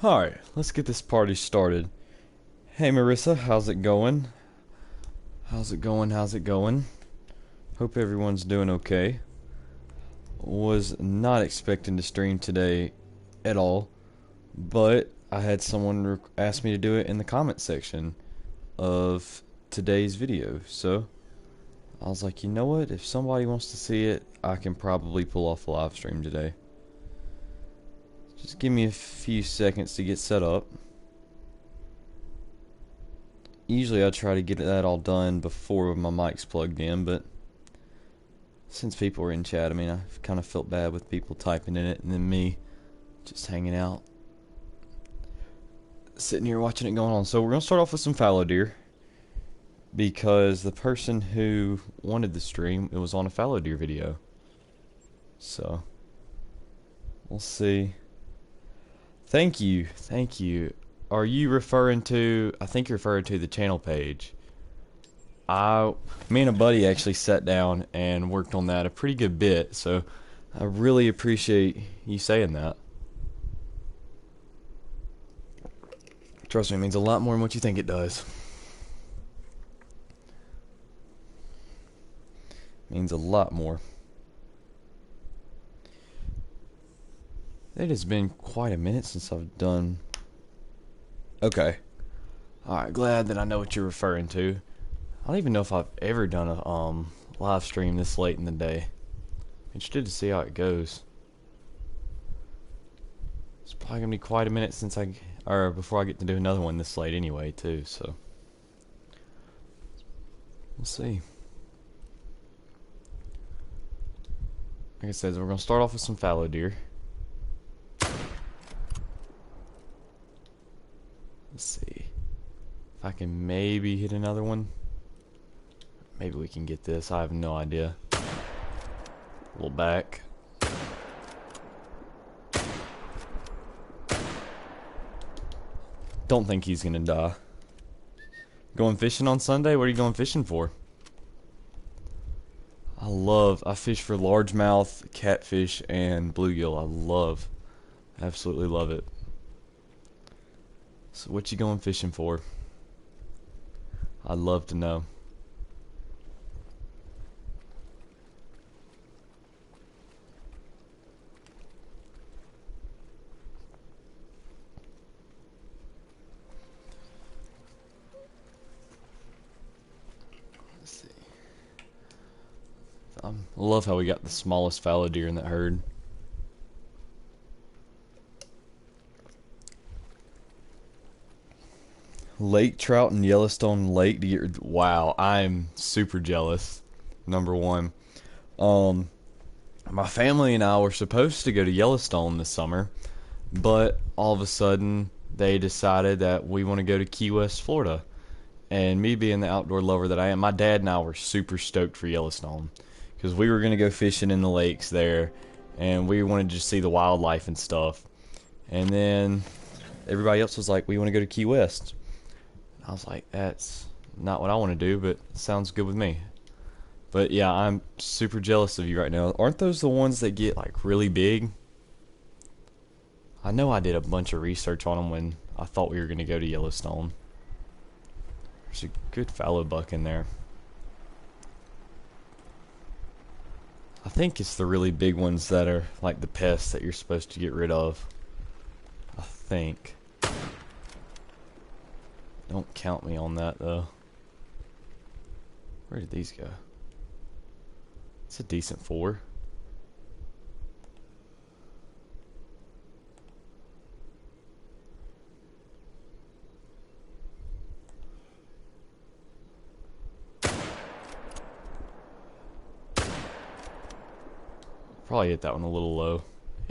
Alright, let's get this party started. Hey Marissa, how's it going? How's it going? How's it going? Hope everyone's doing okay. Was not expecting to stream today at all, but I had someone ask me to do it in the comment section of today's video, so I was like, you know what? If somebody wants to see it, I can probably pull off a live stream today. Just give me a few seconds to get set up. Usually I try to get that all done before my mic's plugged in, but since people are in chat, I mean, I kind of felt bad with people typing in it and then me just hanging out, sitting here watching it going on. So we're going to start off with some fallow deer because the person who wanted the stream, it was on a fallow deer video. So we'll see. Thank you, thank you. Are you referring to, I think you're referring to the channel page. Me and a buddy actually sat down and worked on that a pretty good bit, so I really appreciate you saying that. Trust me, it means a lot more than what you think it does. It means a lot more. It has been quite a minute since I've done... Okay. Alright, glad that I know what you're referring to. I don't even know if I've ever done a live stream this late in the day. Interested to see how it goes. It's probably gonna be quite a minute since before I get to do another one this late anyway too, so we'll see. Like I said, we're gonna start off with some fallow deer. Let's see if I can maybe hit another one. Maybe we can get this. I have no idea. A little back. Don't think he's gonna die. Going fishing on Sunday? What are you going fishing for? I fish for largemouth, catfish, and bluegill. Absolutely love it. So what you going fishing for? I'd love to know. Let's see. I love how we got the smallest fallow deer in that herd. Lake trout in Yellowstone Lake to get... Wow, I'm super jealous. Number one. My family and I were supposed to go to Yellowstone this summer, but all of a sudden they decided that we want to go to Key West, Florida. And me being the outdoor lover that I am, my dad and I were super stoked for Yellowstone because we were going to go fishing in the lakes there and we wanted to see the wildlife and stuff. And then everybody else was like, we want to go to Key West. I was like, that's not what I want to do, but it sounds good with me. But yeah, I'm super jealous of you right now. Aren't those the ones that get like really big? I know I did a bunch of research on them when I thought we were going to go to Yellowstone. There's a good fallow buck in there. I think it's the really big ones that are like the pests that you're supposed to get rid of. I think. Don't count me on that though. Where did these go? It's a decent 4. Probably hit that one a little low.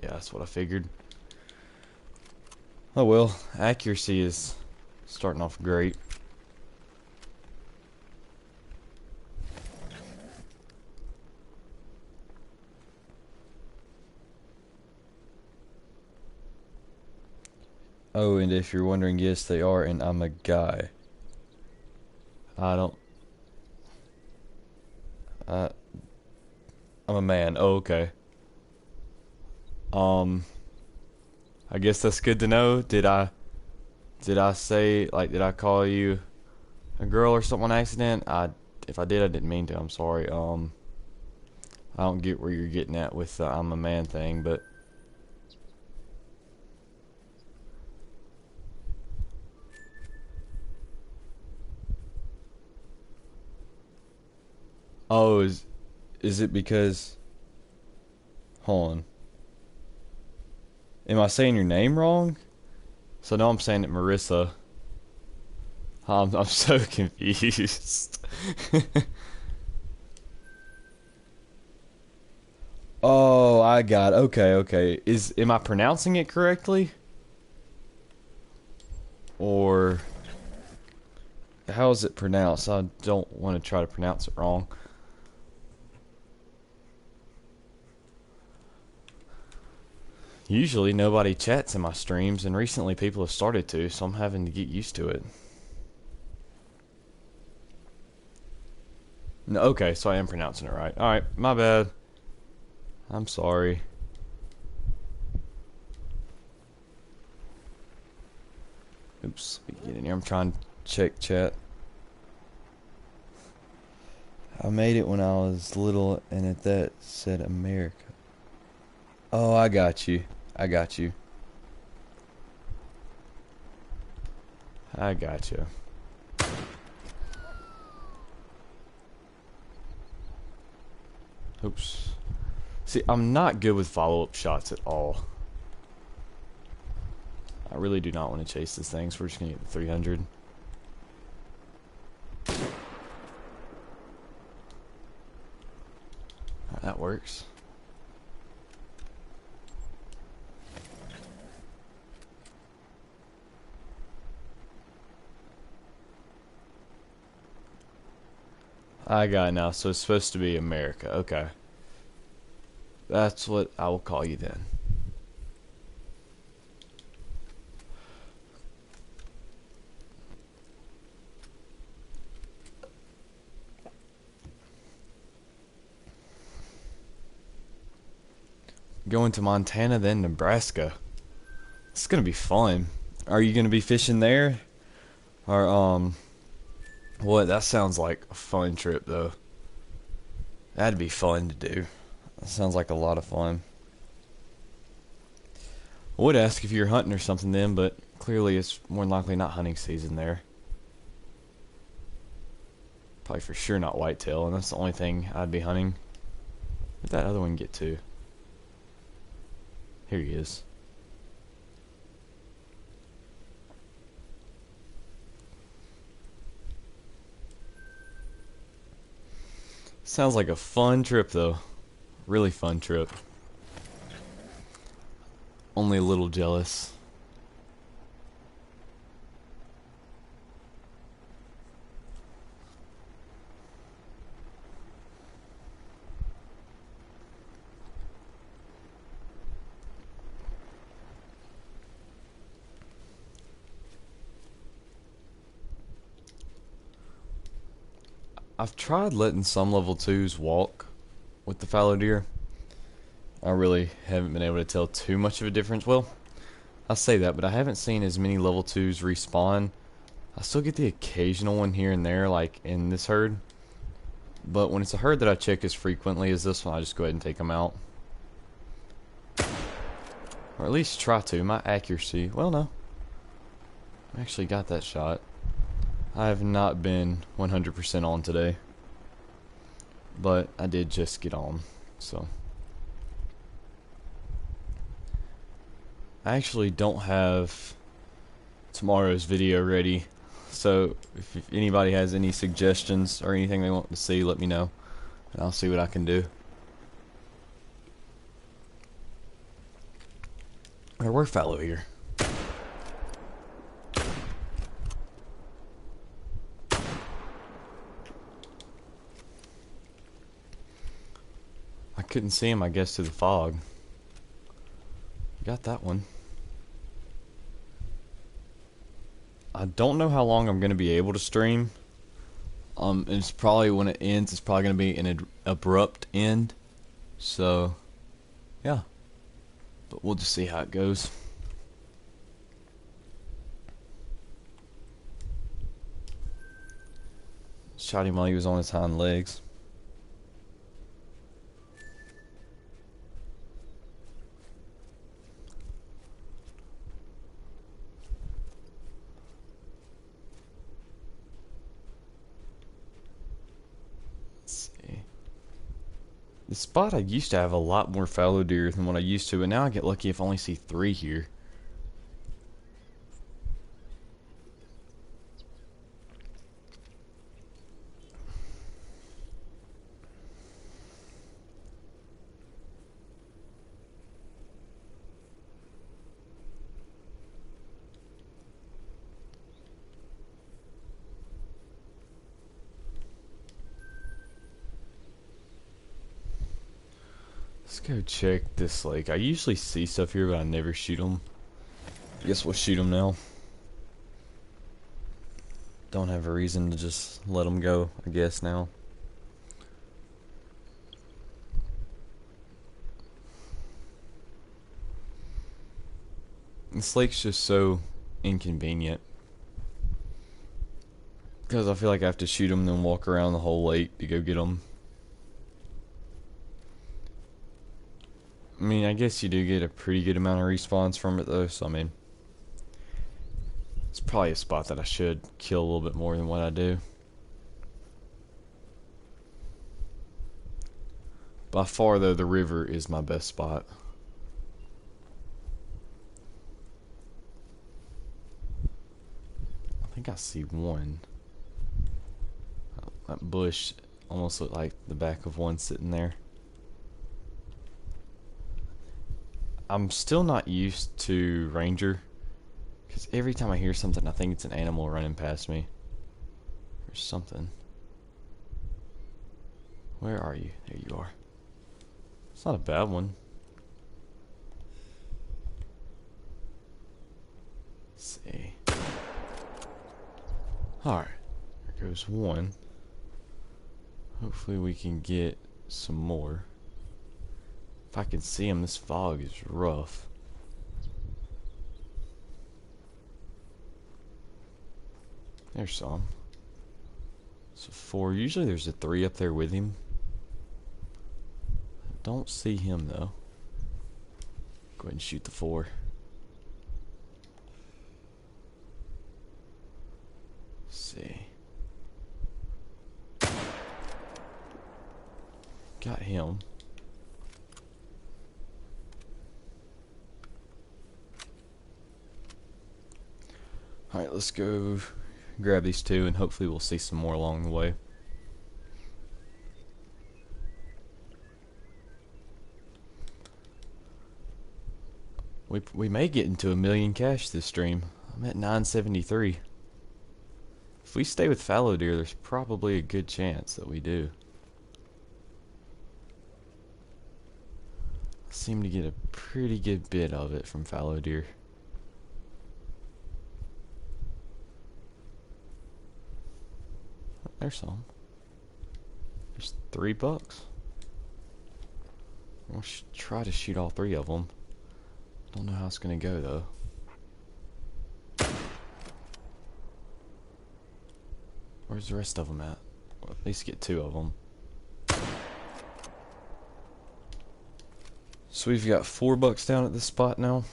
Yeah, that's what I figured. Oh well, accuracy is starting off great. Oh, and if you're wondering, yes, they are, and I'm a guy. I don't... I'm a man. Oh, okay. I guess that's good to know. Did I say, like, did I call you a girl or something on accident? If I did, I didn't mean to. I'm sorry. I don't get where you're getting at with the I'm a man thing, but oh, is it because? Hold on. Am I saying your name wrong? So now I'm saying it Marissa. I'm so confused. Oh, I got it. Okay, okay. Am I pronouncing it correctly? Or how is it pronounced? I don't want to try to pronounce it wrong. Usually nobody chats in my streams, and recently people have started to, so I'm having to get used to it. No, okay, so I am pronouncing it right. Alright, my bad. I'm sorry. Oops, let me get in here. I'm trying to check chat. I made it when I was little, and at that said America. Oh, I got you. I got you. I got you. Oops. See, I'm not good with follow-up shots at all. I really do not want to chase this thing, so we're just going to get the 300. That works. I got it now, so it's supposed to be America. Okay. That's what I will call you then. Going to Montana, then Nebraska. It's gonna be fun. Are you gonna be fishing there? Or, what? That sounds like a fun trip, though. That'd be fun to do. That sounds like a lot of fun. I would ask if you're hunting or something then, but clearly it's more than likely not hunting season there. Probably for sure not whitetail, and that's the only thing I'd be hunting. Where'd that other one get to? Here he is. Sounds like a fun trip, though. Really fun trip. Only a little jealous. I've tried letting some level 2s walk with the fallow deer. I really haven't been able to tell too much of a difference. Well, I say that, but I haven't seen as many level 2s respawn. I still get the occasional one here and there, like in this herd. But when it's a herd that I check as frequently as this one, I just go ahead and take them out. Or at least try to. My accuracy, well, no. I actually got that shot. I have not been 100% on today. But I did just get on, so. I actually don't have tomorrow's video ready. So if anybody has any suggestions or anything they want to see, let me know. And I'll see what I can do. There were fallow here. I couldn't see him, I guess, through the fog. Got that one. I don't know how long I'm going to be able to stream. It's probably when it ends, it's probably going to be an abrupt end. So, yeah. But we'll just see how it goes. Shot him while he was on his hind legs. Let's see. The spot I used to have a lot more fallow deer than what I used to, and now I get lucky if I only see 3 here. Let's go check this lake. I usually see stuff here, but I never shoot them. I guess we'll shoot them now. Don't have a reason to just let them go, I guess, now. This lake's just so inconvenient. Because I feel like I have to shoot them, then walk around the whole lake to go get them. I mean, I guess you do get a pretty good amount of respawns from it, though, so I mean, it's probably a spot that I should kill a little bit more than what I do. By far, though, the river is my best spot. I think I see one. That bush almost looked like the back of one sitting there. I'm still not used to Ranger, because every time I hear something, I think it's an animal running past me. Or something. Where are you? There you are. It's not a bad one. Let's see. Alright. There goes one. Hopefully we can get some more. If I can see him, this fog is rough. There's some. So 4. Usually there's a 3 up there with him. I don't see him though. Go ahead and shoot the 4. Let's see. Got him. Alright, let's go grab these 2 and hopefully we'll see some more along the way. We may get into 1,000,000 cash this stream. I'm at 973. If we stay with fallow deer, there's probably a good chance that we do. I seem to get a pretty good bit of it from fallow deer. There's some. There's 3 bucks. We'll try to shoot all 3 of them. Don't know how it's gonna go though. Where's the rest of them at? Well, at least get 2 of them. So we've got 4 bucks down at this spot now.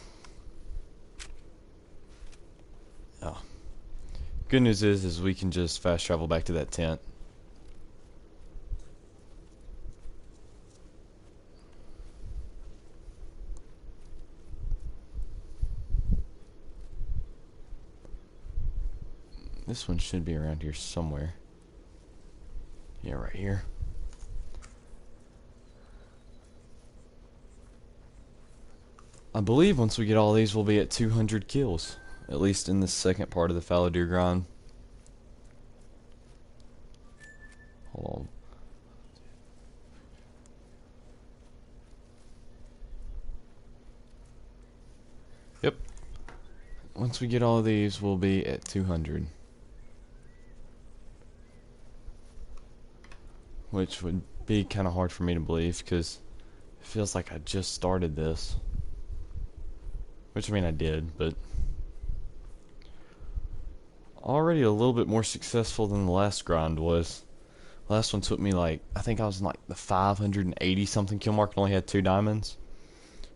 Oh. Good news is we can just fast travel back to that tent. This one should be around here somewhere. Yeah, right here. I believe once we get all these, we'll be at 200 kills. At least in the second part of the fallow deer grind. Hold on. Yep. Once we get all of these, we'll be at 200. Which would be kind of hard for me to believe, because it feels like I just started this. Which, I mean, I did, but... already a little bit more successful than the last grind was. Last one took me like, I think I was in like the 580 something kill mark and only had 2 diamonds.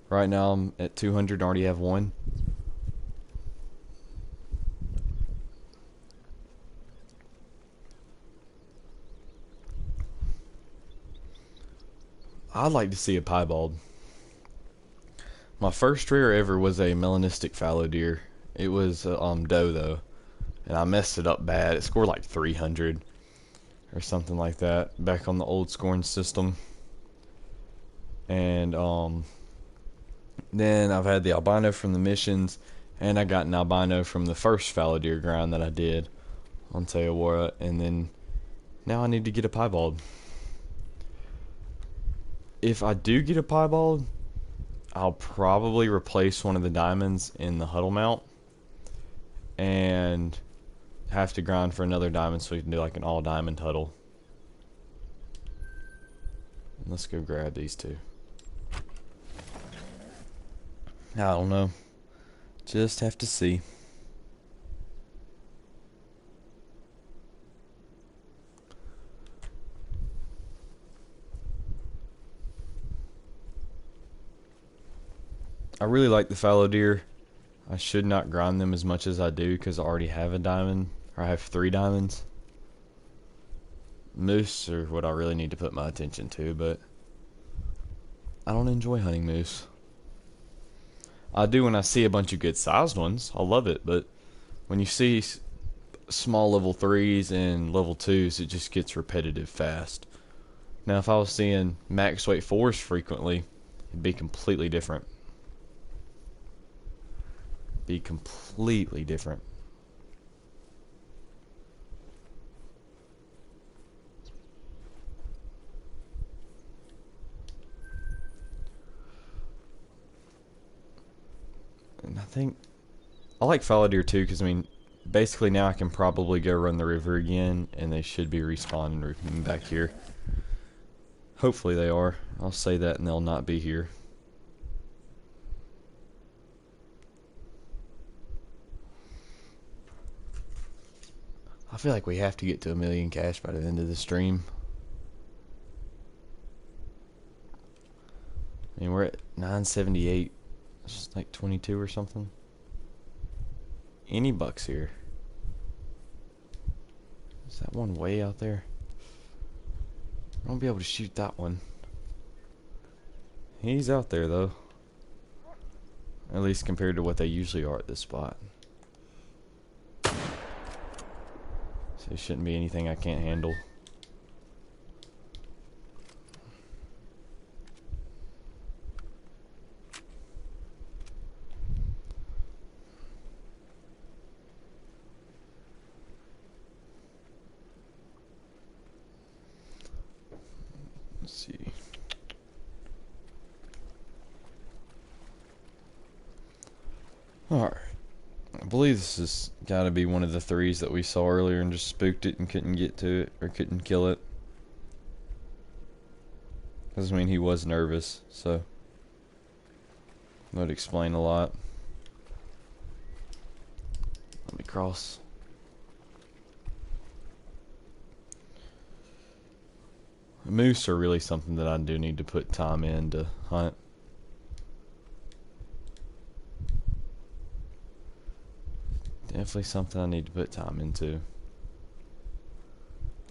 Right now I'm at 200 and already have 1. I'd like to see a piebald. My first rare ever was a melanistic fallow deer. It was doe though, and I messed it up bad. It scored like 300 or something like that back on the old scoring system. And then I've had the albino from the missions, and I got an albino from the first fallow deer grind that I did on Teowara, and then now I need to get a piebald. If I do get a piebald, I'll probably replace one of the diamonds in the huddle mount and have to grind for another diamond so we can do like an all diamond huddle. Let's go grab these two. I don't know. Just have to see. I really like the fallow deer. I should not grind them as much as I do because I already have a diamond, or I have 3 diamonds. Moose are what I really need to put my attention to, but I don't enjoy hunting moose. I do when I see a bunch of good sized ones. I love it, but when you see small level 3s and level 2s, it just gets repetitive fast. Now if I was seeing max weight 4s frequently, it'd be completely different. Be completely different. And I think I like fallow deer too, because I mean, basically now I can probably go run the river again, and they should be respawning back here. Hopefully they are. I'll say that, and they'll not be here. I feel like we have to get to 1,000,000 cash by the end of the stream. I mean, we're at 978. It's like 22 or something. Any bucks here? Is that one way out there? I won't be able to shoot that one. He's out there though. At least compared to what they usually are at this spot. So it shouldn't be anything I can't handle. Let's see. Alright. I believe this has got to be one of the 3s that we saw earlier and just spooked it and couldn't get to it, or couldn't kill it. Doesn't mean he was nervous, so that would explain a lot. Let me cross. Moose are really something that I do need to put time in to hunt. Definitely something I need to put time into.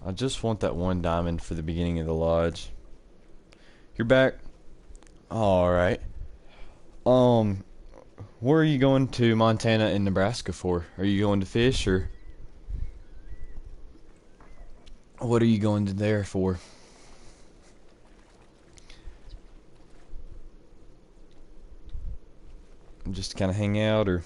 I just want that 1 diamond for the beginning of the lodge. You're back? Alright. Where are you going to Montana and Nebraska for? Are you going to fish, or what are you going to there for? Just to kind of hang out, or?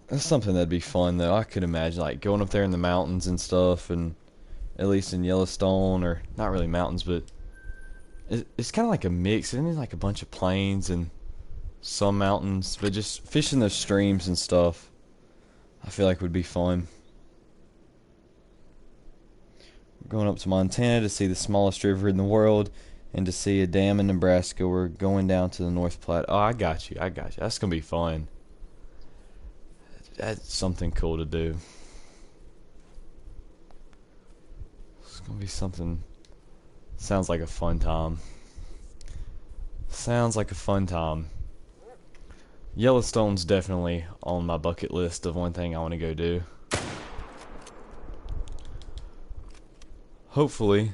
That's something that'd be fun though. I could imagine like going up there in the mountains and stuff, and at least in Yellowstone, or not really mountains, but it's kind of like a mix. Isn't it like a bunch of plains and some mountains, but just fishing those streams and stuff, I feel like would be fun. We're going up to Montana to see the smallest river in the world, and to see a dam in Nebraska. We're going down to the North Platte. Oh, I got you. That's gonna be fun. That's something cool to do. It's gonna be something. Sounds like a fun time. Sounds like a fun time. Yellowstone's definitely on my bucket list of one thing I want to go do. Hopefully,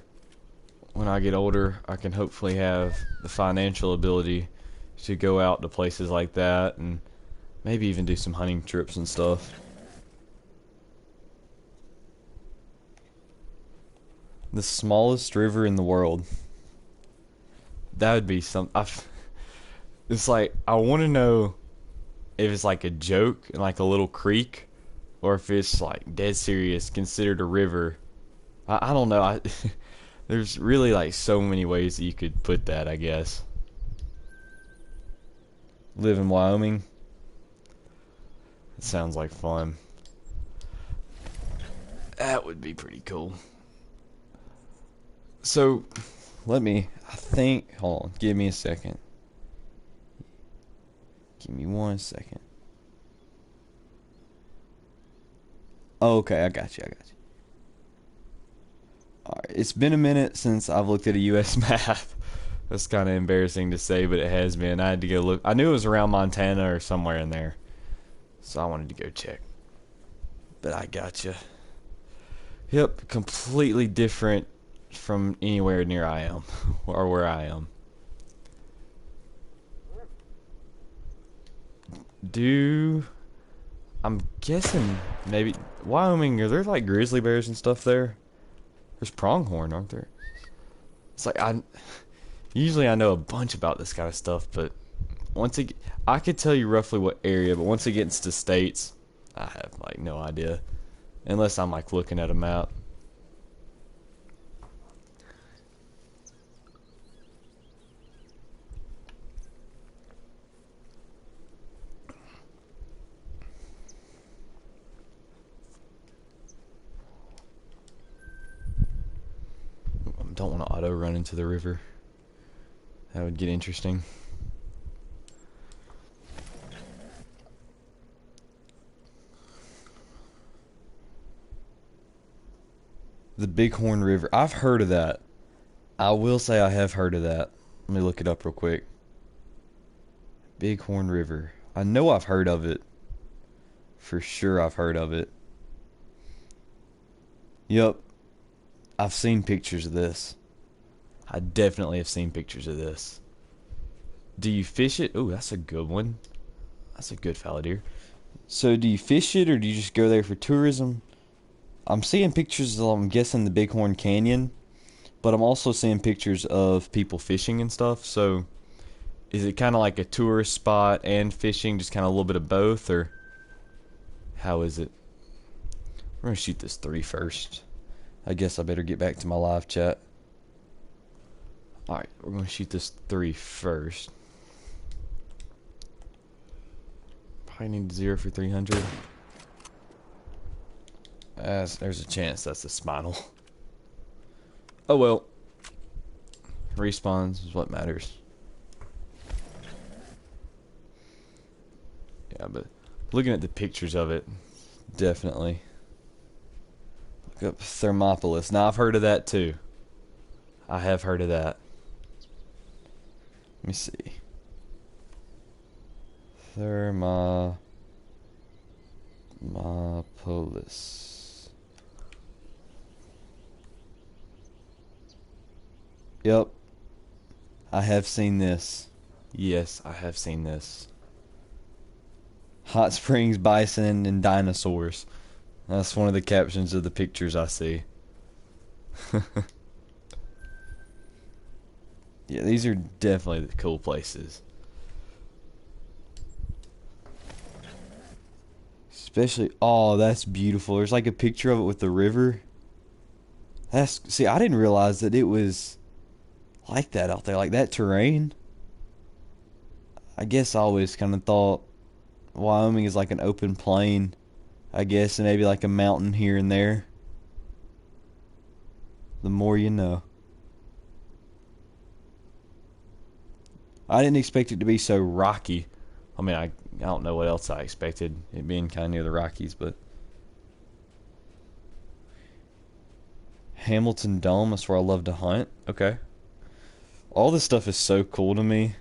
when I get older, I can hopefully have the financial ability to go out to places like that and maybe even do some hunting trips and stuff. The smallest river in the world. That would be some. It's like I want to know if it's like a joke and like a little creek, or if it's like dead serious, considered a river. I don't know. There's really like so many ways that you could put that, I guess. Live in Wyoming. It sounds like fun. That would be pretty cool. So, I think, hold on, give me a second. Give me 1 second. Oh, okay, I got you. Alright, it's been a minute since I've looked at a U.S. map. That's kind of embarrassing to say, but it has been. I had to go look. I knew it was around Montana or somewhere in there. So I wanted to go check. But I gotcha. Yep, completely different from anywhere near I am. Or where I am. I'm guessing maybe Wyoming, are there like grizzly bears and stuff there? There's pronghorn, aren't there? It's like usually I know a bunch about this kind of stuff, but I could tell you roughly what area, but once it gets to states, I have like no idea. Unless I'm like looking at a map. Don't want to auto run into the river. That would get interesting. The Bighorn River. I've heard of that. I will say I have heard of that. Let me look it up real quick. Bighorn River. I know I've heard of it. For sure I've heard of it. Yep. I've seen pictures of this. I definitely have seen pictures of this. Do you fish it? Oh, that's a good one. That's a good fallow deer. So do you fish it or do you just go there for tourism? I'm seeing pictures of, I'm guessing, the Bighorn Canyon. But I'm also seeing pictures of people fishing and stuff. So is it kind of like a tourist spot and fishing? Just kind of a little bit of both? Or how is it? We're going to shoot this 3 first. I guess I better get back to my live chat. Alright, we're going to shoot this 3 first. Probably need 0 for 300. There's a chance that's a spinal. Oh well. Respawns is what matters. Yeah, but looking at the pictures of it, definitely. Look up Thermopolis. Now, I've heard of that too. I have heard of that. Let me see. Thermopolis. Yep. I have seen this. Yes, I have seen this. Hot springs, bison, and dinosaurs. That's one of the captions of the pictures I see. Yeah, these are definitely the cool places. Especially, oh, that's beautiful. There's like a picture of it with the river. See, I didn't realize that it was like that out there, like that terrain. I guess I always kind of thought Wyoming is like an open plain, I guess, and maybe like a mountain here and there. The more you know. I didn't expect it to be so rocky. I mean, I don't know what else I expected, it being kind of near the Rockies, but Hamilton Dome, that's where I love to hunt. Okay. All this stuff is so cool to me.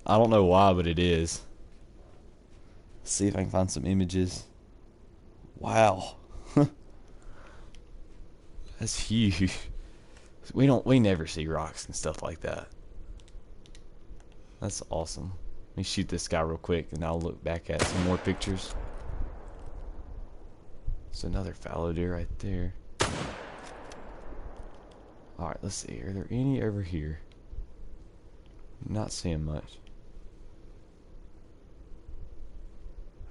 I don't know why, but it is. Let's see if I can find some images. Wow. That's huge. We never see rocks and stuff like that. That's awesome. Let me shoot this guy real quick and I'll look back at some more pictures. There's another fallow deer right there. Alright, let's see. Are there any over here? Not seeing much.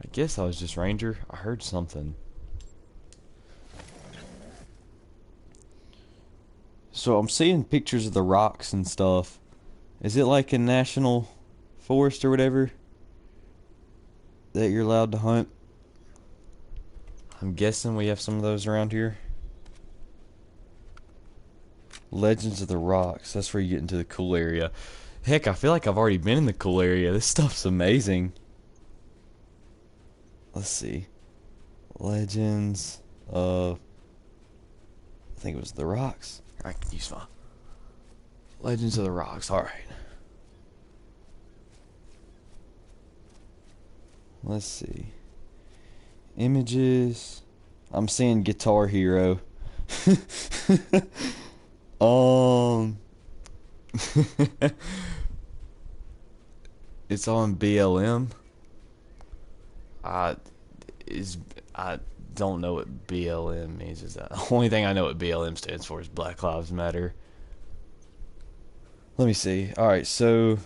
I guess I was just ranger. I heard something. So I'm seeing pictures of the rocks and stuff. Is it like a national forest or whatever that you're allowed to hunt? I'm guessing we have some of those around here. Legends of the Rocks. That's where you get into the cool area. Heck, I feel like I've already been in the cool area. This stuff's amazing. Let's see. Legends of... I think it was the Rocks. I can use my... Legends of the Rocks. Alright. Let's see. Images. I'm seeing Guitar Hero. It's on BLM. I don't know what BLM means. Is that the only thing I know what BLM stands for is Black Lives Matter. Let me see. Alright, so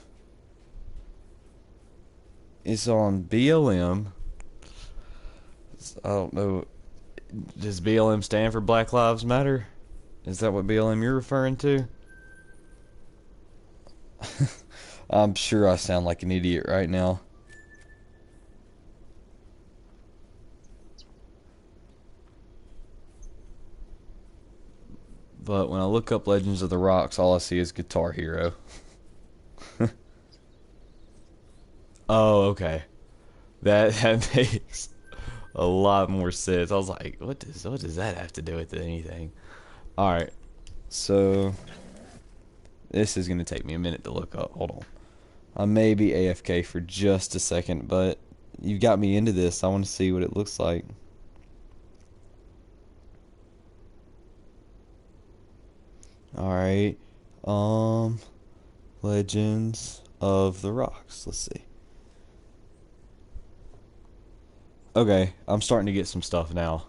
it's on BLM. I don't know. Does BLM stand for Black Lives Matter? Is that what BLM you're referring to? I'm sure I sound like an idiot right now. But when I look up Legends of the Rocks, all I see is Guitar Hero. Oh, okay. That makes a lot more sense. I was like, what does that have to do with anything? Alright. So this is gonna take me a minute to look up. Hold on. I may be AFK for just a second, but you got me into this. I want to see what it looks like. Alright. Legends of the Rocks. Let's see. Okay, I'm starting to get some stuff now.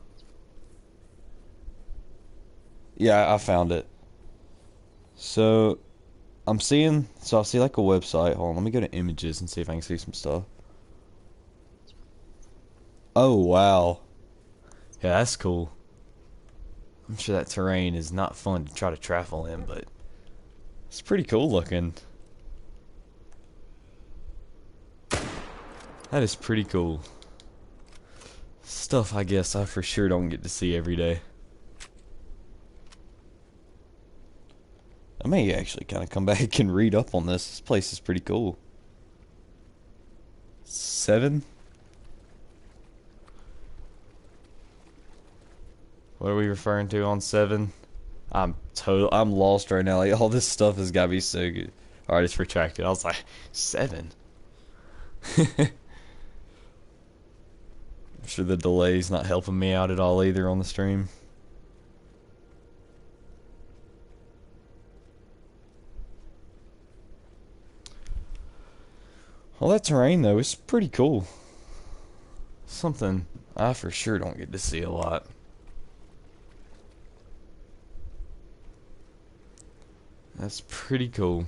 Yeah, I found it. So, I see like a website. Hold on, let me go to images and see if I can see some stuff. Oh, wow. Yeah, that's cool. I'm sure that terrain is not fun to try to travel in, but it's pretty cool looking. That is pretty cool. Stuff I guess I for sure don't get to see every day. I may actually kind of come back and read up on this. This place is pretty cool. 7? What are we referring to on 7? I'm lost right now. Like, all this stuff has got to be so good. Alright, it's retracted. I was like, 7? I'm sure the delay's not helping me out at all either on the stream. Well, that terrain, though, is pretty cool. Something I for sure don't get to see a lot. That's pretty cool.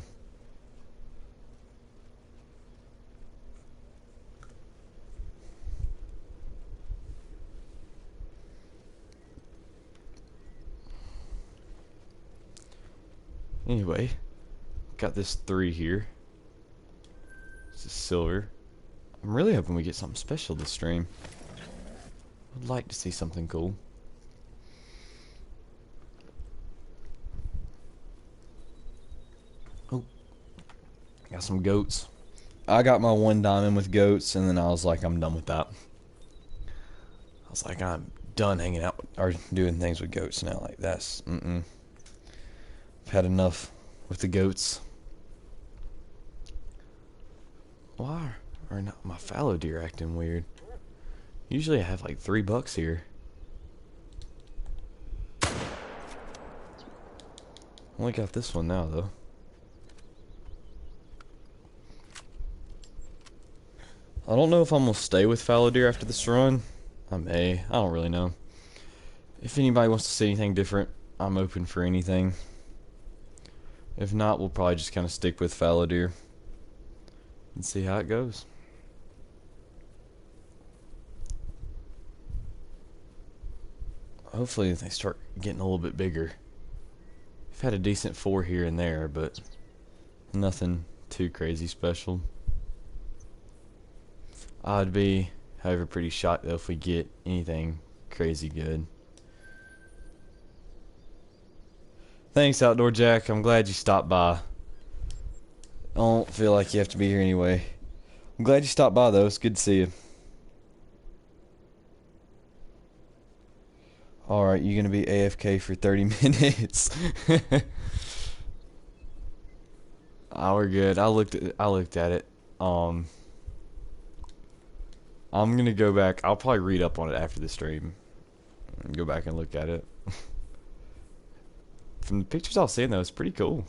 Anyway, got this 3 here. This is silver. I'm really hoping we get something special this stream. I'd like to see something cool. Oh, got some goats. I got my 1 diamond with goats, and then I was like, I'm done with that. I was like, I'm done hanging out or doing things with goats now. Like, that's, I've had enough with the goats. Why are not my fallow deer acting weird? Usually I have like $3 here. Only got this one now, though. I don't know if I'm gonna stay with fallow deer after this run. I may. I don't really know. If anybody wants to see anything different, I'm open for anything. If not, we'll probably just kind of stick with fallow deer and see how it goes. Hopefully they start getting a little bit bigger. I've had a decent 4 here and there, but nothing too crazy special. I'd be, however, pretty shocked though if we get anything crazy good. Thanks, Outdoor Jack. I'm glad you stopped by. I don't feel like you have to be here anyway. I'm glad you stopped by though. It's good to see you. Alright, you're gonna be AFK for 30 minutes. Oh, we're good. I looked at it. I'm gonna go back. I'll probably read up on it after the stream. Go back and look at it. From the pictures I was seeing though, it's pretty cool.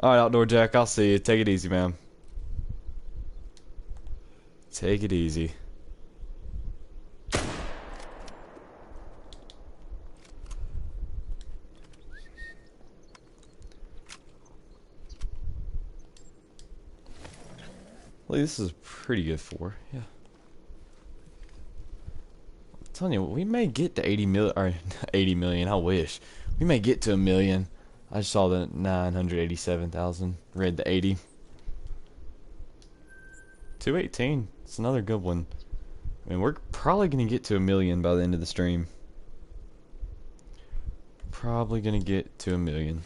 Alright, Outdoor Jack, I'll see you. Take it easy, man. Take it easy. Well, this is pretty good for, yeah. I'm telling you, we may get to 80 million, or 80 million, I wish. We may get to 1 million. I just saw the 987,000, read the 80. 218, it's another good one. I mean, we're probably going to get to 1 million by the end of the stream. Probably going to get to 1 million.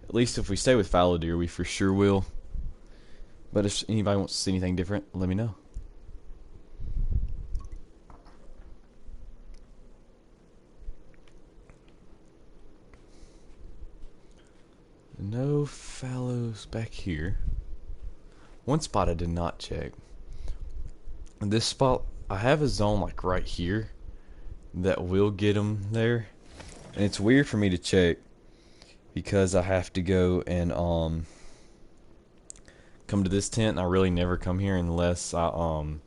At least if we stay with fallow deer, we for sure will. But if anybody wants to see anything different, let me know. No fallows back here. One spot I did not check. This spot, I have a zone like right here that will get them there. And it's weird for me to check because I have to go and come to this tent, and I really never come here unless I've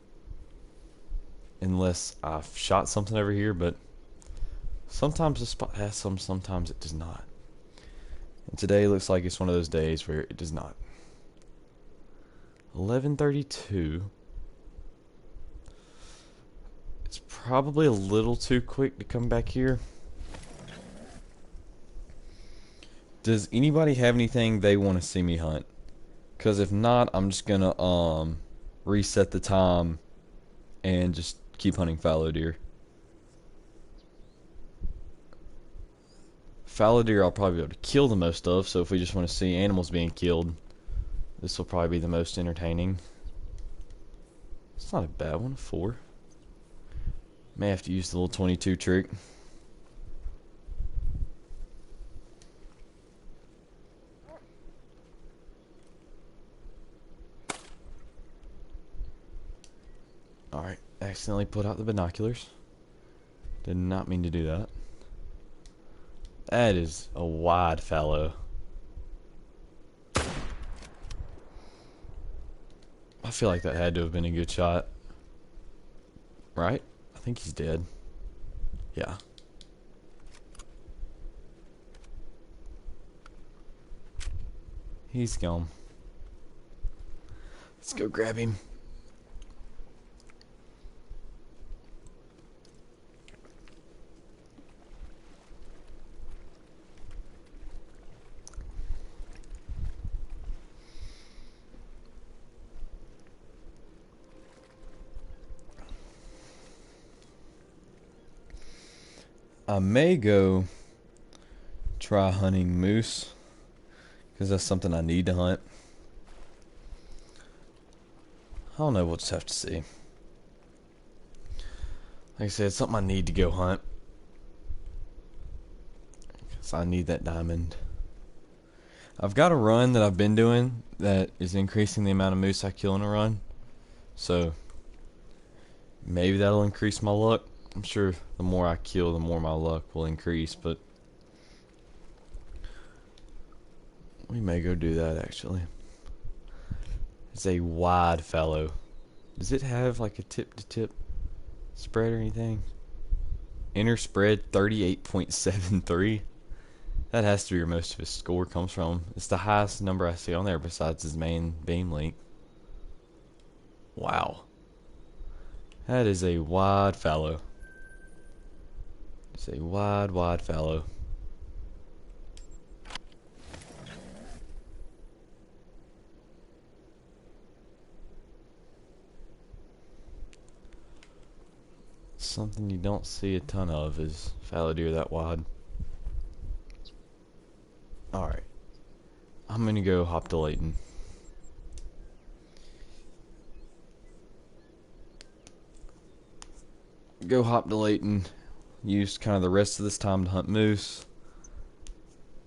shot something over here. But sometimes the spot has some, sometimes it does not. And today looks like it's one of those days where it does not. 11:32. It's probably a little too quick to come back here. Does anybody have anything they want to see me hunt? Because if not, I'm just gonna reset the time and just keep hunting fallow deer. Fallow deer I'll probably be able to kill the most of, so if we just want to see animals being killed, this will probably be the most entertaining. It's not a bad one, 4. May have to use the little 22 trick. Alright, accidentally put out the binoculars. Did not mean to do that. That is a wide fallow. I feel like that had to have been a good shot. Right? I think he's dead. Yeah. He's gone. Let's go grab him. I may go try hunting moose, because that's something I need to hunt. I don't know, we'll just have to see. Like I said, it's something I need to go hunt, because I need that diamond. I've got a run that I've been doing that is increasing the amount of moose I kill in a run, so maybe that'll increase my luck. I'm sure the more I kill, the more my luck will increase, but we may go do that actually. It's a wide fallow. Does it have like a tip to tip spread or anything? Inner spread 38.73. That has to be where most of his score comes from. It's the highest number I see on there besides his main beam length. Wow. That is a wide fallow. It's a wide fallow. Something you don't see a ton of is fallow deer that wide. Alright. I'm gonna go hop to Layton. Go hop to Layton. Use kind of the rest of this time to hunt moose.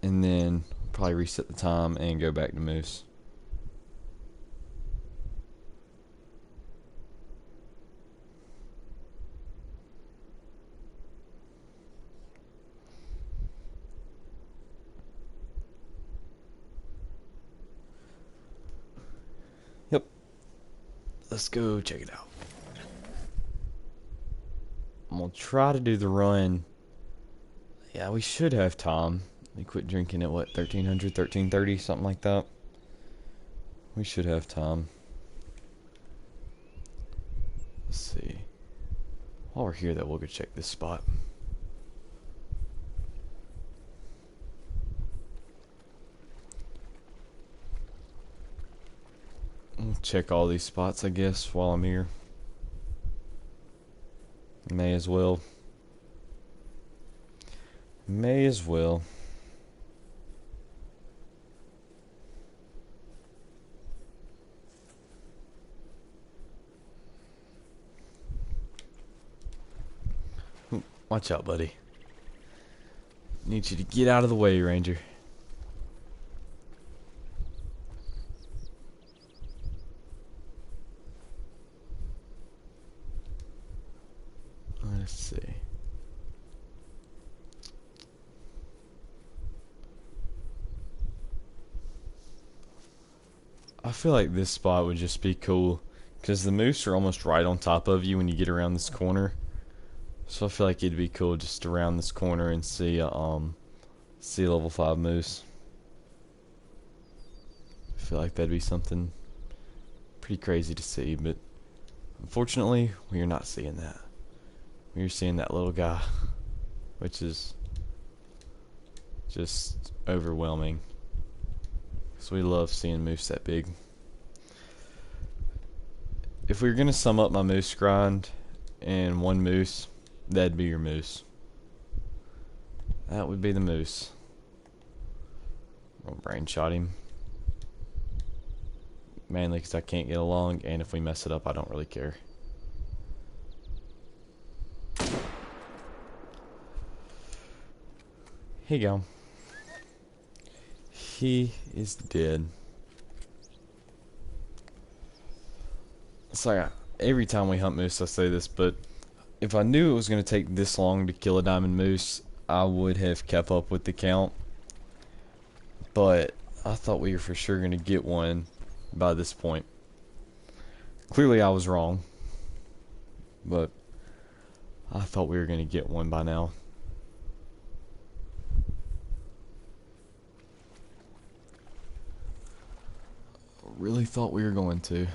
And then probably reset the time and go back to moose. Yep. Let's go check it out. I'm gonna try to do the run. Yeah, we should have time. We quit drinking at what, 1300, 1330, something like that. We should have time. Let's see. While we're here though, we'll go check this spot. We'll check all these spots I guess while I'm here. May as well. May as well. Watch out, buddy. Need you to get out of the way, Ranger. Let's see. I feel like this spot would just be cool because the moose are almost right on top of you when you get around this corner. So I feel like it'd be cool just around this corner and see a level 5 moose. I feel like that'd be something pretty crazy to see, but unfortunately we are not seeing that. We are seeing that little guy, which is just overwhelming. So we love seeing moose that big. If we were gonna sum up my moose grind in one moose, that'd be your moose. That would be the moose. I'll brain shot him. Mainly because I can't get along, and if we mess it up, I don't really care. Here you go. He is dead. It's like every time we hunt moose I say this, but if I knew it was going to take this long to kill a diamond moose, I would have kept up with the count. But I thought we were for sure going to get one by this point. Clearly I was wrong, but I thought we were going to get one by now. Really thought we were going to.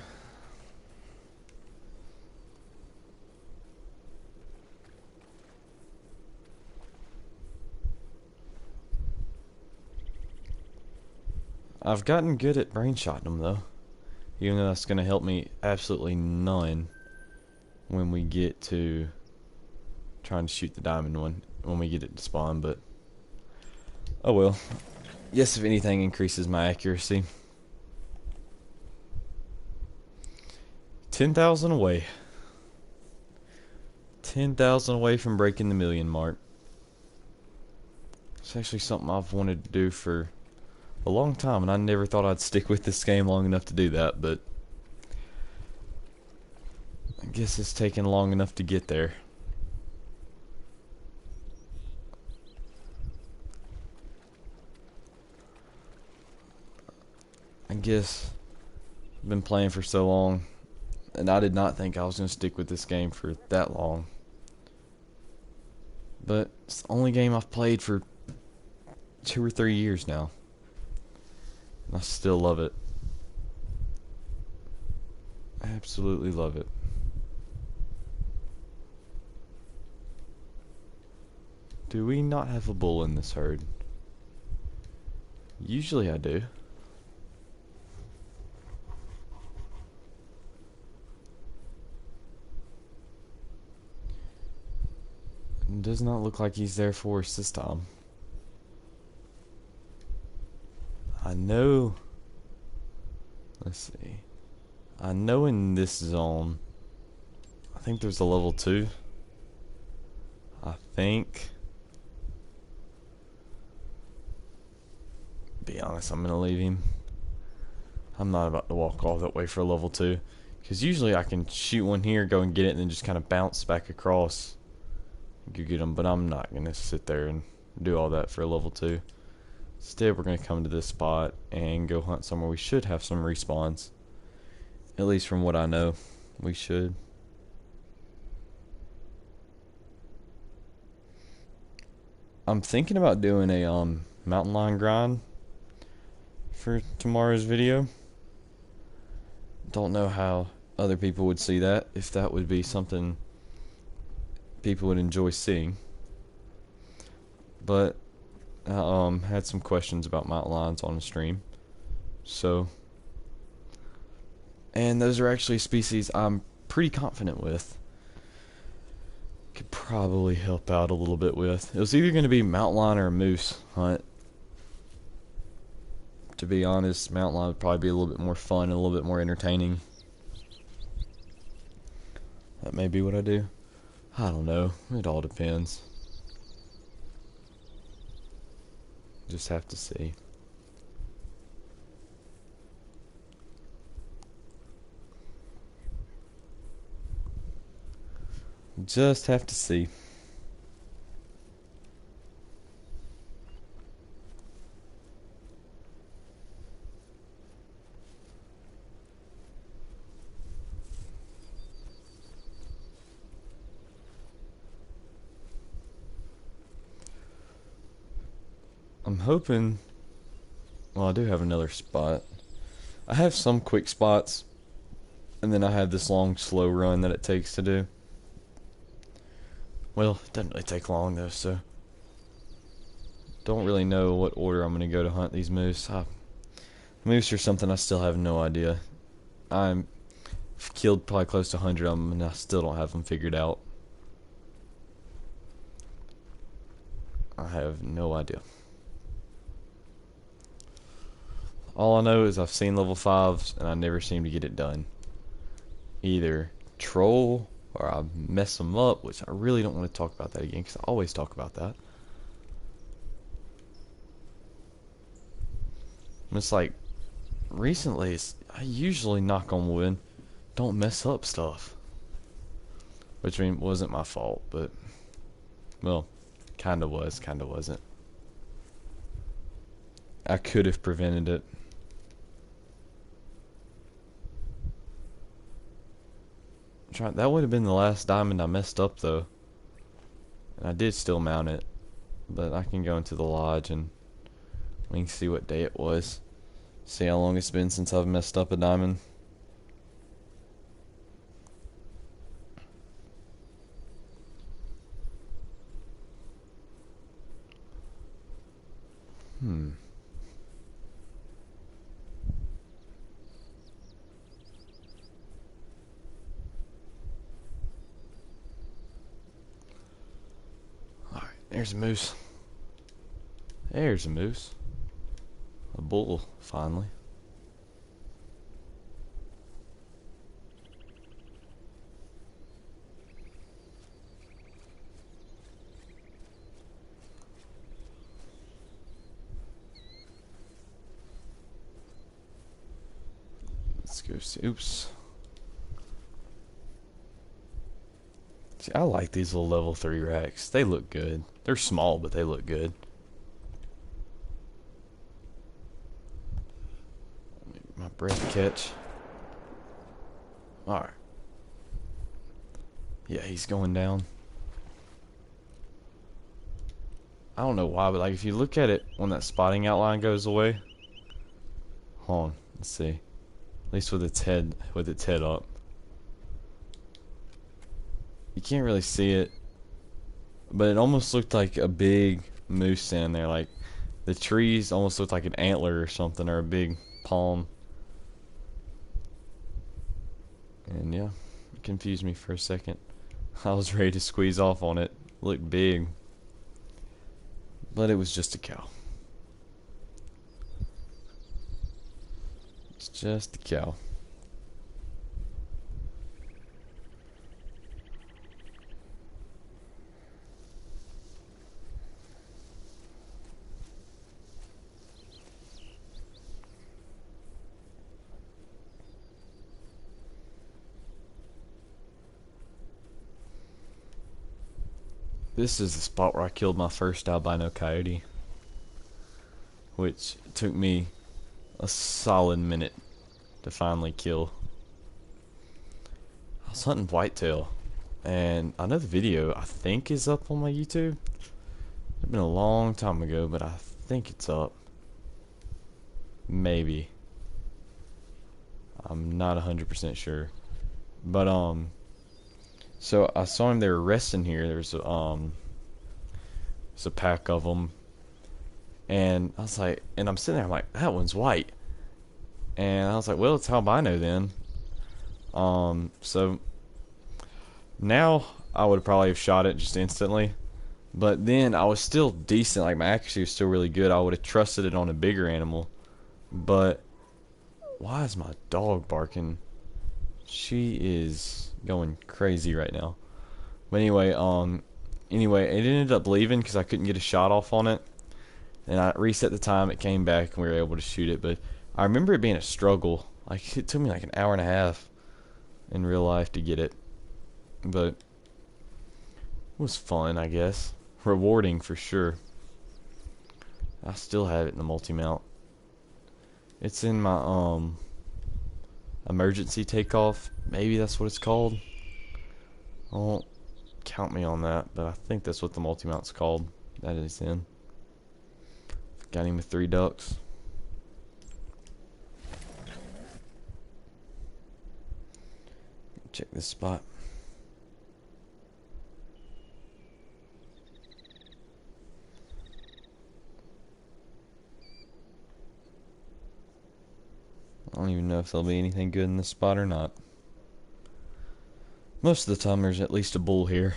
I've gotten good at brain shotting them though, even though that's going to help me absolutely none when we get to trying to shoot the diamond one when we get it to spawn. But Oh well. Yes, if anything increases my accuracy. 10,000 away. 10,000 away from breaking the million mark. It's actually something I've wanted to do for a long time, and I never thought I'd stick with this game long enough to do that, but I guess it's taken long enough to get there. I guess I've been playing for so long, and I did not think I was going to stick with this game for that long. But it's the only game I've played for 2 or 3 years now. And I still love it. Absolutely love it. Do we not have a bull in this herd? Usually I do. It does not look like he's there for us this time. I know. Let's see. I know in this zone, I think there's a level 2. I think. Be honest, I'm gonna leave him. I'm not about to walk all that way for a level 2. Because usually I can shoot one here, go and get it, and then just kind of bounce back across. You get them, but I'm not gonna sit there and do all that for a level 2. Instead, we're gonna come to this spot and go hunt somewhere we should have some respawns. At least from what I know, we should. I'm thinking about doing a mountain lion grind for tomorrow's video. Don't know how other people would see that, if that would be something people would enjoy seeing. But I had some questions about mountain lions on the stream. So, and those are actually species I'm pretty confident with. Could probably help out a little bit with. It was either going to be mountain lion or a moose hunt. To be honest, mountain lion would probably be a little bit more fun and a little bit more entertaining. That may be what I do. I don't know. It all depends. Just have to see. Just have to see. I'm hoping. Well, I do have another spot. I have some quick spots, and then I have this long, slow run that it takes to do. Well, it doesn't really take long though, so don't really know what order I'm gonna go to hunt these moose. Moose are something I still have no idea. I've killed probably close to 100 of them, and I still don't have them figured out. I have no idea. All I know is I've seen level 5s, and I never seem to get it done. Either troll, or I mess them up, which I really don't want to talk about that again, because I always talk about that. And it's like, recently, I usually, knock on wood, don't mess up stuff. Which, I mean, wasn't my fault, but, well, kinda was, kinda wasn't. I could have prevented it. That would have been the last diamond I messed up, though. And I did still mount it. But I can go into the lodge and we can see what day it was. See how long it's been since I've messed up a diamond. Alright, there's a moose. There's a moose. A bull, finally. Let's go see. Oops. See, I like these little level 3 racks. They look good. They're small, but they look good. My breath catch. Alright. Yeah, he's going down. I don't know why, but like if you look at it when that spotting outline goes away. Hold on, let's see. At least with its head up. You can't really see it, but it almost looked like a big moose standing there. Like the trees almost looked like an antler or something, or a big palm. And yeah, it confused me for a second. I was ready to squeeze off on it. It looked big, but it was just a cow. It's just a cow. This is the spot where I killed my first albino coyote, which took me a solid minute to finally kill. I was hunting whitetail, and I know the video I think is up on my YouTube. It's been a long time ago, but I think it's up. Maybe. I'm not 100% sure. But so I saw him. They were resting here. There's a pack of them, and I was like, and I'm sitting there. I'm like, that one's white, and I was like, well, it's albino then. So now I would probably have shot it just instantly, but then I was still decent. Like my accuracy was still really good. I would have trusted it on a bigger animal, but why is my dog barking? She is going crazy right now. But anyway, it ended up leaving because I couldn't get a shot off on it. And I reset the time, it came back, and we were able to shoot it. But I remember it being a struggle. Like, it took me like an hour and a half in real life to get it. But it was fun, I guess. Rewarding for sure. I still have it in the multi-mount. It's in my, emergency takeoff. Maybe that's what it's called. Don't count me on that, but I think that's what the multi-mount's called. That is in. Got him with 3 ducks. Check this spot. I don't even know if there'll be anything good in this spot or not. Most of the time there's at least a bull here.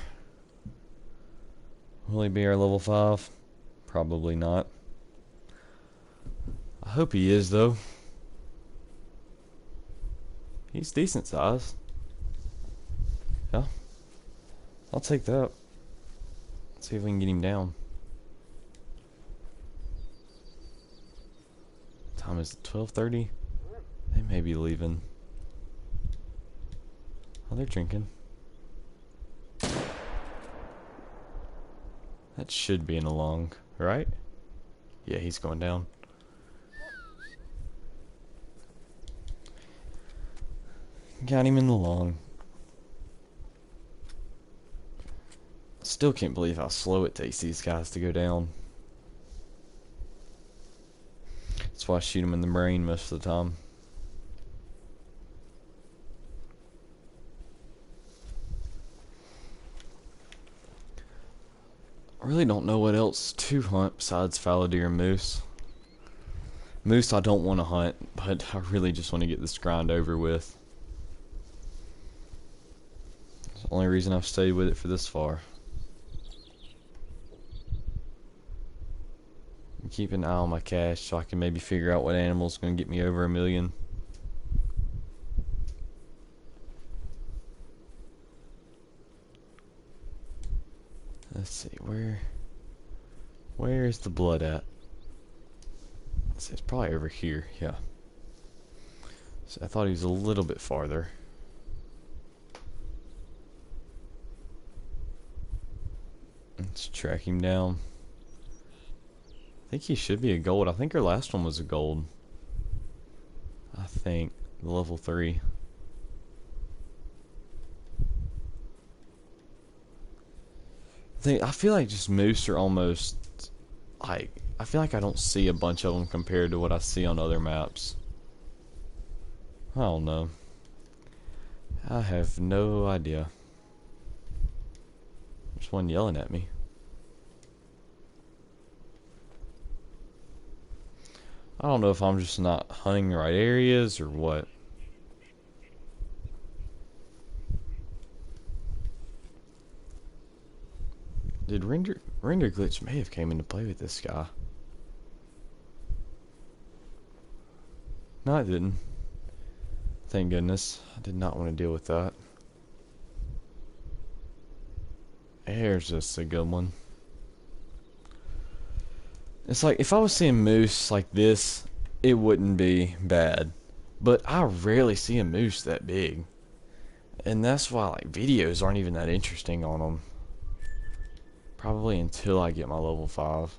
Will he be our level 5? Probably not. I hope he is though. He's decent size. Yeah. I'll take that. Let's see if we can get him down. Time is 12:30. They may be leaving. Oh, they're drinking. That should be in a long, right? Yeah, he's going down. Got him in the long. Still can't believe how slow it takes these guys to go down. That's why I shoot them in the brain most of the time. I really don't know what else to hunt besides fallow deer and moose. Moose I don't want to hunt, but I really just want to get this grind over with. It's the only reason I've stayed with it for this far. Keep an eye on my cash so I can maybe figure out what animal's going to get me over 1,000,000. Let's see, where is the blood at? Let's see, it's probably over here, yeah. So I thought he was a little bit farther. Let's track him down. I think he should be a gold. I think our last one was a gold. I think level 3. I feel like just moose are almost like, I feel like I don't see a bunch of them compared to what I see on other maps. I don't know. I have no idea. There's one yelling at me. I don't know if I'm just not hunting the right areas or what. Did render glitch may have came into play with this guy. No, it didn't. Thank goodness. I did not want to deal with that. There's just a good one. It's like, if I was seeing moose like this, it wouldn't be bad. But I rarely see a moose that big. And that's why, like, videos aren't even that interesting on them. Probably until I get my level 5.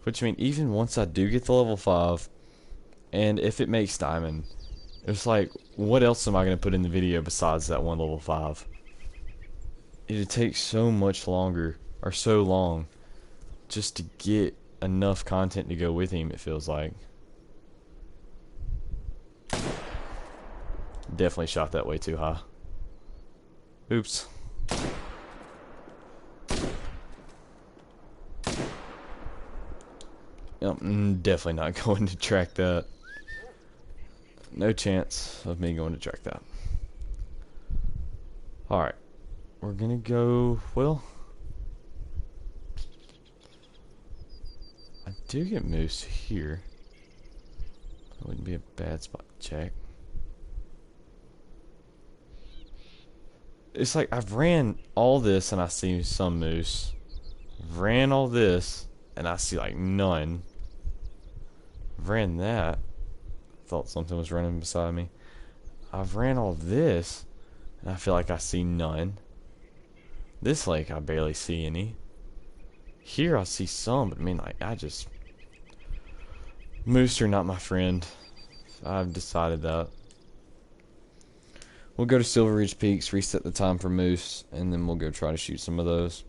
Which, I mean, even once I do get the level 5, and if it makes diamond, it's like, what else am I going to put in the video besides that one level 5? It takes so much longer, or so long, just to get enough content to go with him, it feels like. Definitely shot that way too high. Oops. Yep, definitely not going to track that. No chance of me going to track that. Alright. We're gonna go, well, I do get moose here. That wouldn't be a bad spot to check. It's like I've ran all this and I see some moose. I've ran all this and I see like none. I've ran that. Thought something was running beside me. I've ran all this and I feel like I see none. This lake I barely see any. Here I see some, but I mean, like, moose are not my friend. I've decided that. We'll go to Silver Ridge Peaks, reset the time for moose, and then we'll go try to shoot some of those.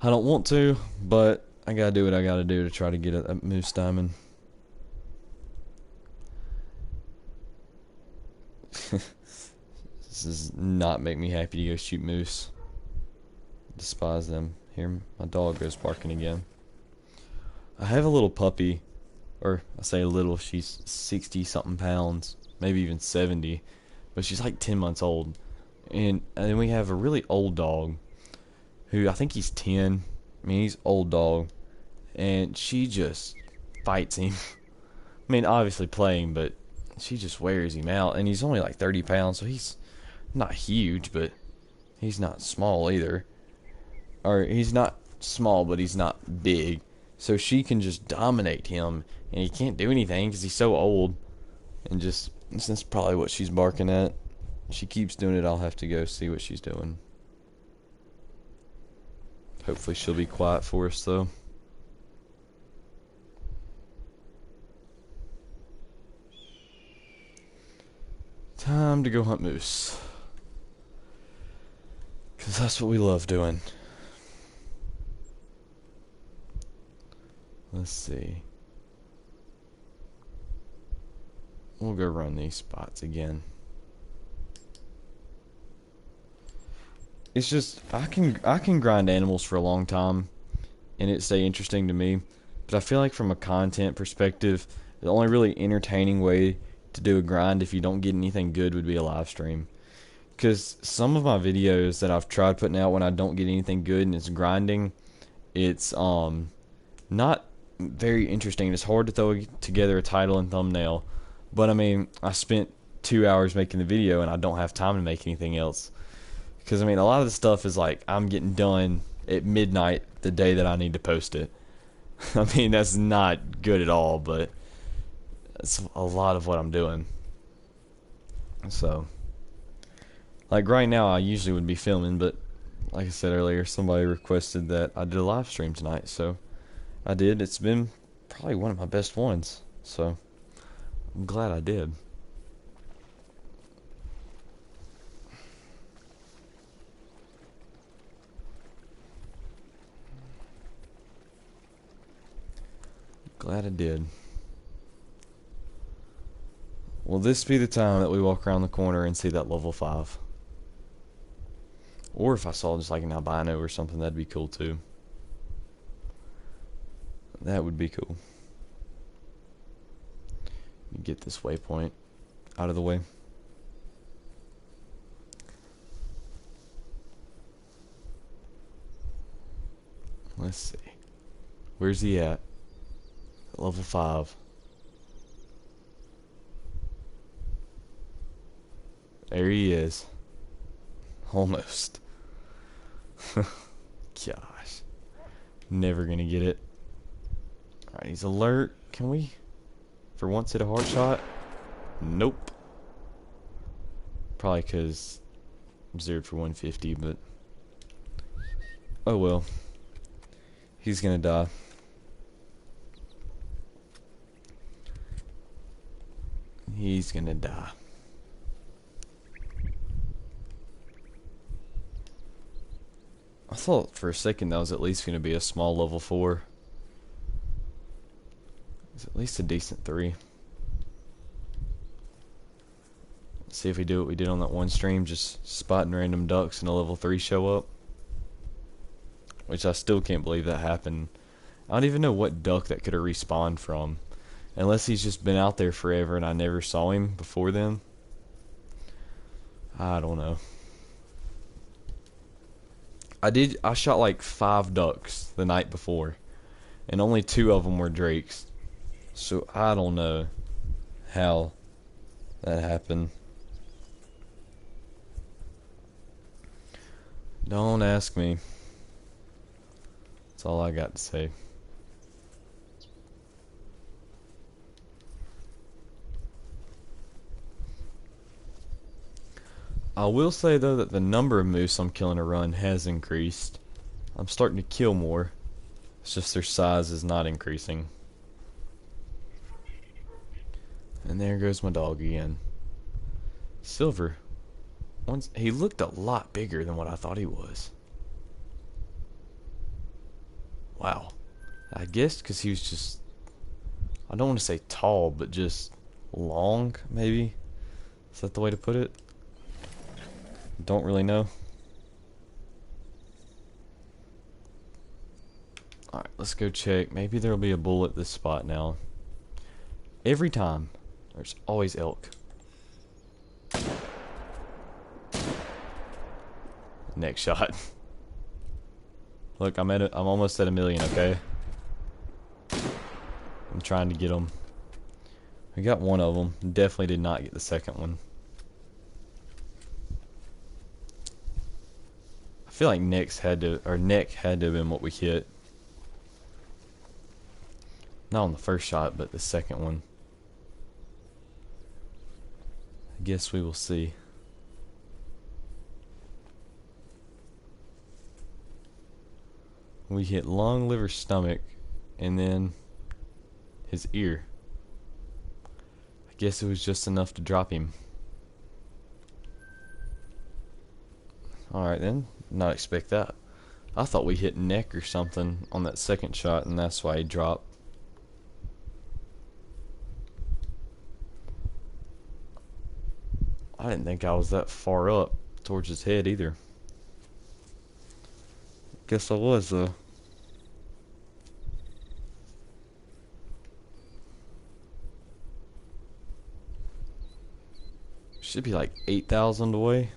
I don't want to, but I gotta do what I gotta do to try to get a moose diamond. This does not make me happy to go shoot moose. Despise them. Here, my dog goes barking again. I have a little puppy, or I say little, she's 60-something pounds, maybe even 70, but she's like 10 months old. And then we have a really old dog, who I think he's 10. I mean, he's old dog, and she just fights him. I mean, obviously playing, but she just wears him out, and he's only like 30 pounds, so he's not huge, but he's not small either. Or he's not small, but he's not big. So she can just dominate him, and he can't do anything because he's so old. And just, that's probably what she's barking at. She keeps doing it, I'll have to go see what she's doing. Hopefully she'll be quiet for us, though. Time to go hunt moose. Because that's what we love doing. Let's see. We'll go run these spots again. It's just, I can grind animals for a long time and it stay interesting to me, but I feel like from a content perspective, the only really entertaining way to do a grind if you don't get anything good would be a live stream. Because some of my videos that I've tried putting out when I don't get anything good and it's grinding, it's Not very interesting. It's hard to throw together a title and thumbnail. But I mean, I spent 2 hours making the video and I don't have time to make anything else. Because I mean, a lot of the stuff is like I'm getting done at midnight the day that I need to post it. I mean, that's not good at all, but it's a lot of what I'm doing. So, like right now, I usually would be filming, but like I said earlier, somebody requested that I did a live stream tonight, so I did. It's been probably one of my best ones, so I'm glad I did. Glad I did. Will this be the time that we walk around the corner and see that level 5? Or if I saw just like an albino or something, that'd be cool too. That would be cool. Get this waypoint out of the way. Let's see. Where's he at? Level 5. There he is. Almost. Gosh. Never gonna get it. Alright, he's alert. Can we, for once, hit a hard shot? Nope. Probably because I'm zeroed for 150, but oh well. He's gonna die. He's gonna die. I thought for a second that was at least gonna be a small level 4. It's at least a decent 3. Let's see if we do what we did on that one stream, just spotting random ducks and a level 3 show up. Which I still can't believe that happened. I don't even know what duck that could have respawned from. Unless he's just been out there forever and I never saw him before then. I don't know. I shot like 5 ducks the night before. And only 2 of them were drakes. So I don't know how that happened. Don't ask me. That's all I got to say. I will say though that the number of moose I'm killing a run has increased. I'm starting to kill more. It's just their size is not increasing. And there goes my dog again. Silver. He looked a lot bigger than what I thought he was. Wow. I guess because he was just, I don't want to say tall, but just long, maybe? Is that the way to put it? Don't really know. Alright, let's go check. Maybe there'll be a bull at this spot now. Every time, there's always elk. Next shot. Look, I'm almost at 1,000,000, okay? I'm trying to get them. We got one of them. Definitely did not get the second one. I feel like neck had to have been what we hit. Not on the first shot, but the second one. I guess we will see. We hit lung, liver, stomach, and then his ear. I guess it was just enough to drop him. Alright then, not expect that. I thought we hit neck or something on that second shot, and that's why he dropped. I didn't think I was that far up towards his head either. Guess I was though. Should be like 8,000 away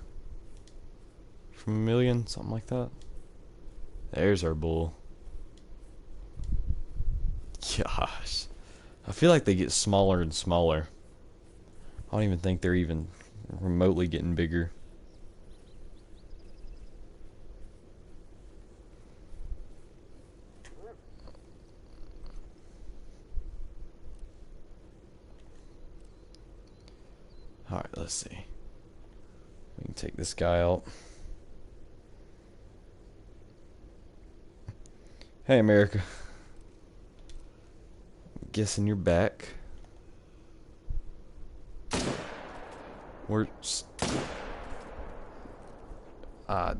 from 1,000,000, something like that. There's our bull. Gosh. I feel like they get smaller and smaller. I don't even think they're even remotely getting bigger. Alright, let's see. We can take this guy out. Hey, America. I'm guessing you're back.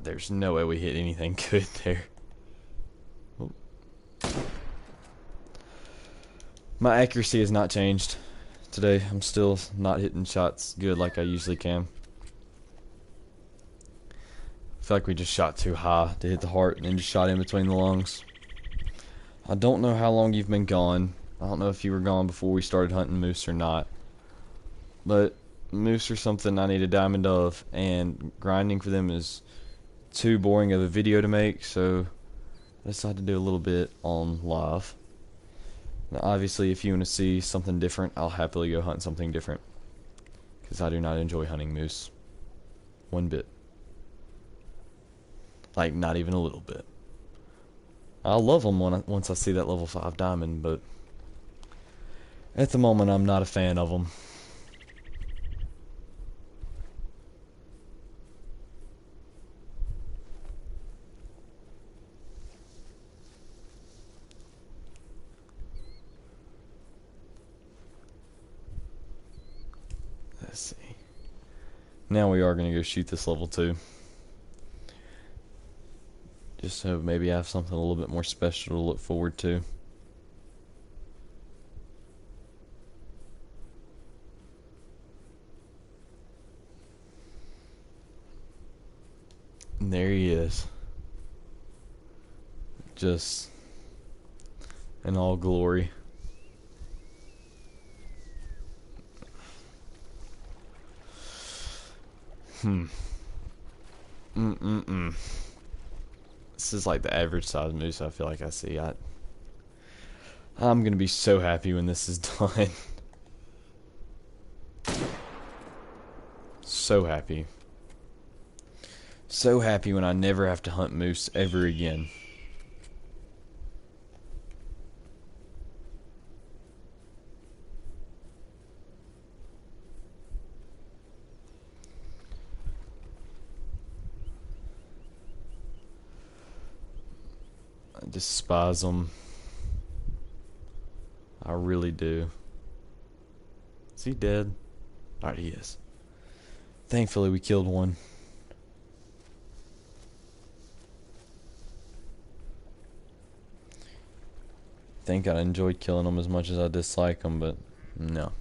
There's no way we hit anything good there. Oh. My accuracy has not changed today. I'm still not hitting shots good like I usually can. I feel like we just shot too high to hit the heart and then just shot in between the lungs. I don't know how long you've been gone. I don't know if you were gone before we started hunting moose or not. But moose are something I need a diamond of, and grinding for them is too boring of a video to make, so I decided to do a little bit on live. Now obviously if you want to see something different, I'll happily go hunt something different, because I do not enjoy hunting moose one bit. Like, not even a little bit. I'll love them once I see that level 5 diamond, but at the moment I'm not a fan of them. Let's see. Now we are going to go shoot this level 2. Just so maybe I have something a little bit more special to look forward to. And there he is. Just in all glory. This is like the average size moose I feel like I see. I'm gonna be so happy when this is done. So happy. So happy when I never have to hunt moose ever again. I despise them. I really do. Is he dead? Alright, he is. Thankfully we killed one. I think I enjoyed killing them as much as I dislike them, but no.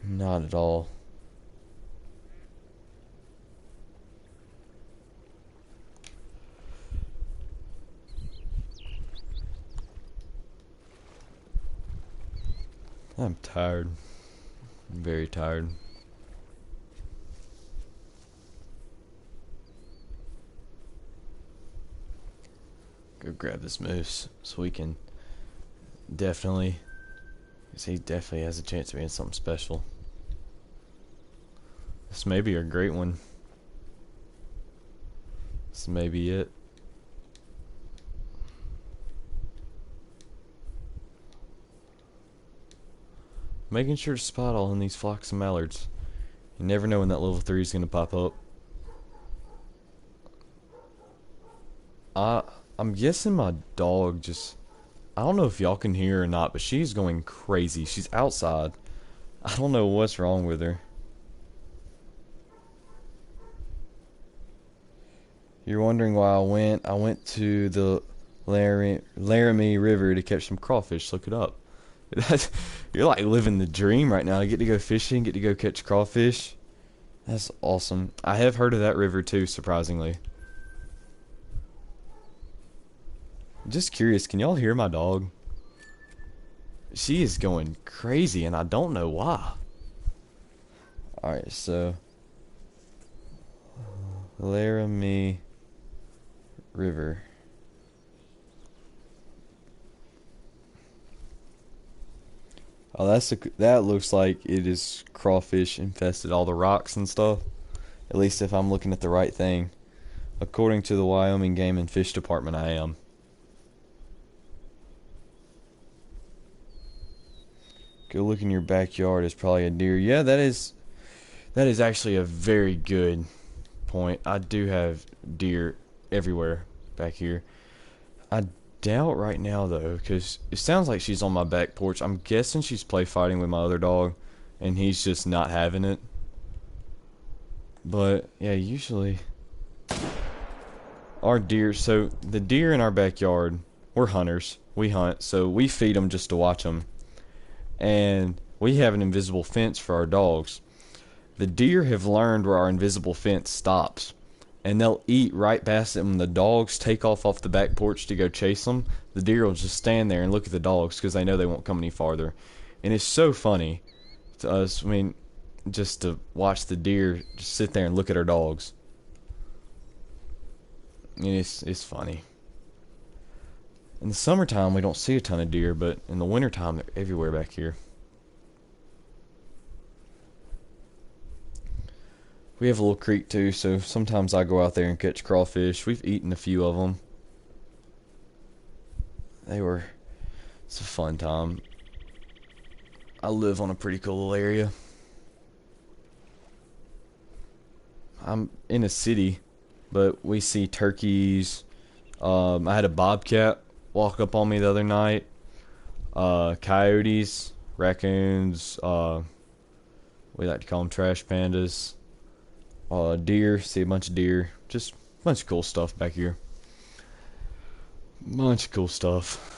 Not at all. I'm tired. I'm very tired. Go grab this moose so we can definitely, because he definitely has a chance of being something special. This may be a great one. This may be it. Making sure to spot all in these flocks of mallards. You never know when that level 3 is going to pop up. I'm guessing my dog just... I don't know if y'all can hear her or not, but she's going crazy. She's outside. I don't know what's wrong with her. You're wondering why I went to the Laramie River to catch some crawfish. Look it up. You're like living the dream right now. I get to go fishing, get to go catch crawfish. That's awesome. I have heard of that river too, surprisingly. I'm just curious, can y'all hear my dog? She is going crazy and I don't know why. Alright, so Laramie River. Oh, that looks like it is crawfish infested all the rocks and stuff. At least if I'm looking at the right thing. According to the Wyoming Game and Fish Department, I am. Go look in your backyard. It's probably a deer. Yeah, that is actually a very good point. I do have deer everywhere back here. I doubt right now though, because it sounds like she's on my back porch. I'm guessing she's play fighting with my other dog, and he's just not having it. But yeah, usually our deer. So the deer in our backyard, we're hunters. We hunt, so we feed them just to watch them, and we have an invisible fence for our dogs. The deer have learned where our invisible fence stops, and they'll eat right past it. When the dogs take off the back porch to go chase them, the deer will just stand there and look at the dogs because they know they won't come any farther. And it's so funny to us, I mean, just to watch the deer just sit there and look at our dogs. And it's funny. In the summertime, we don't see a ton of deer, but in the wintertime, they're everywhere back here. We have a little creek too, so sometimes I go out there and catch crawfish. We've eaten a few of them. It's a fun time. I live on a pretty cool little area. I'm in a city, but we see turkeys. I had a bobcat walk up on me the other night. Coyotes, raccoons, we like to call them trash pandas. Deer, see a bunch of deer. Just a bunch of cool stuff back here. Bunch of cool stuff.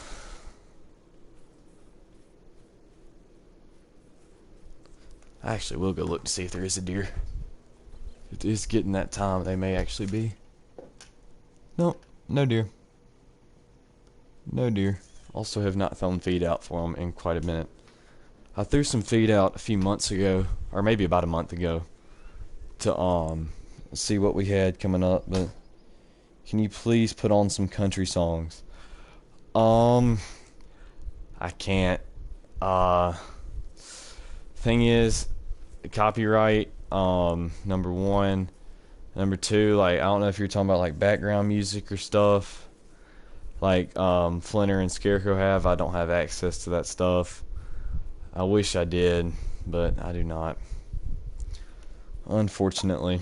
I actually will go look to see if there is a deer. It is getting that time. They may actually be. Nope, no deer. No deer. Also have not thrown feed out for them in quite a minute. I threw some feed out a few months ago, or maybe about a month ago, to see what we had coming up, but can you please put on some country songs? I can't. Thing is, copyright, number one. Number two, like, I don't know if you're talking about like background music or stuff like Flinter and Scarecrow have. I don't have access to that stuff. I wish I did, but I do not. Unfortunately.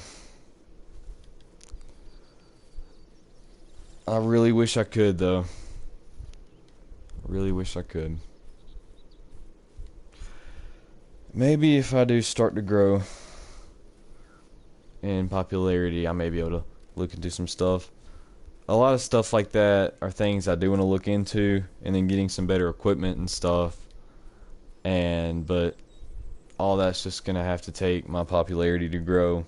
I really wish I could, though. I really wish I could. Maybe if I do start to grow in popularity, I may be able to look into some stuff. A lot of stuff like that are things I do want to look into, and then getting some better equipment and stuff. But all that's just gonna have to take my popularity to grow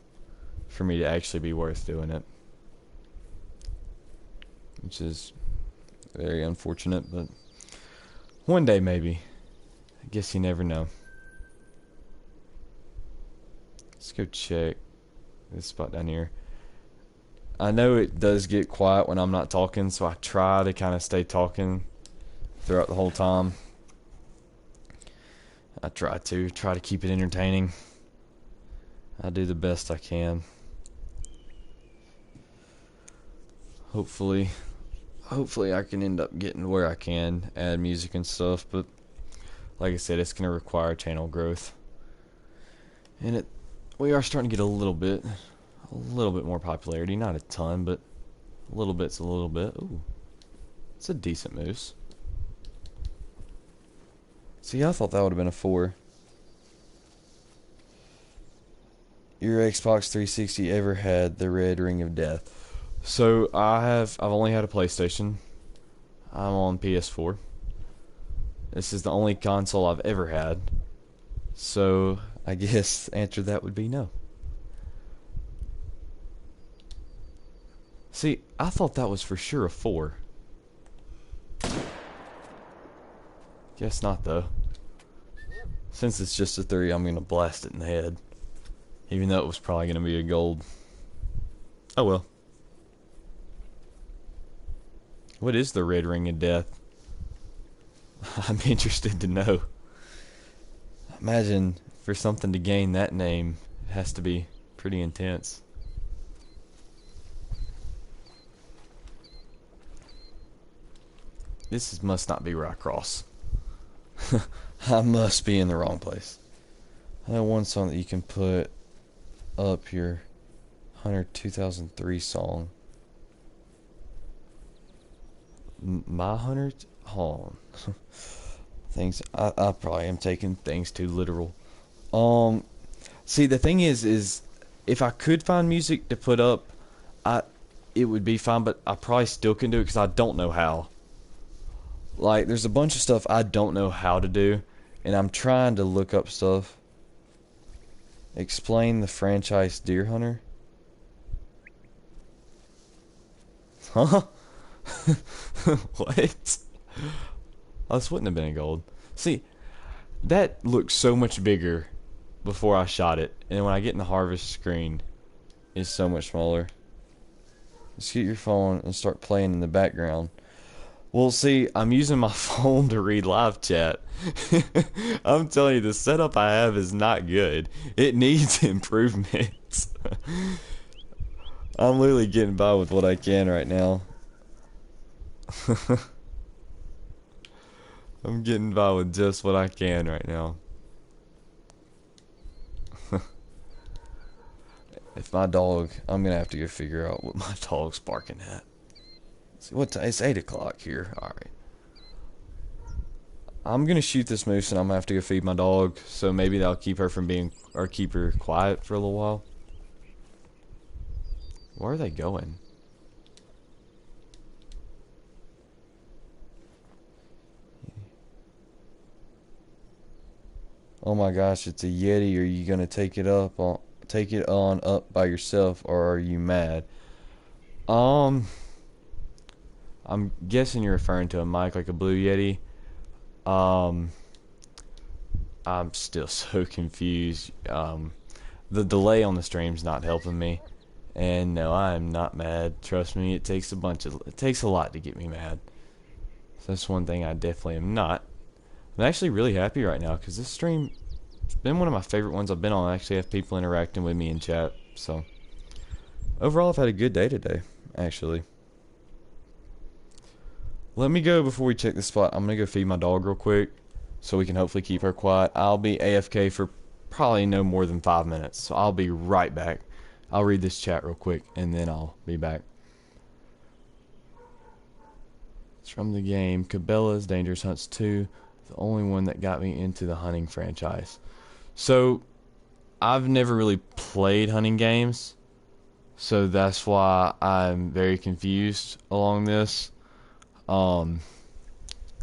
for me to actually be worth doing it, which is very unfortunate, but one day maybe. I guess you never know. Let's go check this spot down here. I know it does get quiet when I'm not talking, so I try to kind of stay talking throughout the whole time. I try to keep it entertaining. I do the best I can. Hopefully I can end up getting where I can add music and stuff, but like I said, it's going to require channel growth. And we are starting to get a little bit more popularity, not a ton, but a little bit's a little bit. Ooh. It's a decent moose. See, I thought that would have been a 4. Your Xbox 360 ever had the red ring of death? So I've only had a PlayStation. I'm on PS4. This is the only console I've ever had. So I guess the answer to that would be no. See, I thought that was for sure a 4. Guess not, though. Since it's just a 3, I'm going to blast it in the head. Even though it was probably going to be a gold. Oh well. What is the red ring of death? I'm interested to know. Imagine for something to gain that name, it has to be pretty intense. Must not be where I cross. I must be in the wrong place. I know one song that you can put up your Hunter 2003 song. My Hunter? Hold on. Things I probably am taking things too literal. See, the thing is if I could find music to put up, I it would be fine, but I probably still can do it because I don't know how. Like, there's a bunch of stuff I don't know how to do, and I'm trying to look up stuff. Explain the franchise Deer Hunter. Huh? What? Oh, this wouldn't have been gold. See, that looked so much bigger before I shot it, and when I get in the harvest screen, it's so much smaller. Just get your phone and start playing in the background. Well, see, I'm using my phone to read live chat. I'm telling you, the setup I have is not good. It needs improvement. I'm literally getting by with what I can right now. I'm getting by with just what I can right now. If my dog, I'm gonna have to go figure out what my dog's barking at. See what time? It's 8 o'clock here. All right. I'm gonna shoot this moose, and I'm gonna have to go feed my dog. So maybe that'll keep her from being, or keep her quiet for a little while. Where are they going? Oh my gosh, it's a Yeti. Are you gonna take it on up by yourself, or are you mad? Um, I'm guessing you're referring to a mic like a Blue Yeti. Um, I'm still so confused. The delay on the stream's not helping me. And no, I am not mad. Trust me, it takes a lot to get me mad. So that's one thing I definitely am not. I'm actually really happy right now because this stream, it's been one of my favorite ones I've been on. I actually have people interacting with me in chat. So overall, I've had a good day today, actually. Let me go before we check the spot. I'm gonna go feed my dog real quick so we can hopefully keep her quiet. I'll be AFK for probably no more than 5 minutes. So I'll be right back. I'll read this chat real quick and then I'll be back. It's from the game Cabela's Dangerous Hunts 2, the only one that got me into the hunting franchise. So I've never really played hunting games, so that's why I'm very confused along this.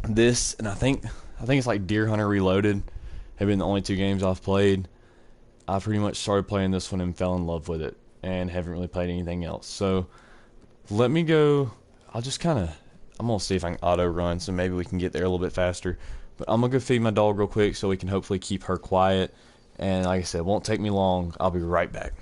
This and I think it's like Deer Hunter Reloaded have been the only two games I've played. I pretty much started playing this one and fell in love with it and haven't really played anything else. So let me go. I'm gonna see if I can auto run so maybe we can get there a little bit faster. But I'm gonna go feed my dog real quick so we can hopefully keep her quiet. And like I said, it won't take me long. I'll be right back.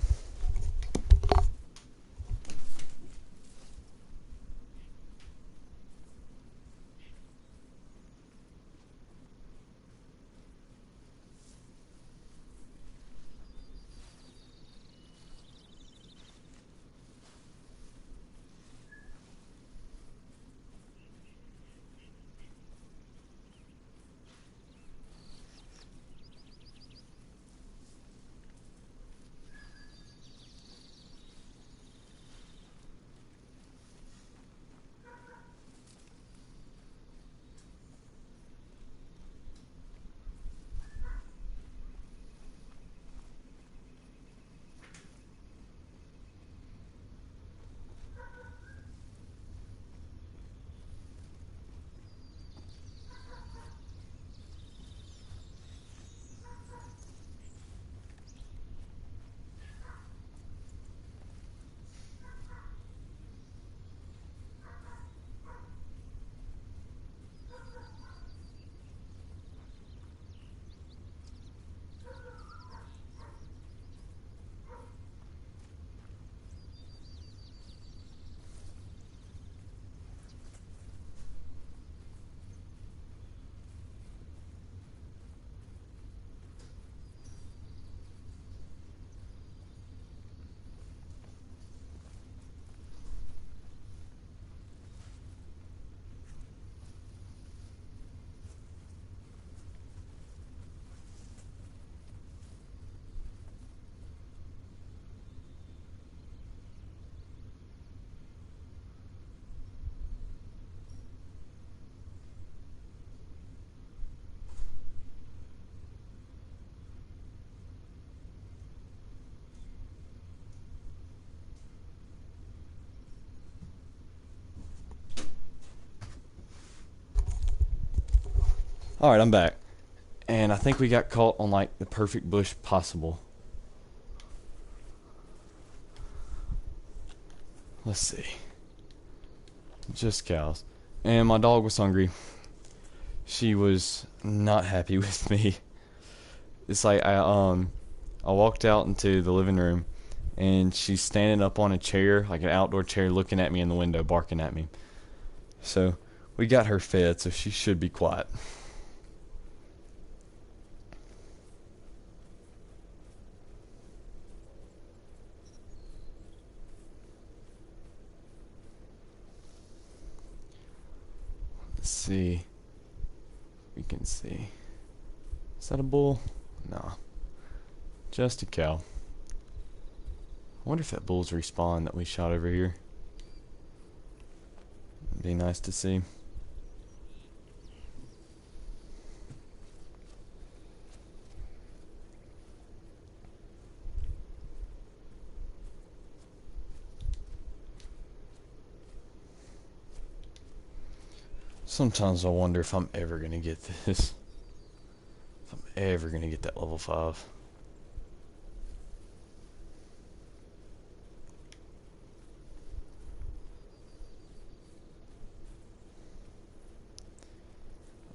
Alright, I'm back. And I think we got caught on like the perfect bush possible. Let's see. Just cows. And my dog was hungry. She was not happy with me. It's like I walked out into the living room and she's standing up on a chair, like an outdoor chair, looking at me in the window, barking at me. So we got her fed, so she should be quiet. Let's see. We can see. Is that a bull? No. Just a cow. I wonder if that bull's respawn that we shot over here. It'd be nice to see. Sometimes I wonder if I'm ever gonna get this. If I'm ever gonna get that level 5.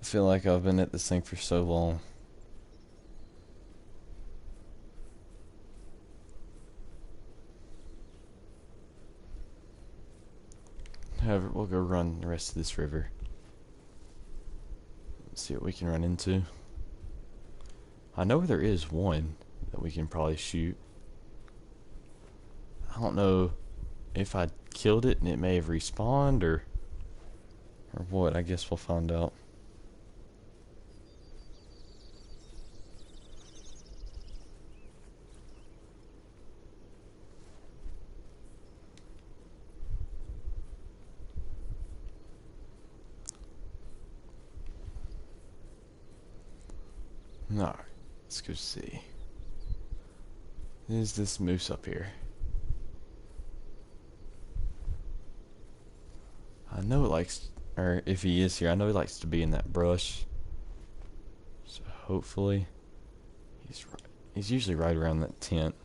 I feel like I've been at this thing for so long. However, we'll go run the rest of this river. Let's see what we can run into. I know there is one that we can probably shoot. I don't know if I killed it and it may have respawned or what. I guess we'll find out. Alright, let's go see. Is this moose up here? I know it likes, or if he is here, I know he likes to be in that brush. So hopefully, he's usually right around that tent.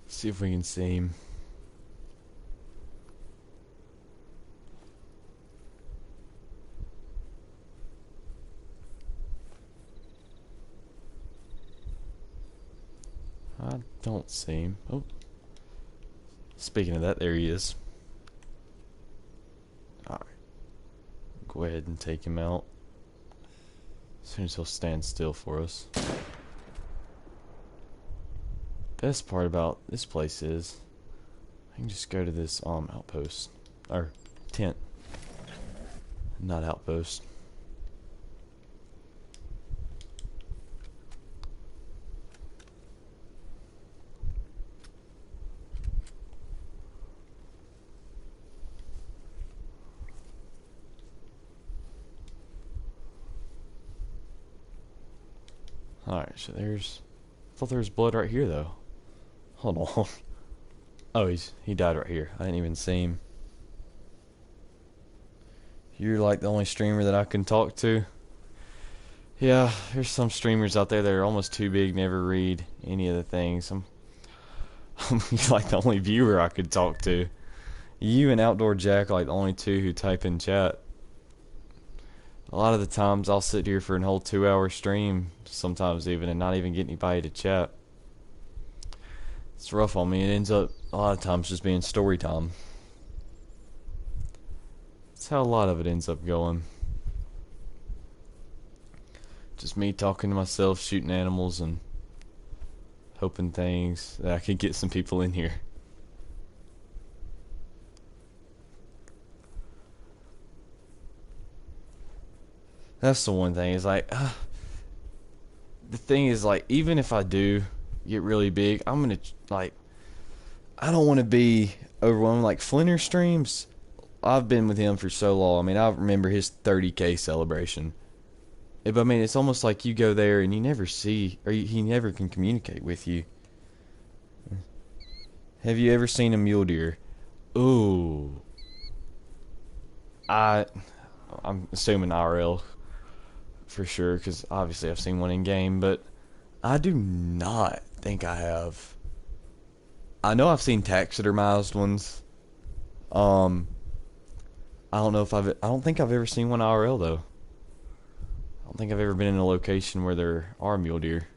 See if we can see him. I don't see him. Oh. Speaking of that, there he is. Alright. Go ahead and take him out. As soon as he'll stand still for us. Best part about this place is I can just go to this outpost or tent, not outpost. Alright, so there's I thought there was blood right here though. Hold on. Oh, he died right here. I didn't even see him. You're like the only streamer that I can talk to. Yeah, there's some streamers out there that are almost too big, never read any of the things. I'm like the only viewer I could talk to. You and Outdoor Jack are like the only two who type in chat. A lot of the times I'll sit here for an whole 2-hour stream, sometimes even, and not even get anybody to chat. It's rough on me. It ends up a lot of times just being story time. That's how a lot of it ends up going. Just me talking to myself, shooting animals, and hoping things that I could get some people in here. That's the one thing. Is like, the thing is like, even if I do get really big, I'm gonna like, I don't want to be overwhelmed. Like Flinter streams, I've been with him for so long. I mean, I remember his 30K celebration. But I mean, it's almost like you go there and you never see, or he never can communicate with you. Have you ever seen a mule deer? Ooh, I, I'm assuming IRL for sure, because obviously I've seen one in game, but I do not think I have. I know I've seen taxidermized ones. Um, I don't know if I've. I don't think I've ever seen one IRL though. I don't think I've ever been in a location where there are mule deer.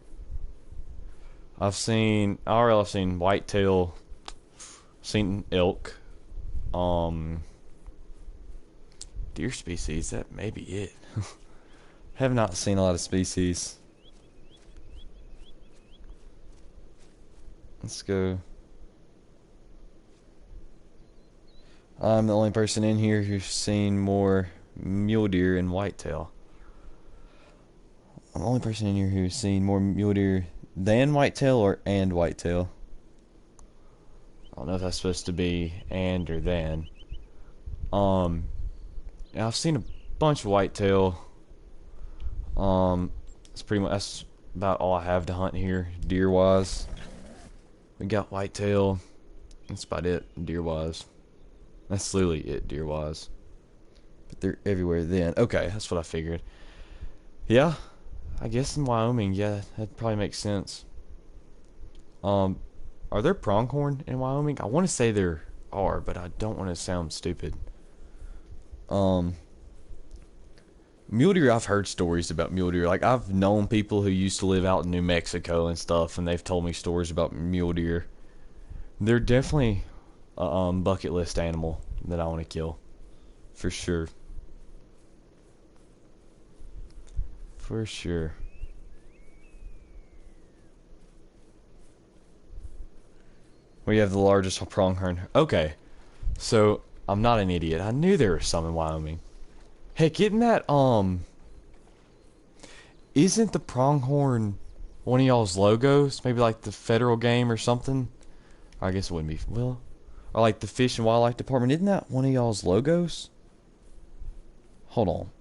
I've seen IRL. I've seen whitetail. Seen elk. Um, deer species. That may be it. Have not seen a lot of species. Let's go. I'm the only person in here who's seen more mule deer and whitetail. I'm the only person in here who's seen more mule deer than whitetail or and whitetail. I don't know if that's supposed to be and or than. Yeah, I've seen a bunch of whitetail. It's pretty much that's about all I have to hunt here, deer wise. We got whitetail. That's about it, deer wise. That's literally it, deer wise. But they're everywhere then. Okay, that's what I figured. Yeah, I guess in Wyoming, yeah, that probably makes sense. Are there pronghorn in Wyoming? I want to say there are, but I don't want to sound stupid. Um, Mule deer, I've heard stories about mule deer. Like, I've known people who used to live out in New Mexico and stuff, and they've told me stories about mule deer. They're definitely a bucket list animal that I want to kill. For sure. For sure. We have the largest pronghorn. Okay. So, I'm not an idiot. I knew there was some in Wyoming. Heck, isn't the pronghorn one of y'all's logos? Maybe like the federal game or something? I guess it wouldn't be. Well, or like the Fish and Wildlife Department. Isn't that one of y'all's logos? Hold on.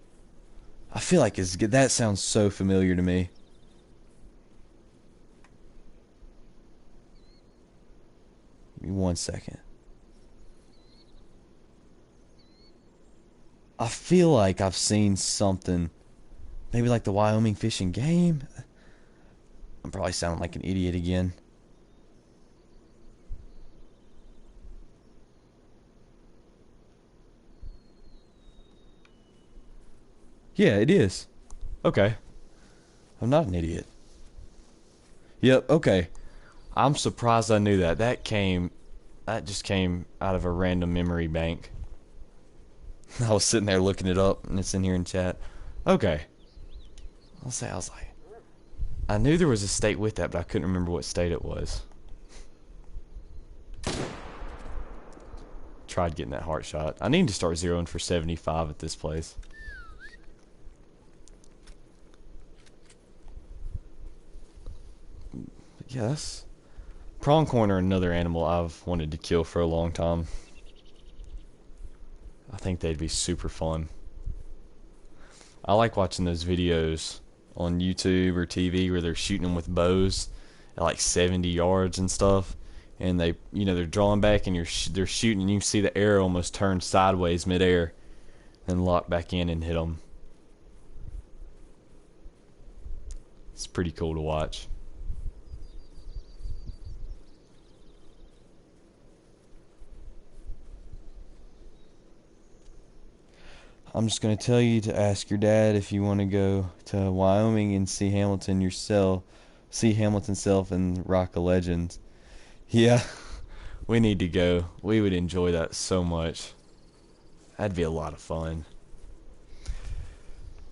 I feel like that sounds so familiar to me. Give me 1 second. I feel like I've seen something. Maybe like the Wyoming Fish and Game. I'm probably sounding like an idiot again. Yeah, it is. Okay. I'm not an idiot. Yep, okay. I'm surprised I knew that. That just came out of a random memory bank. I was sitting there looking it up, and it's in here in chat. Okay. I was like, I knew there was a state with that, but I couldn't remember what state it was. Tried getting that heart shot. I need to start zeroing for 75 at this place. Yeah, that's... Pronghorn are another animal I've wanted to kill for a long time. I think they'd be super fun. I like watching those videos on YouTube or TV where they're shooting them with bows at like 70 yards and stuff, and they're drawing back and they're shooting and you see the arrow almost turn sideways midair, then lock back in and hit them. It's pretty cool to watch. I'm just going to tell you to ask your dad if you want to go to Wyoming and see Hamilton yourself. See Hamilton self and Rock of Legends. Yeah, we need to go. We would enjoy that so much. That'd be a lot of fun.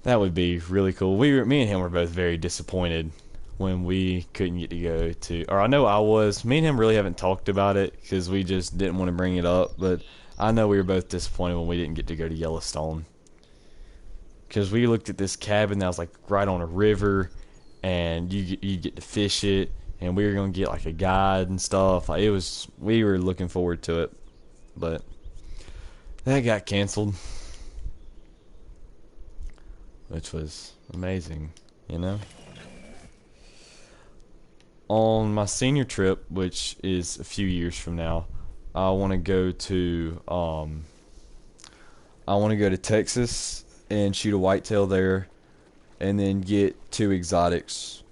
That would be really cool. Me and him were both very disappointed when we couldn't get to go to, or I know I was. Me and him really haven't talked about it because we just didn't want to bring it up, but I know we were both disappointed when we didn't get to go to Yellowstone. Because we looked at this cabin that was like right on a river, and you get to fish it, and we were gonna get like a guide and stuff. Like, we were looking forward to it, but that got canceled. which was amazing, you know? On my senior trip, which is a few years from now, I want to go to Texas and shoot a whitetail there, and then get 2 exotics,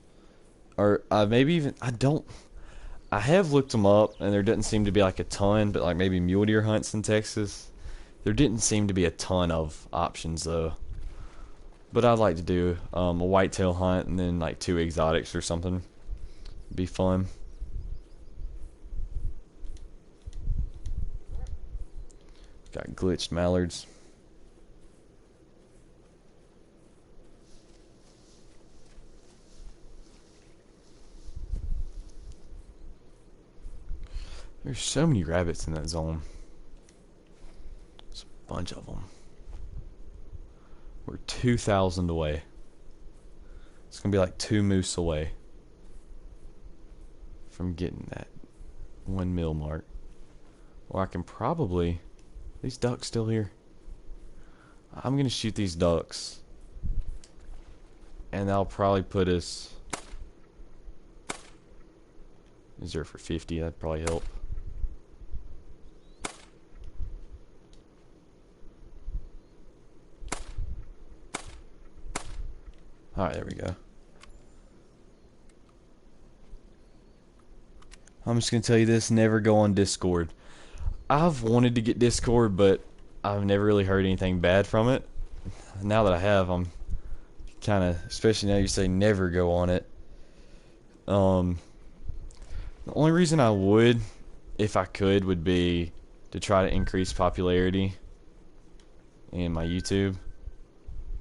or maybe even I have looked them up, and there doesn't seem to be like a ton, but like maybe mule deer hunts in Texas. There didn't seem to be a ton of options though. But I'd like to do a whitetail hunt and then like 2 exotics or something. Be fun. Got glitched mallards. There's so many rabbits in that zone. There's a bunch of them. We're 2,000 away. It's gonna be like 2 moose away from getting that 1 mil mark. Or I can probably... These ducks still here? I'm gonna shoot these ducks, and that'll probably put us... Is there for 50? That'd probably help. Alright, there we go. I'm just gonna tell you this, never go on Discord. I've wanted to get Discord, but I've never really heard anything bad from it. Now that I have, I'm kind of, especially now you say never go on it. The only reason I would, if I could, would be to try to increase popularity in my YouTube.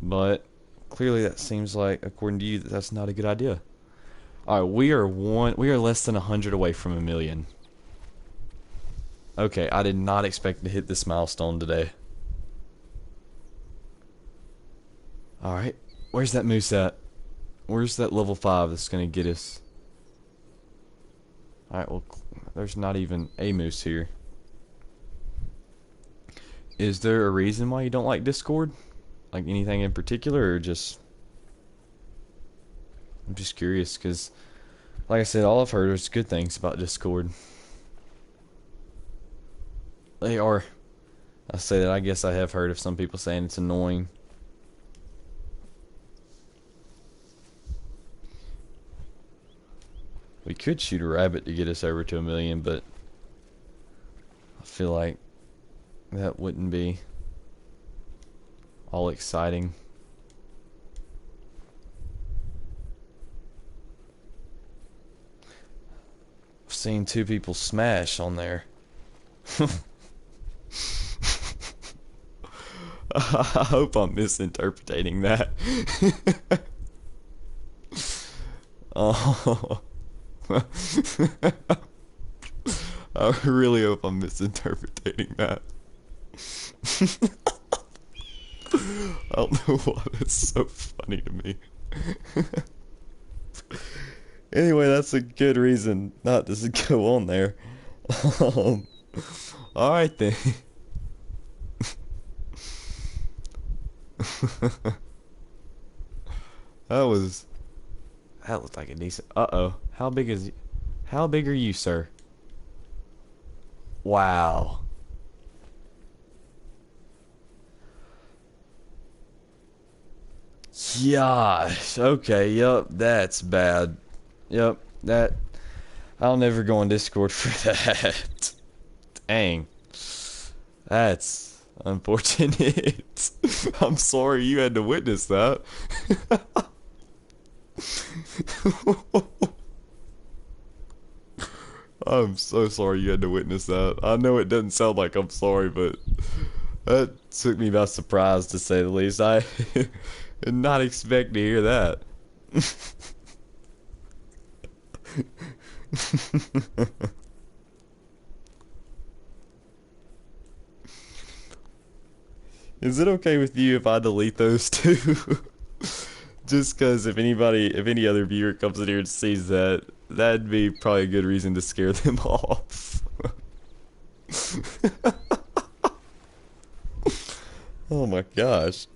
But clearly that seems like, according to you, that's not a good idea. Alright, we are less than 100 away from 1,000,000. Okay, I did not expect to hit this milestone today. Alright, where's that moose at? Where's that level 5 that's gonna get us? Alright, well, there's not even a moose here. Is there a reason why you don't like Discord? Like anything in particular, or just... I'm just curious, because, like I said, all I've heard is good things about Discord. They are. I say that, I guess I have heard of some people saying it's annoying. We could shoot a rabbit to get us over to 1,000,000, but I feel like that wouldn't be all exciting. I've seen 2 people smash on there. I hope I'm misinterpreting that. Oh. I really hope I'm misinterpreting that. I don't know why that's so funny to me. Anyway, that's a good reason not to go on there. Alright then. That looked like a decent... Uh-oh. How big are you, sir? Wow. Gosh. Okay, yep, that's bad. Yep, I'll never go on Discord for that. Dang. That's unfortunate. I'm sorry you had to witness that. I'm so sorry you had to witness that. I know it doesn't sound like I'm sorry, but that took me by surprise, to say the least. I did not expect to hear that. Is it okay with you if I delete those 2? Just because if any other viewer comes in here and sees that, that'd be probably a good reason to scare them off. Oh my gosh.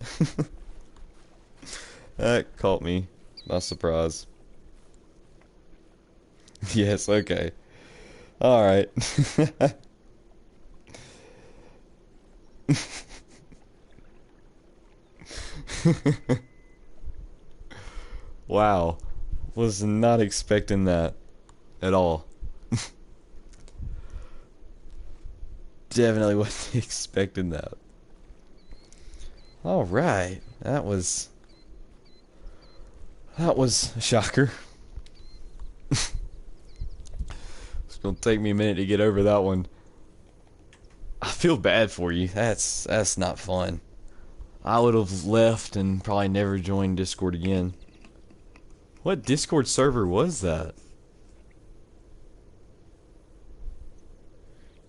That caught me by surprise. Yes, okay. Alright. Wow. Was not expecting that at all. Definitely wasn't expecting that. Alright. That was a shocker. It's gonna take me a minute to get over that one. I feel bad for you. That's not fun. I would have left and probably never joined Discord again. What Discord server was that?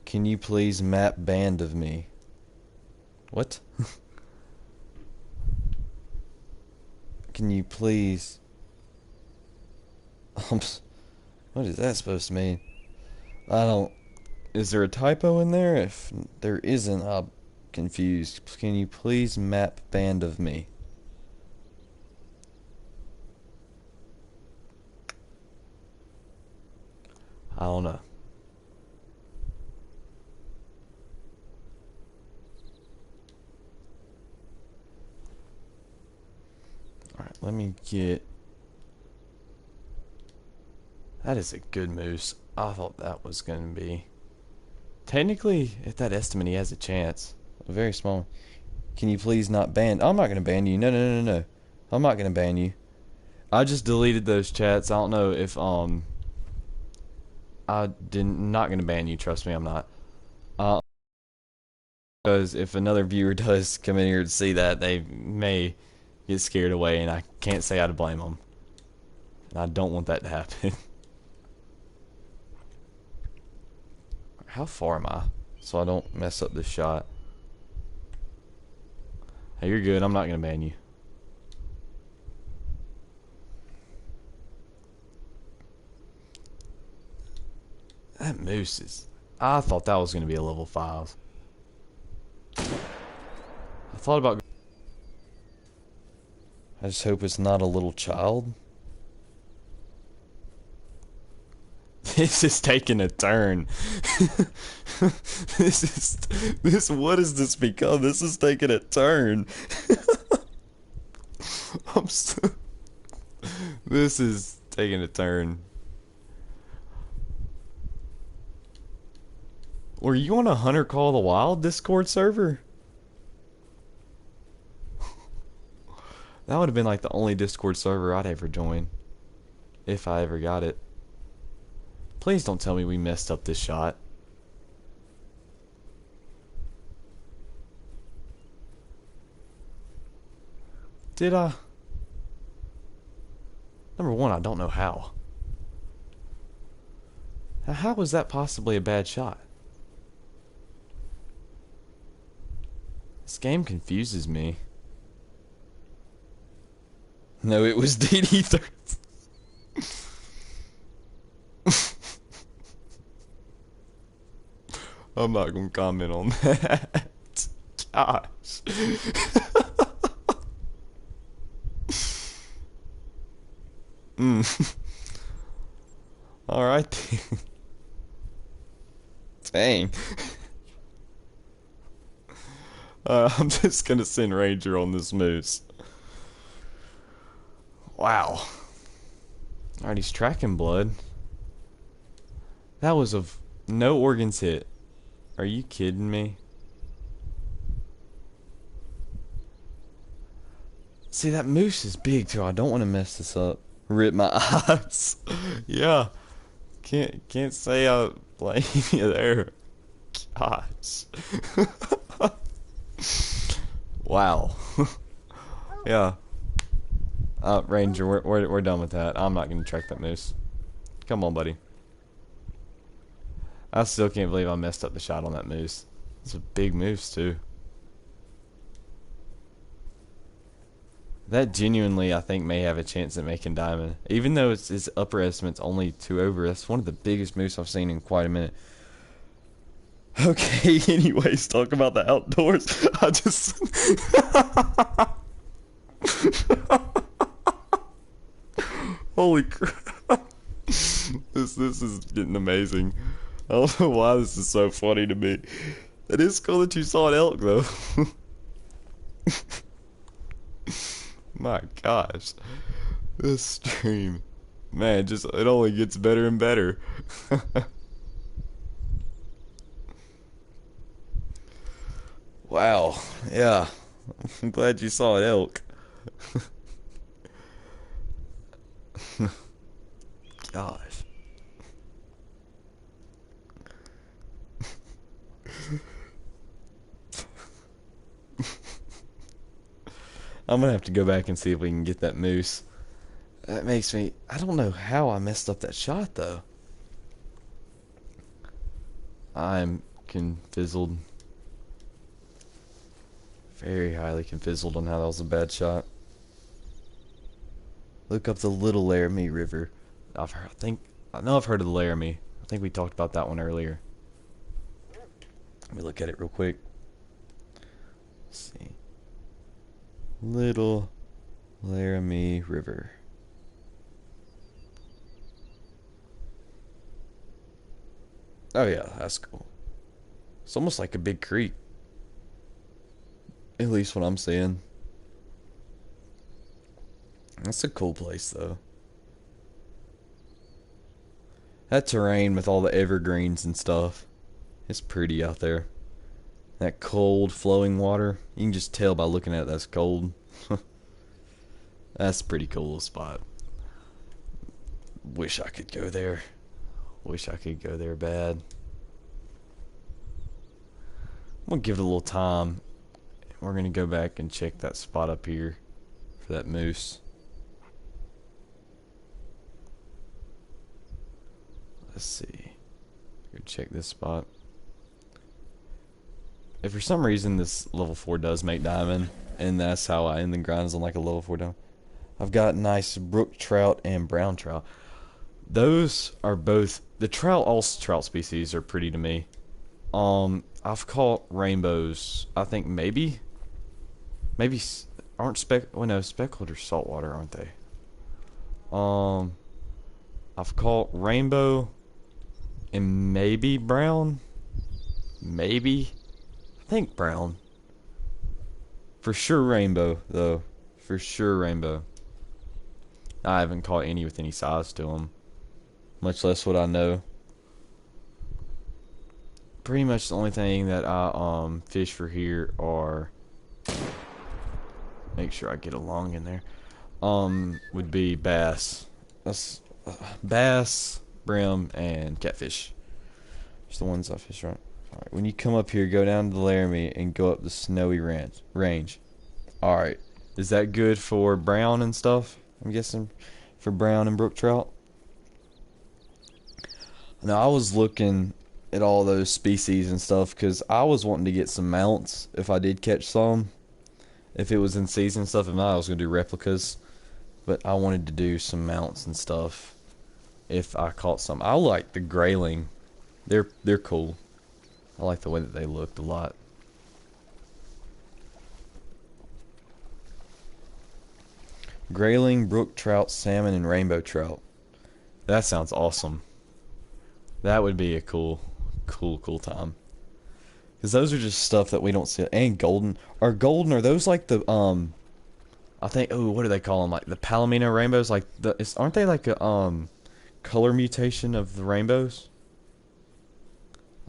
Can you please map band of me? What? Can you please... What is that supposed to mean? I don't... Is there a typo in there? If there isn't, I'm confused. Can you please map band of me? I don't know. Alright, let me get... That is a good moose. I thought that was going to be... Technically, at that estimate, he has a chance. A very small one. Can you please not ban... I'm not going to ban you. No, no, no, no, no. I'm not going to ban you. I just deleted those chats. I don't know if, not going to ban you. Trust me, I'm not. Because if another viewer does come in here to see that, they may get scared away, and I can't say how to blame them. And I don't want that to happen. How far am I? So I don't mess up this shot. Hey, you're good. I'm not going to ban you. That moose is... I thought that was going to be a level 5. I thought about... I just hope it's not a little child. This is taking a turn. What has this become? This is taking a turn. This is taking a turn. Were you on a Hunter Call of the Wild Discord server? That would have been like the only Discord server I'd ever join. If I ever got it. Please don't tell me we messed up this shot. Did I? Number one, I don't know how. How was that possibly a bad shot? This game confuses me. No, it was DD13. I'm not gonna comment on that. Gosh. Alright then. Dang. I'm just gonna send Ranger on this moose. Wow. Alright, he's tracking blood. That was of no organs hit. Are you kidding me? See, that moose is big too. I don't want to mess this up. Rip my eyes. Yeah. Can't say I blame you there. Gosh. Wow. Yeah. Ranger, we're done with that. I'm not gonna track that moose. Come on, buddy. I still can't believe I messed up the shot on that moose. It's a big moose too. That genuinely, I think, may have a chance at making diamond. Even though its upper estimate's only 2 over, that's one of the biggest moose I've seen in quite a minute. Okay, anyways, talk about the outdoors. I just... Holy crap. This is getting amazing. I don't know why this is so funny to me. It is cool that you saw an elk though. My gosh. This stream. Man, just it only gets better and better. Wow. Yeah. I'm glad you saw an elk. Gosh. I'm gonna have to go back and see if we can get that moose. That makes me. I don't know how I messed up that shot though. I'm confizzled. Very highly confizzled on how that was a bad shot. Look up the Little Laramie River. I know I've heard of the Laramie. I think we talked about that one earlier. Let me look at it real quick. Let's see. Little Laramie River. Oh yeah, that's cool. It's almost like a big creek. At least what I'm seeing. That's a cool place though. That terrain with all the evergreens and stuff. It's pretty out there. That cold flowing water. You can just tell by looking at it that's cold. That's a pretty cool spot. Wish I could go there. Wish I could go there bad. I'm gonna give it a little time. We're gonna go back and check that spot up here for that moose. Let's see. Go check this spot. If for some reason this level 4 does make diamond, and that's how I end the grinds on like a level 4 diamond, I've got nice brook trout and brown trout. Those are both the trout. All trout species are pretty to me. I've caught rainbows. I think maybe aren't speckled or saltwater, aren't they? I've caught rainbow and maybe brown. Maybe. I think brown. For sure rainbow, though. For sure rainbow. I haven't caught any with any size to them. Much less what I know. Pretty much the only thing that I fish for here are... Make sure I get a long in there. Would be bass. That's bass, brim, and catfish. Just the ones I fish right. Alright, when you come up here, go down to the Laramie and go up the Snowy Range. Alright, is that good for brown and stuff? I'm guessing for brown and brook trout. Now, I was looking at all those species and stuff because I was wanting to get some mounts if I did catch some. If it was in season and stuff, if not, I was going to do replicas. But I wanted to do some mounts and stuff if I caught some. I like the grayling. They're cool. I like the way that they looked a lot. Grayling, brook trout, salmon, and rainbow trout. That sounds awesome. That would be a cool time. Because those are just stuff that we don't see. And golden. Are those like the, I think, oh, what do they call them? Like the Palomino rainbows? Like, aren't they like a, color mutation of the rainbows?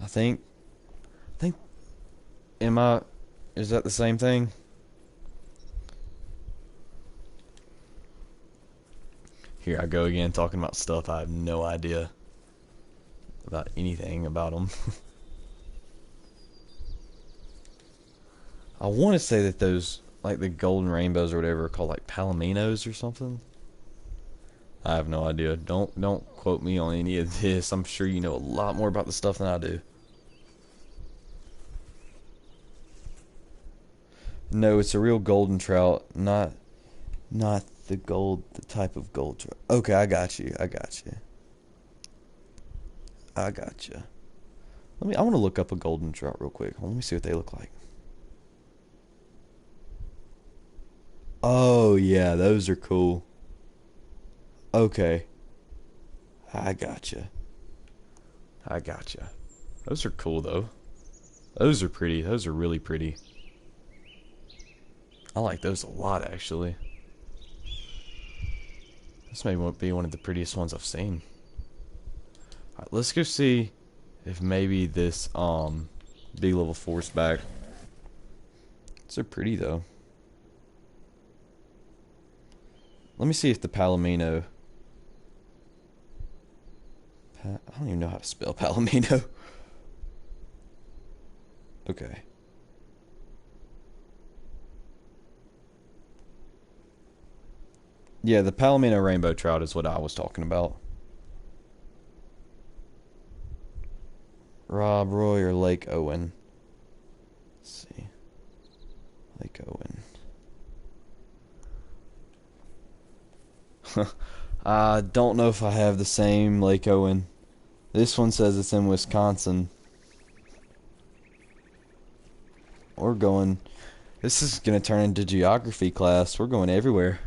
I think, is that the same thing? Here I go again talking about stuff I have no idea about anything about them. I want to say that those, like the golden rainbows or whatever, are called like palominos or something. I have no idea. Don't quote me on any of this. I'm sure you know a lot more about the stuff than I do. No, it's a real golden trout, not the type of gold trout. Okay, I got you. I got you. I want to look up a golden trout real quick. Let me see what they look like. Oh, yeah, those are cool. Okay. I gotcha. I gotcha. Those are cool though. Those are pretty. Those are really pretty. I like those a lot actually. This may be one of the prettiest ones I've seen. Alright, let's go see if maybe this big level 4's back. They're pretty though. Let me see if the Palomino. I don't even know how to spell Palomino. Okay. Yeah, the Palomino rainbow trout is what I was talking about. Rob Roy or Lake Owen? Let's see. Lake Owen. I don't know if I have the same Lake Owen. This one says it's in Wisconsin. We're going... This is going to turn into geography class. We're going everywhere.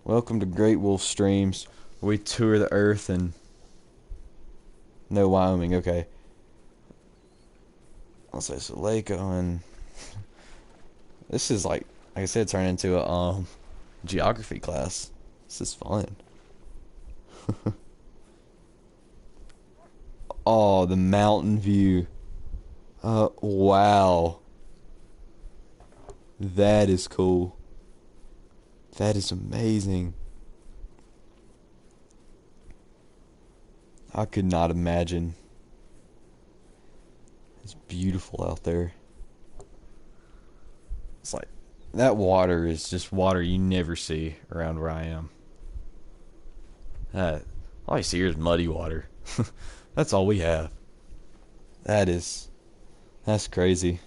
Welcome to Great Wolf Streams, where we tour the earth and... No, Wyoming, okay. I'll say so Lake Owen. This is like I said, turn into a geography class. This is fun. Oh, the mountain view. Wow. That is cool. That is amazing. I could not imagine. It's beautiful out there. It's like, that water is just water you never see around where I am. All you see here is muddy water. That's all we have. That's crazy.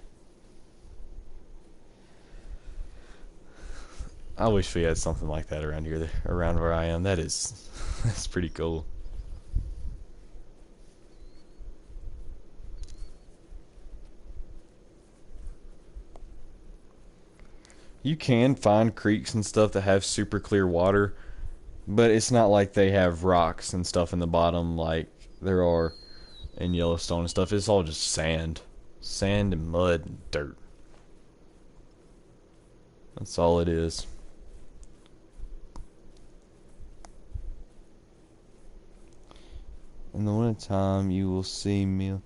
I wish we had something like that around here, around where I am. That's pretty cool. You can find creeks and stuff that have super clear water, but it's not like they have rocks and stuff in the bottom like there are in Yellowstone and stuff. It's all just sand. Sand and mud and dirt. That's all it is. In the wintertime, you will see me.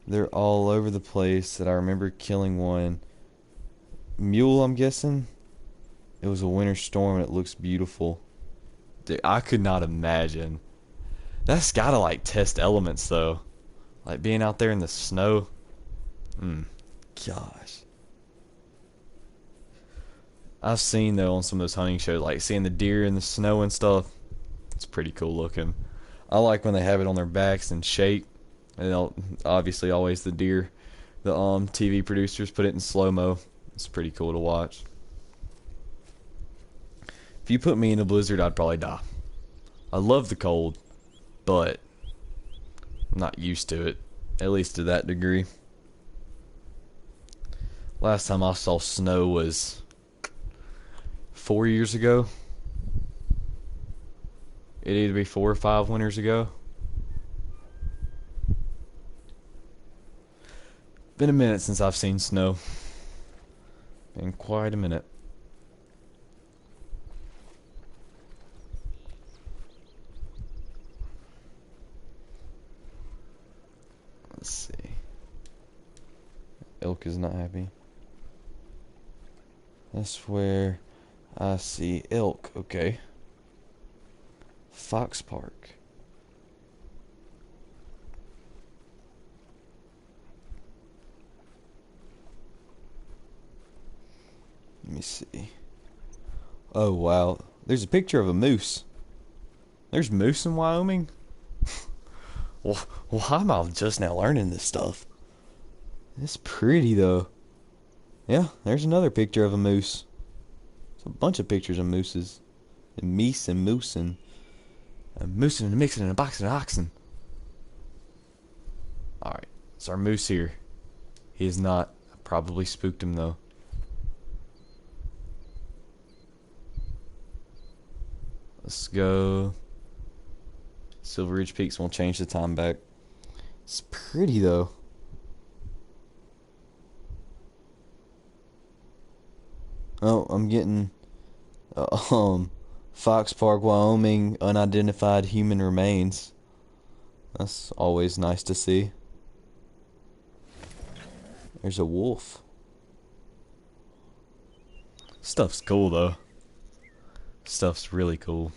They're all over the place. That I remember killing one. Mule, I'm guessing. It was a winter storm and it looks beautiful. Dude, I could not imagine. That's gotta like test elements though. Like being out there in the snow. Gosh. I've seen though on some of those hunting shows, like seeing the deer in the snow and stuff. It's pretty cool looking. I like when they have it on their backs and shake. And obviously always the deer. The TV producers put it in slow-mo. It's pretty cool to watch. If you put me in a blizzard, I'd probably die. I love the cold, but I'm not used to it, at least to that degree. Last time I saw snow was 4 years ago. It'd either be 4 or 5 winters ago. Been a minute since I've seen snow. Been quite a minute. Let's see. Elk is not happy. That's where I see elk. Okay. Fox Park. Let me see. Oh wow. There's a picture of a moose. There's moose in Wyoming? Why am I just now learning this stuff? It's pretty though. Yeah, there's another picture of a moose. There's a bunch of pictures of mooses. And meese and moose and a moose and a mixing and a boxing and oxen. Alright, it's our moose here. He is not. I probably spooked him though. Let's go. Silver Ridge Peaks won't change the time back. It's pretty though. Oh, I'm getting Fox Park, Wyoming, unidentified human remains. That's always nice to see. There's a wolf. Stuff's cool though. Stuff's really cool.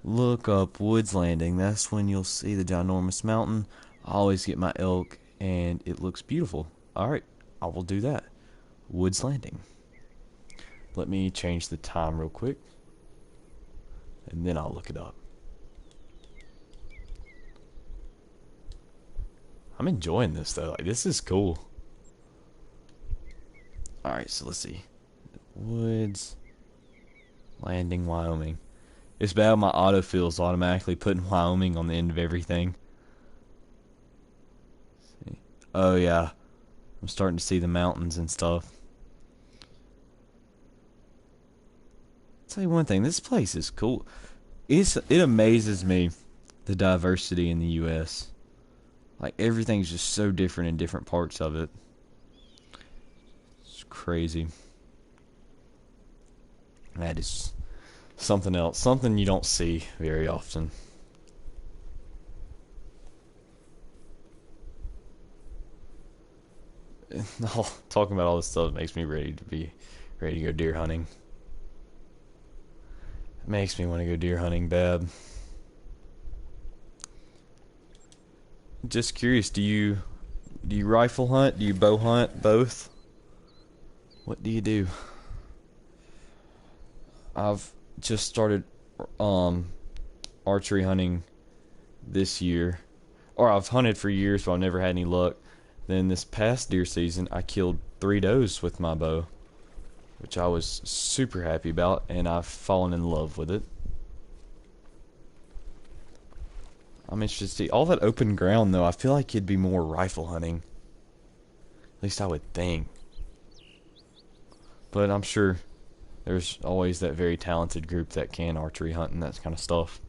Look up Woods Landing. That's when you'll see the ginormous mountain. I always get my elk, and it looks beautiful. Alright, I will do that. Woods Landing. Let me change the time real quick, and then I'll look it up. I'm enjoying this though. Like, this is cool. Alright, so let's see. Woods Landing, Wyoming. It's bad my autofill's automatically putting Wyoming on the end of everything. See. Oh yeah. I'm starting to see the mountains and stuff. I'll tell you one thing, this place is cool. It amazes me, the diversity in the US. Like, everything's just so different in different parts of it. It's crazy. That is something else. Something you don't see very often. Talking about all this stuff makes me ready to go deer hunting. It makes me want to go deer hunting bad. Just curious, do you rifle hunt? Do you bow hunt? Both? What do you do? I've just started archery hunting this year. Or I've hunted for years, but I've never had any luck. Then this past deer season, I killed 3 does with my bow, which I was super happy about, and I've fallen in love with it. I'm interested to see all that open ground though. I feel like it'd be more rifle hunting. At least I would think. But I'm sure there's always that very talented group that can archery hunt and that kind of stuff.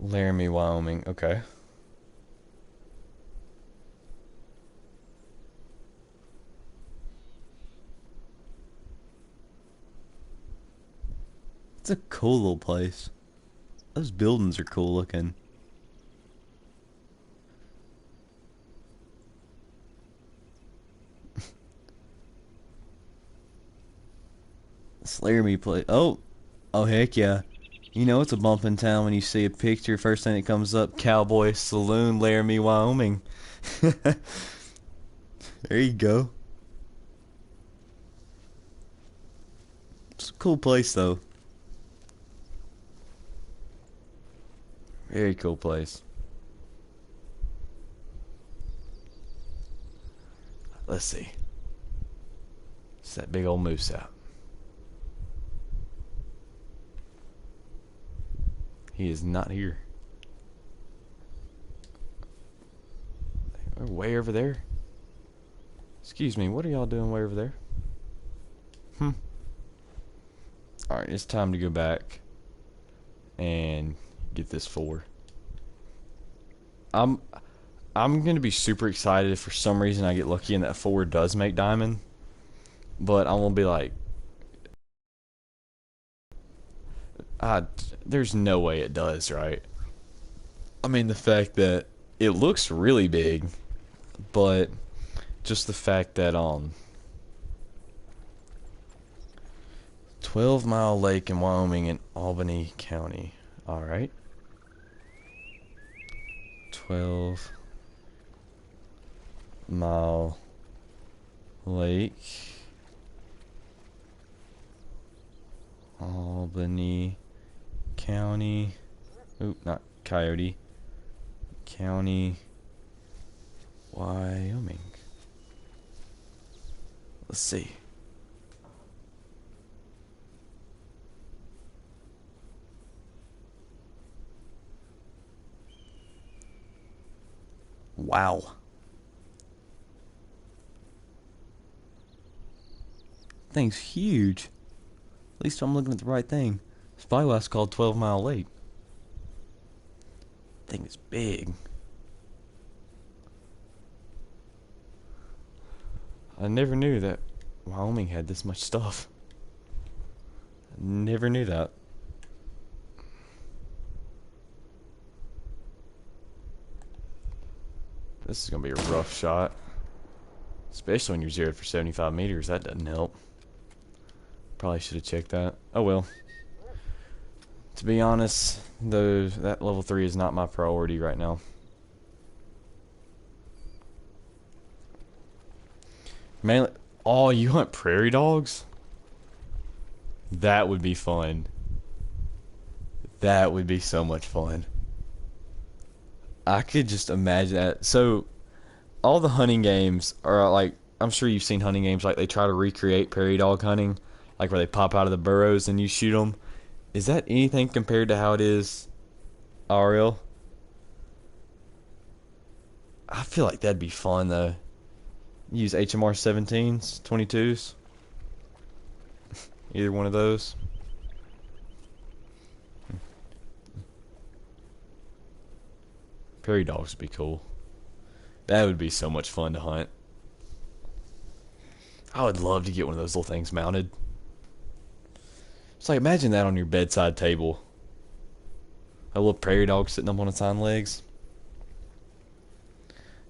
Laramie, Wyoming. Okay. It's a cool little place. Those buildings are cool looking. This Laramie place. Oh, heck yeah. You know it's a bump in town when you see a picture. First thing that comes up, Cowboy Saloon, Laramie, Wyoming. There you go. It's a cool place though. Very cool place. Let's see. It's that big old moose out. He is not here. They're way over there. Excuse me, what are y'all doing way over there? Alright, it's time to go back and get this 4. I'm gonna be super excited if for some reason I get lucky and that 4 does make diamond. But I'm gonna be like, there's no way it does, right? I mean, the fact that it looks really big, but just the fact that 12-mile lake in Wyoming in Albany County. Alright. 12-mile lake. Albany County. Oop, not Coyote. County, Wyoming. Let's see. Wow. Thing's huge. At least I'm looking at the right thing. It's probably why it's called 12 Mile Lake. Thing is big. I never knew that Wyoming had this much stuff. I never knew that. This is gonna be a rough shot. Especially when you're zeroed for 75 meters. That doesn't help. Probably should have checked that. Oh well. To be honest, that level 3 is not my priority right now. Mainly, oh, you hunt prairie dogs? That would be fun. That would be so much fun. I could just imagine that. So, all the hunting games are like, I'm sure you've seen hunting games like they try to recreate prairie dog hunting, like where they pop out of the burrows and you shoot them. Is that anything compared to how it is RL? I feel like that'd be fun though. Use HMR 17s, 22s. Either one of those. Prairie dogs would be cool. That would be so much fun to hunt. I would love to get one of those little things mounted. It's like, imagine that on your bedside table. A little prairie dog sitting up on its hind legs.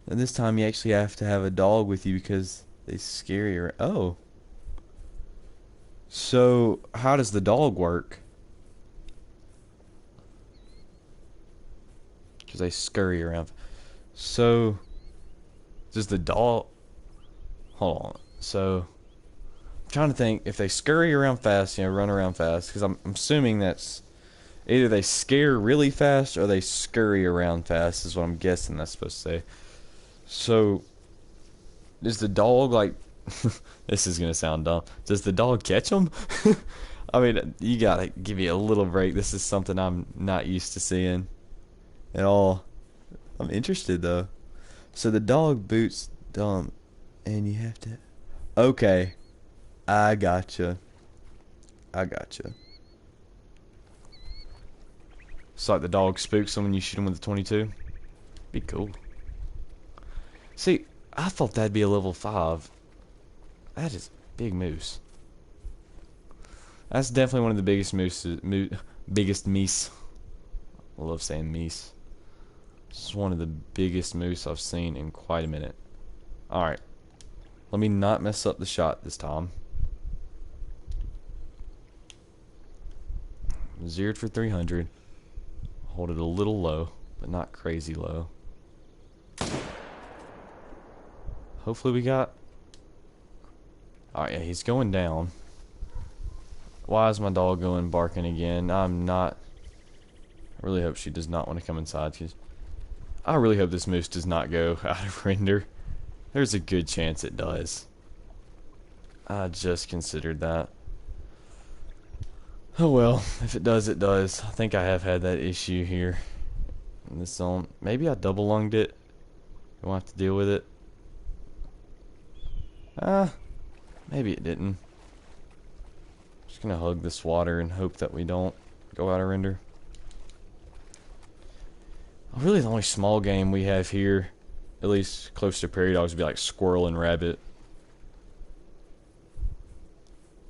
And this time you actually have to have a dog with you because they scare you. Oh. So, how does the dog work? Because they scurry around. So, does the dog... Hold on. So, I'm trying to think. If they scurry around fast, run around fast. Because I'm assuming that's... Either they scare really fast or they scurry around fast is what I'm guessing that's supposed to say. So, does the dog, like... This is going to sound dumb. Does the dog catch them? I mean, you got to give me a little break. This is something I'm not used to seeing at all. I'm interested, though. So, the dog boots dump, and you have to... Okay. I gotcha. It's like the dog spooks them when you shoot them with the 22. Be cool. See, I thought that'd be a level 5. That is a big moose. That's definitely one of the biggest mooses. Biggest meese. I love saying meese. This is one of the biggest moose I've seen in quite a minute. Alright. Let me not mess up the shot this time. Zeroed for 300. Hold it a little low, but not crazy low. Hopefully we got... Alright, yeah, he's going down. Why is my dog going barking again? I'm not... I really hope she does not want to come inside, because I really hope this moose does not go out of render. There's a good chance it does. I just considered that. Oh well, if it does, it does. I think I have had that issue here in this zone. Maybe I double lunged it. I won't have to deal with it. Maybe it didn't. Just gonna hug this water and hope that we don't go out of render. Really, the only small game we have here, at least close to prairie dogs, would be like squirrel and rabbit.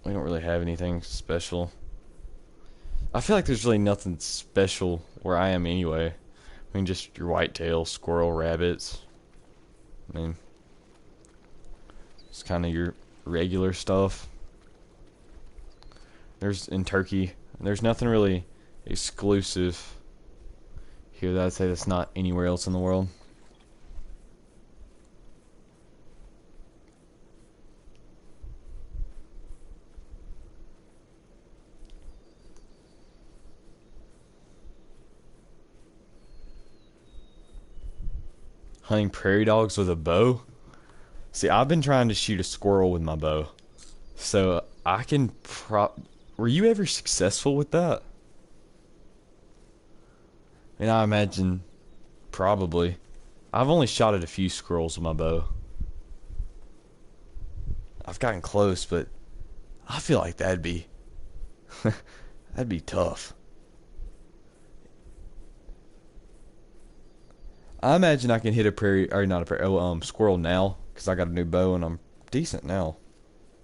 We don't really have anything special. I feel like there's really nothing special where I am anyway. I mean, just your whitetail, squirrel, rabbits. I mean, it's kind of your regular stuff. There's in Turkey, there's nothing really exclusive here that I'd say that's not anywhere else in the world. hunting prairie dogs with a bow. See, I've been trying to shoot a squirrel with my bow. So I can were you ever successful with that? And I imagine probably. I've only shot at a few squirrels with my bow. I've gotten close, but I feel like that'd be that'd be tough. I imagine I can hit a prairie, or not a prairie, squirrel now, because I got a new bow and I'm decent now.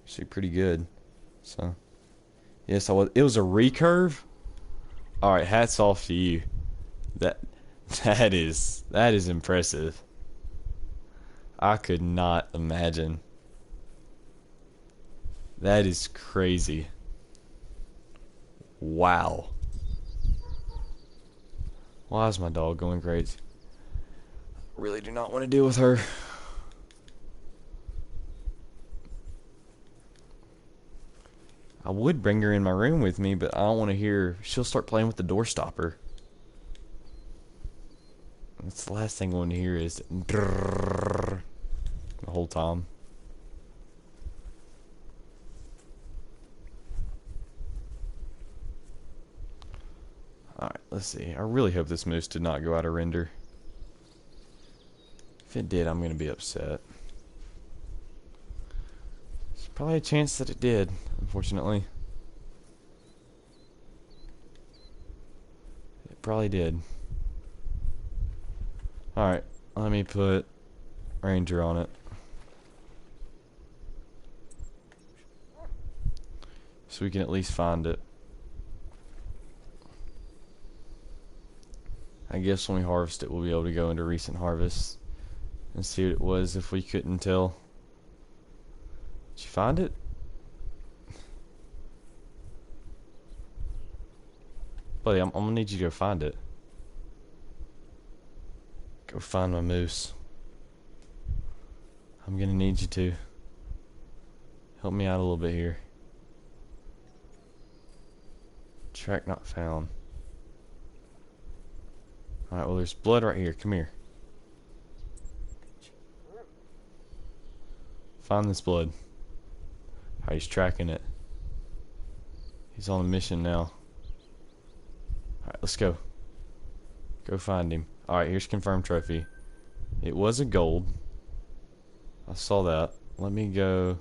Actually, pretty good. So, yes, it was a recurve. All right, hats off to you. That is impressive. I could not imagine. That is crazy. Wow. Why is my dog going crazy? Really do not want to deal with her. I would bring her in my room with me, but I don't want to hear. She'll start playing with the door stopper. That's the last thing I want to hear is the whole time. Alright, let's see. I really hope this moose did not go out of render. If it did, I'm going to be upset. There's probably a chance that it did, unfortunately. It probably did. Alright, let me put Ranger on it. So we can at least find it. I guess when we harvest it, we'll be able to go into recent harvests and see what it was if we couldn't tell. Did you find it? Buddy, I'm gonna need you to go find it. Go find my moose. I'm gonna need you to. Help me out a little bit here. Track not found. Alright, well there's blood right here. Come here. Find this blood. Alright, he's tracking it. He's on a mission now. Alright, let's go. Go find him. Alright, here's confirmed trophy. It was a gold. I saw that. Let me go.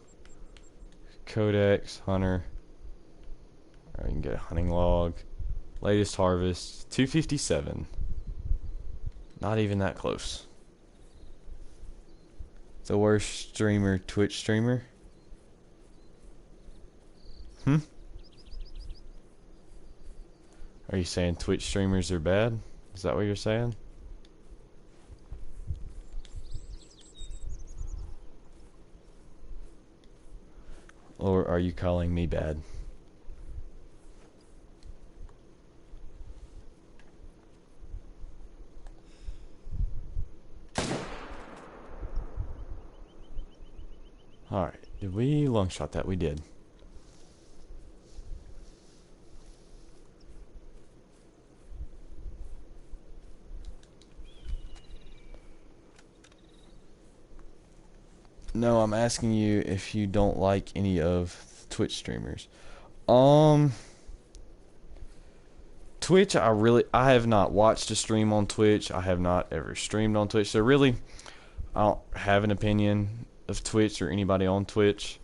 Codex, Hunter. Alright, you can get a hunting log. Latest harvest, 257. Not even that close. The worst streamer, Twitch streamer? Are you saying Twitch streamers are bad? Is that what you're saying? Or are you calling me bad? Alright, did we long shot that? We did. No, I'm asking you if you don't like any of Twitch streamers. Twitch, I have not watched a stream on Twitch. I have not ever streamed on Twitch. So really, I don't have an opinion of Twitch or anybody on Twitch.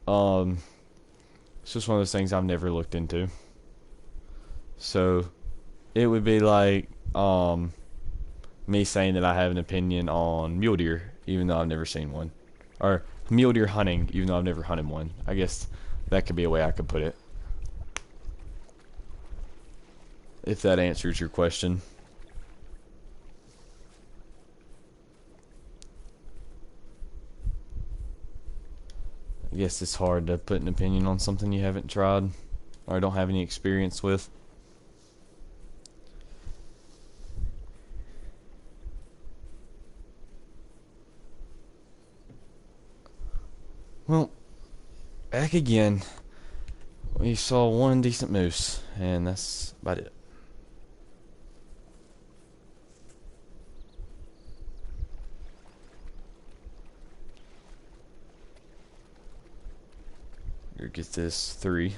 It's just one of those things I've never looked into. So it would be like me saying that I have an opinion on mule deer, even though I've never seen one. Or mule deer hunting, even though I've never hunted one. I guess that could be a way I could put it. If that answers your question. I guess it's hard to put an opinion on something you haven't tried or don't have any experience with. Well, back again. We saw one decent moose, and that's about it. get this 3.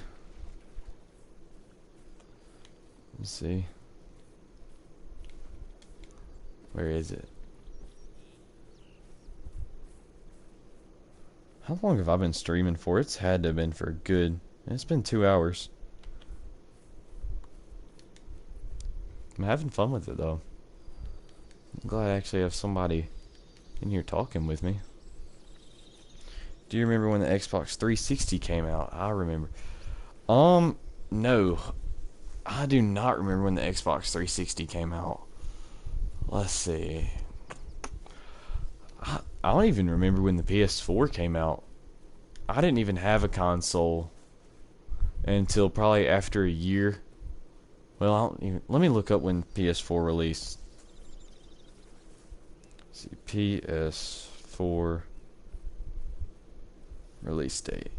Let's see. Where is it? How long have I been streaming for? It's had to have been for good. It's been 2 hours. I'm having fun with it though. I'm glad I actually have somebody in here talking with me. Do you remember when the Xbox 360 came out? I remember. No. I do not remember when the Xbox 360 came out. Let's see. I don't even remember when the PS4 came out. I didn't even have a console until probably after a year. Well, I don't even. Let me look up when PS4 released. Let's see, PS4 release date.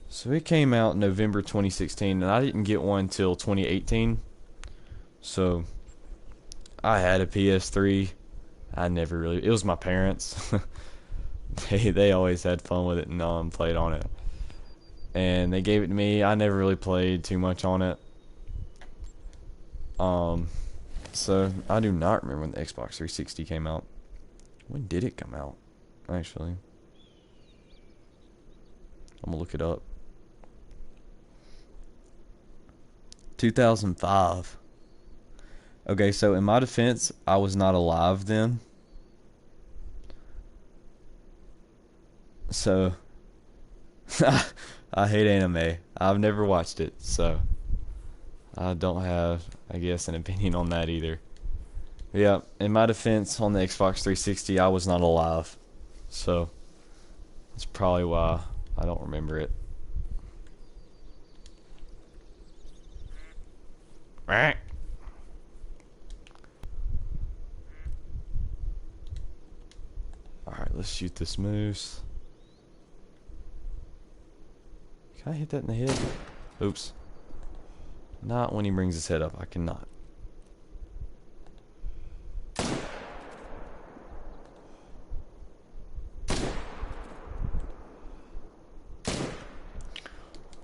So it came out in November 2016, and I didn't get one until 2018. So I had a PS3. I never really. It was my parents. They always had fun with it and played on it. And they gave it to me. I never really played too much on it. So I do not remember when the Xbox 360 came out. When did it come out? Actually, I'm gonna look it up. 2005. Okay, so in my defense, I was not alive then. So I hate anime. I've never watched it, so I don't have, I guess, an opinion on that either. But yeah, in my defense, on the Xbox 360, I was not alive. So that's probably why I don't remember it. Alright, let's shoot this moose. Can I hit that in the head? Oops. Not when he brings his head up. I cannot.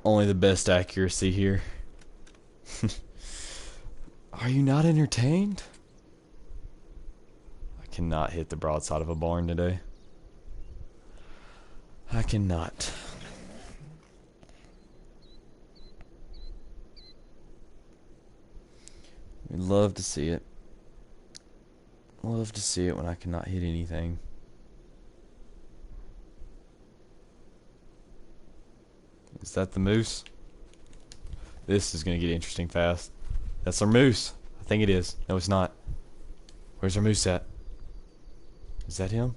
Only the best accuracy here. Are you not entertained? I cannot hit the broadside of a barn today. I cannot. We'd love to see it. Love to see it when I cannot hit anything. Is that the moose? This is gonna get interesting fast. That's our moose. I think it is. No, it's not. Where's our moose at? Is that him?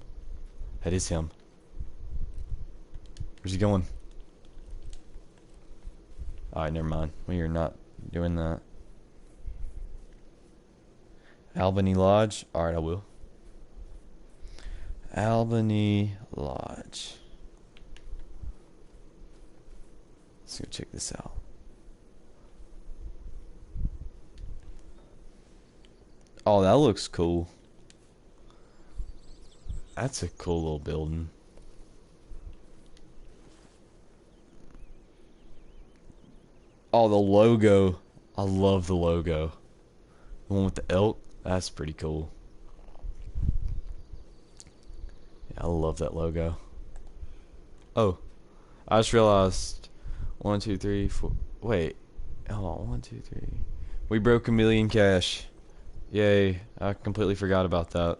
That is him. Where's he going? Alright, never mind. We are not doing that. Albany Lodge? Alright, I will. Albany Lodge. Let's go check this out. Oh, that looks cool. That's a cool little building. Oh, the logo. I love the logo. The one with the elk. That's pretty cool. Yeah, I love that logo. Oh, I just realized 1, 2, 3, 4. Wait, hold on. 1, 2, 3. We broke 1 million cash. Yay! I completely forgot about that.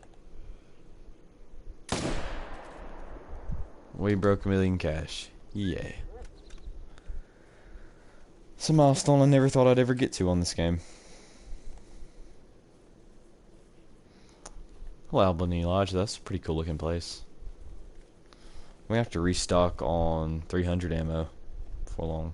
We broke 1 million cash. Yay! It's a milestone I never thought I'd ever get to on this game. Well, Albany Lodge, that's a pretty cool looking place. We have to restock on 300 ammo for long.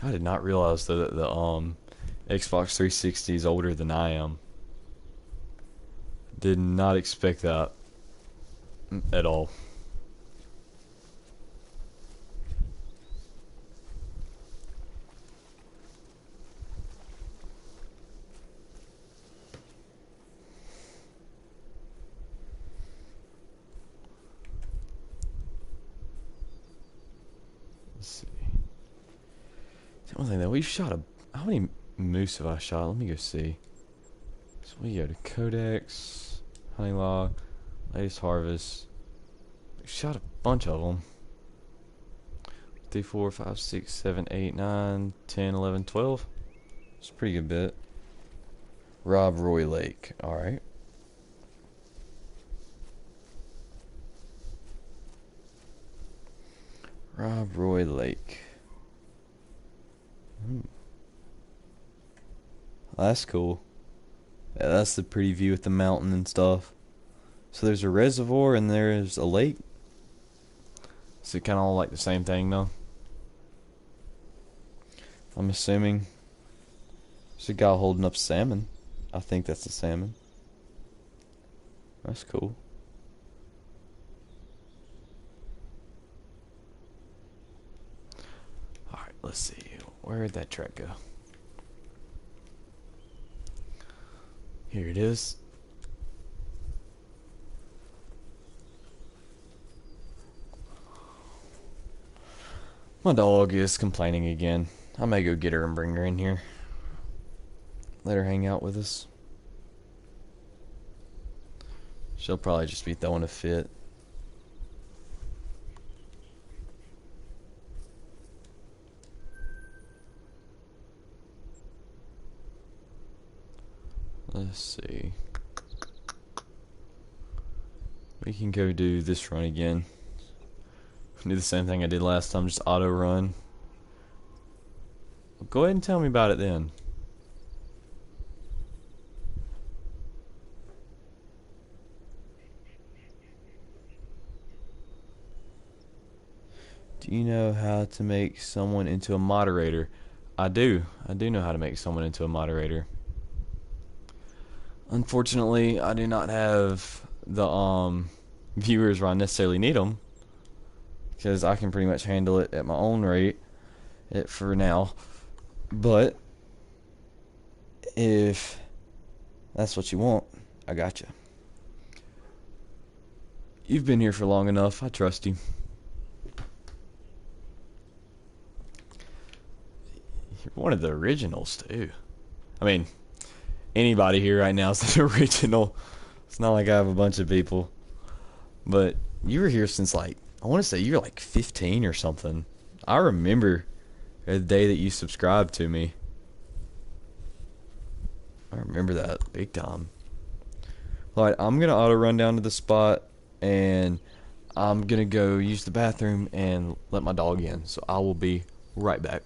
I did not realize that the Xbox 360 is older than I am. Did not expect that at all. One thing that we shot how many moose have I shot? Let me go see. So we go to Codex, Honey Log, Latest Harvest. We shot a bunch of them. 3, 4, 5, 6, 7, 8, 9, 10, 11, 12. It's a pretty good bit. Rob Roy Lake. Alright. Rob Roy Lake. That's cool. Yeah, that's the pretty view with the mountain and stuff. So there's a reservoir and there's a lake. Is it kind of all like the same thing though? I'm assuming. There's a guy holding up salmon. I think that's a salmon. That's cool. Alright, let's see. Where did that track go? Here it is. My dog is complaining again. I may go get her and bring her in here. Let her hang out with us. She'll probably just be throwing a fit. Let's see. We can go do this run again. Do the same thing I did last time, just auto run. Go ahead and tell me about it then. Do you know how to make someone into a moderator? I do. I do know how to make someone into a moderator. Unfortunately, I do not have the viewers where I necessarily need them, because I can pretty much handle it at my own rate for now. But if that's what you want, I got you. You've been here for long enough. I trust you. You're one of the originals too. I mean, anybody here right now is an original. It's not like I have a bunch of people. But you were here since like, I want to say you were like 15 or something. I remember the day that you subscribed to me. I remember that big time. Alright, I'm going to auto run down to the spot, and I'm going to go use the bathroom and let my dog in. So I will be right back.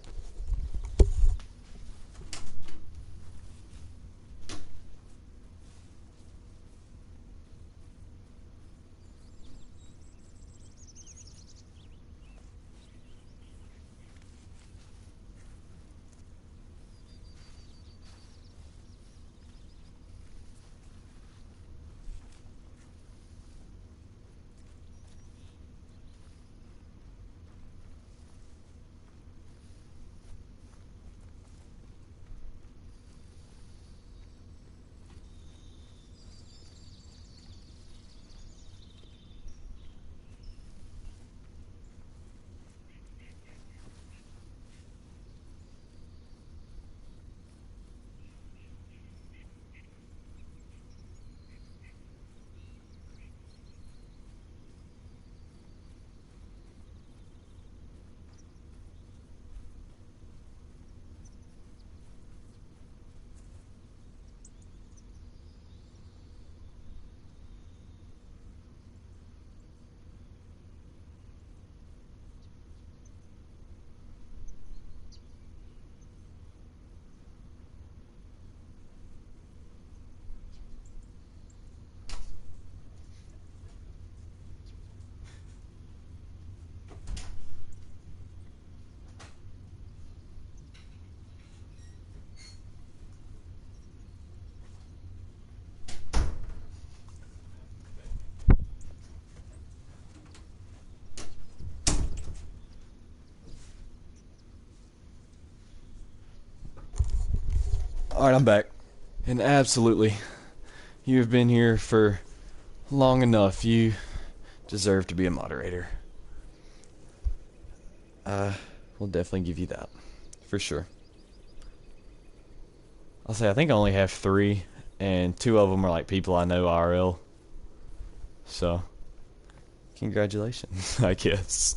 Alright, I'm back. And absolutely, you have been here for long enough. You deserve to be a moderator. We'll definitely give you that. for sure. I'll say I think I only have 3, and 2 of them are like people I know IRL. So, congratulations, I guess.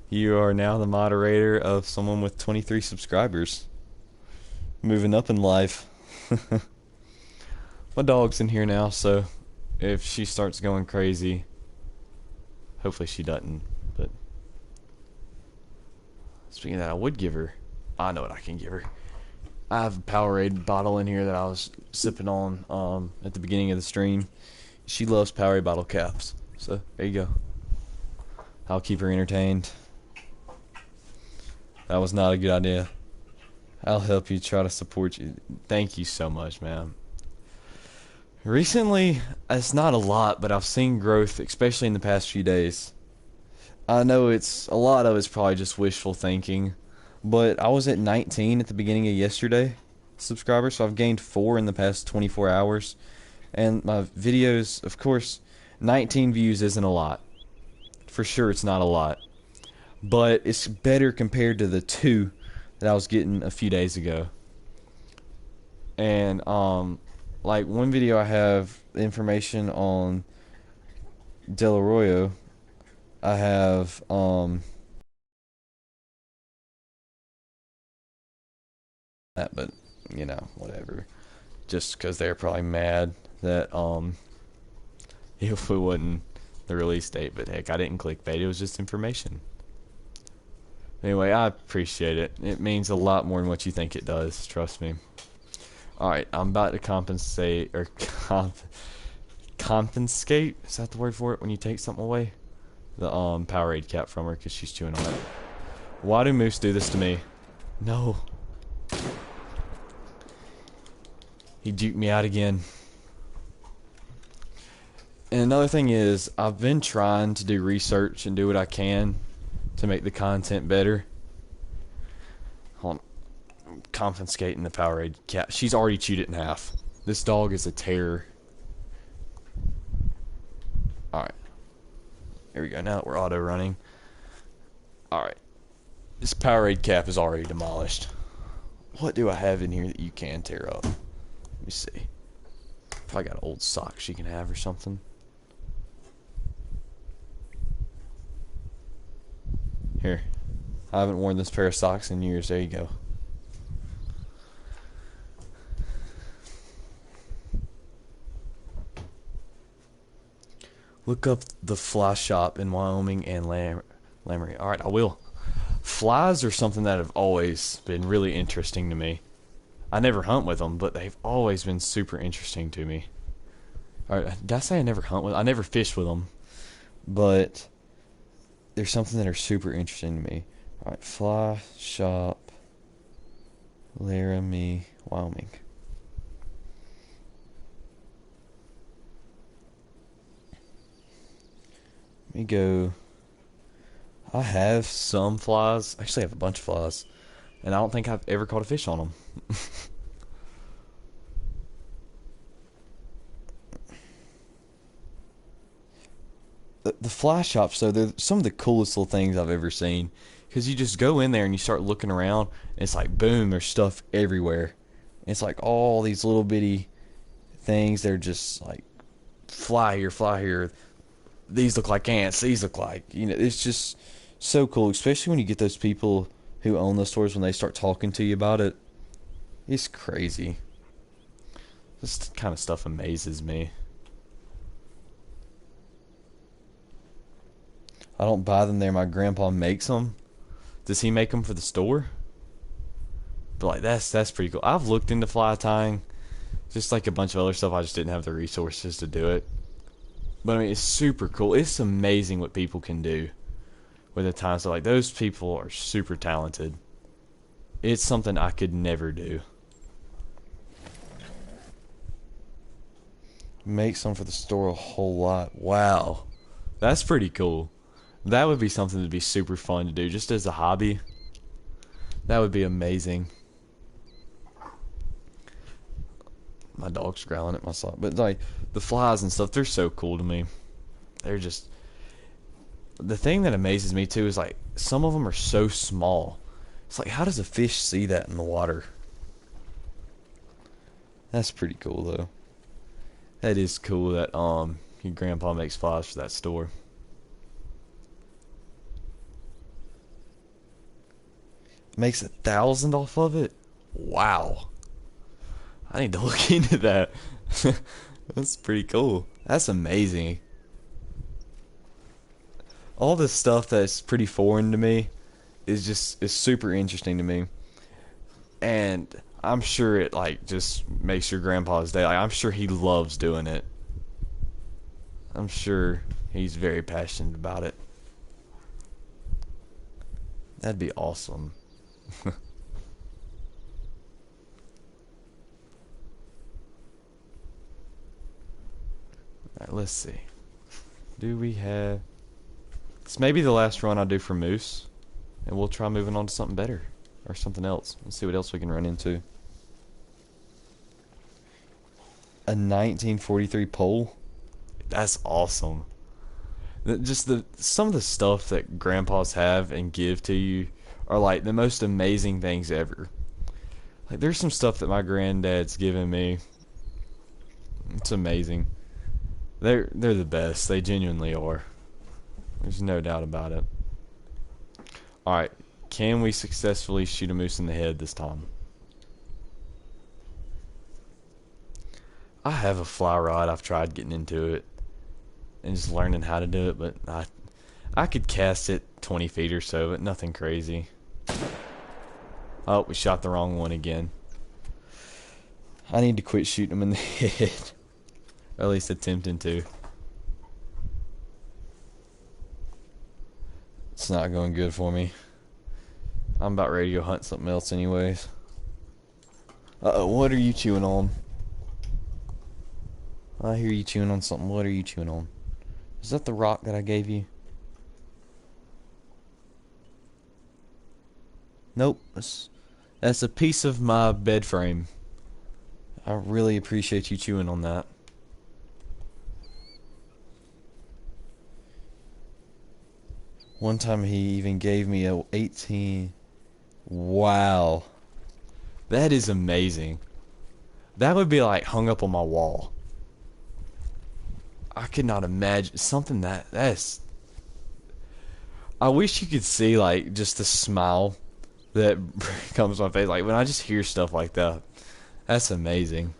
You are now the moderator of someone with 23 subscribers. Moving up in life. My dog's in here now, so if she starts going crazy, hopefully she doesn't. But speaking of that, I would give her. I know what I can give her. I have a Powerade bottle in here that I was sipping on at the beginning of the stream. She loves Powerade bottle caps, so there you go. I'll keep her entertained. That was not a good idea. I'll help you try to support you. Thank you so much, man. Recently, it's not a lot, but I've seen growth, especially in the past few days. I know a lot of it's probably just wishful thinking, but I was at 19 at the beginning of yesterday subscribers, so I've gained 4 in the past 24 hours. And my videos, of course, 19 views isn't a lot. For sure it's not a lot. But it's better compared to the 2 that I was getting a few days ago. And, like one video I have information on Del Arroyo. I have, that, but you know, whatever. Just because they're probably mad that if it wasn't the release date, but heck, I didn't clickbait. It was just information. Anyway, I appreciate it. It means a lot more than what you think it does. Trust me. All right, I'm about to compensate or confiscate. Is that the word for it when you take something away? The Powerade cap from her because she's chewing on it. Why do Moose do this to me? No. He duped me out again. And another thing is, I've been trying to do research and do what I can to make the content better. Hold on. I'm confiscating the Powerade cat. She's already chewed it in half. This dog is a terror. Alright. Here we go. Now that we're auto running. Alright. This Powerade cap is already demolished. What do I have in here that you can tear up? Let me see. Probably got old socks she can have or something. Here. I haven't worn this pair of socks in years. There you go. Look up the fly shop in Wyoming and Lamry. Alright, I will. Flies are something that have always been really interesting to me. I never hunt with them, but they've always been super interesting to me. Alright, did I say I never hunt with them? I never fish with them. But there's something that are super interesting to me. Alright, fly shop Laramie, Wyoming. Let me go. I have some flies. Actually, I have a bunch of flies. And I don't think I've ever caught a fish on them. The fly shops, though, they're some of the coolest little things I've ever seen. Because you just go in there and you start looking around, and it's like, boom, there's stuff everywhere. And it's like all these little bitty things. They're just like, fly here, fly here. These look like ants. These look like, you know, it's just so cool. Especially when you get those people who own the stores, when they start talking to you about it. It's crazy. This kind of stuff amazes me. I don't buy them there. My grandpa makes them. Does he make them for the store? But like that's pretty cool. I've looked into fly tying, just like a bunch of other stuff. I just didn't have the resources to do it. But I mean, it's super cool. It's amazing what people can do with the time. So like those people are super talented. It's something I could never do. Make some for the store a whole lot. Wow, that's pretty cool. That would be something to be super fun to do, just as a hobby. That would be amazing. My dog's growling at my sock. But like the flies and stuff, they're so cool to me. They're just, the thing that amazes me too is like some of them are so small. It's like, how does a fish see that in the water? That's pretty cool, though. That is cool that your grandpa makes flies for that store. Makes 1,000 off of it? Wow. I need to look into that. That's pretty cool. That's amazing. All this stuff that's pretty foreign to me is super interesting to me. And I'm sure it like just makes your grandpa's day. Like, I'm sure he loves doing it. I'm sure he's very passionate about it. That'd be awesome. Alright, let's see. Do we have... This may be the last run I do for Moose. And we'll try moving on to something better. Or something else. Let's see what else we can run into. A 1943 pole? That's awesome. Just some of the stuff that grandpas have and give to you are like the most amazing things ever. Like there's some stuff that my granddad's given me. It's amazing. They're the best. They genuinely are. There's no doubt about it. Alright, can we successfully shoot a moose in the head this time? I have a fly rod. I've tried getting into it and just learning how to do it, but I could cast it 20 feet or so, but nothing crazy. Oh, we shot the wrong one again. I need to quit shooting them in the head. Or at least attempting to. It's not going good for me. I'm about ready to go hunt something else anyways. Uh-oh, what are you chewing on? I hear you chewing on something. What are you chewing on? Is that the rock that I gave you? Nope. That's a piece of my bed frame. I really appreciate you chewing on that. One time he even gave me a 18. Wow. That is amazing. That would be like hung up on my wall. I could not imagine something that's... I wish you could see like just the smile that comes on my face. Like when I just hear stuff like that. That's amazing.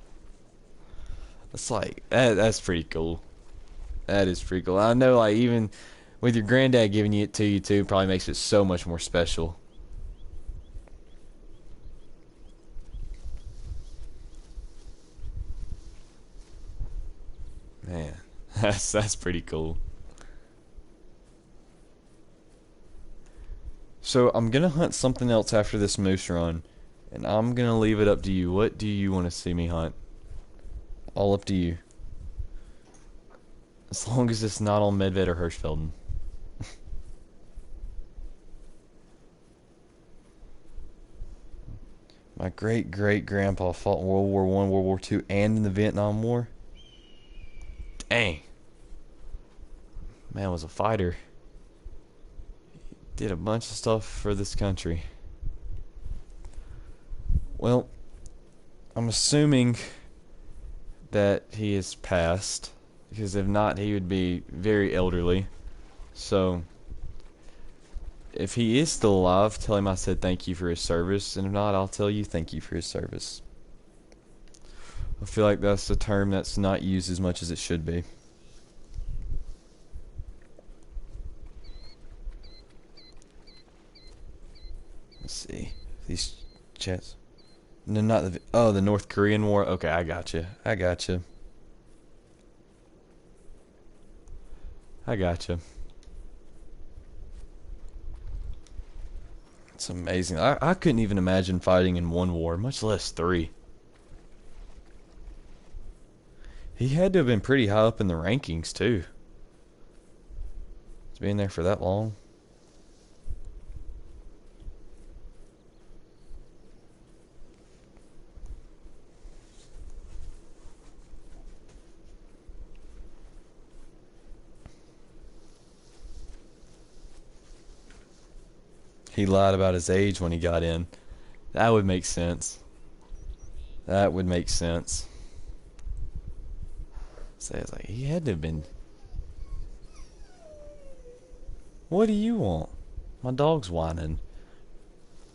It's like that's pretty cool. That is pretty cool. I know like even with your granddad giving it to you too probably makes it so much more special. Man, that's pretty cool. So I'm gonna hunt something else after this moose run, and I'm gonna leave it up to you. What do you want to see me hunt? All up to you. As long as it's not on Medved or Hirschfelden. My great-great-grandpa fought in World War I, World War II, and in the Vietnam War. Dang. Man was a fighter. Did a bunch of stuff for this country. Well, I'm assuming that he is passed, because if not, he would be very elderly. So, if he is still alive, tell him I said thank you for his service, and if not, I'll tell you thank you for his service. I feel like that's a term that's not used as much as it should be. Let's see. These chats. No, not the... Oh, the North Korean War? Okay, I gotcha. I gotcha. I gotcha. It's amazing. I couldn't even imagine fighting in one war, much less three. He had to have been pretty high up in the rankings, too. He's been there for that long. He lied about his age when he got in. That would make sense. That would make sense. So it's like, he had to have been. What do you want? My dog's whining.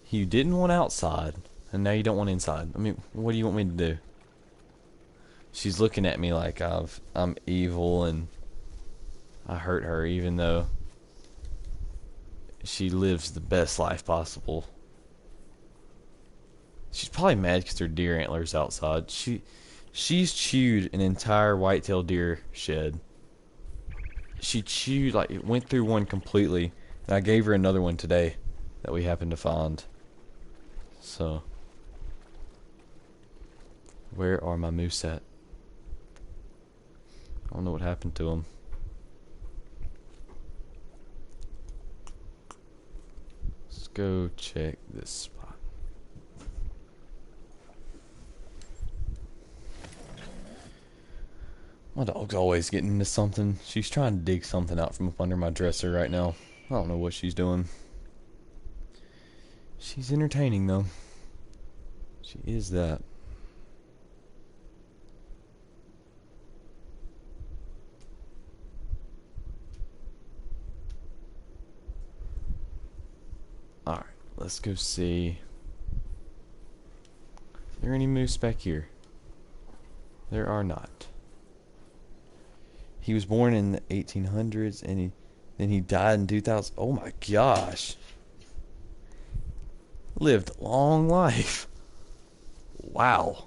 You didn't want outside, and now you don't want inside. I mean, what do you want me to do? She's looking at me like I'm evil and I hurt her, even though she lives the best life possible. She's probably mad because her deer antlers outside. She's chewed an entire white-tailed deer shed. She chewed, like, it went through one completely, and I gave her another one today that we happened to find. So, where are my moose at? I don't know what happened to them. Let's go check this spot. My dog's always getting into something. She's trying to dig something out from up under my dresser right now. I don't know what she's doing. She's entertaining though. She is that. Alright, let's go see. Are there any moose back here? There are not. He was born in the 1800s and then he died in 2000. Oh my gosh. Lived a long life. Wow.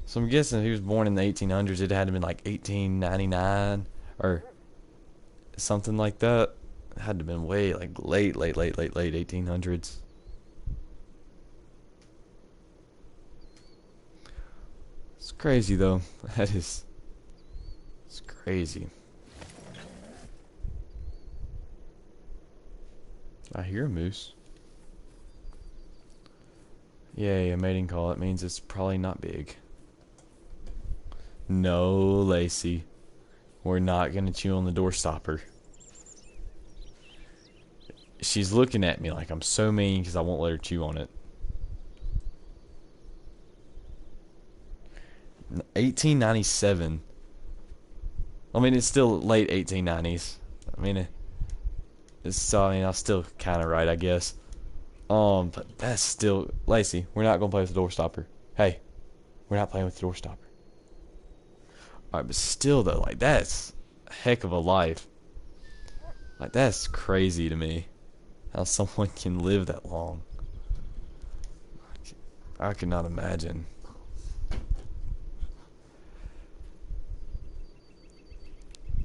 So I'm guessing if he was born in the 1800s, it had to been like 1899 or something like that. It had to have been way like late 1800s. It's crazy though. It's crazy. I hear a moose. Yay, a mating call. It means it's probably not big. No, Lacey. We're not gonna chew on the door stopper. She's looking at me like I'm so mean because I won't let her chew on it. 1897. I mean, it's still late 1890s. I mean, I'm still kind of right, I guess. But that's still, Lacey, we're not gonna play with the door stopper. Hey, we're not playing with the door stopper. Alright, but still though, like, that's a heck of a life. Like, that's crazy to me. How someone can live that long. I could not imagine.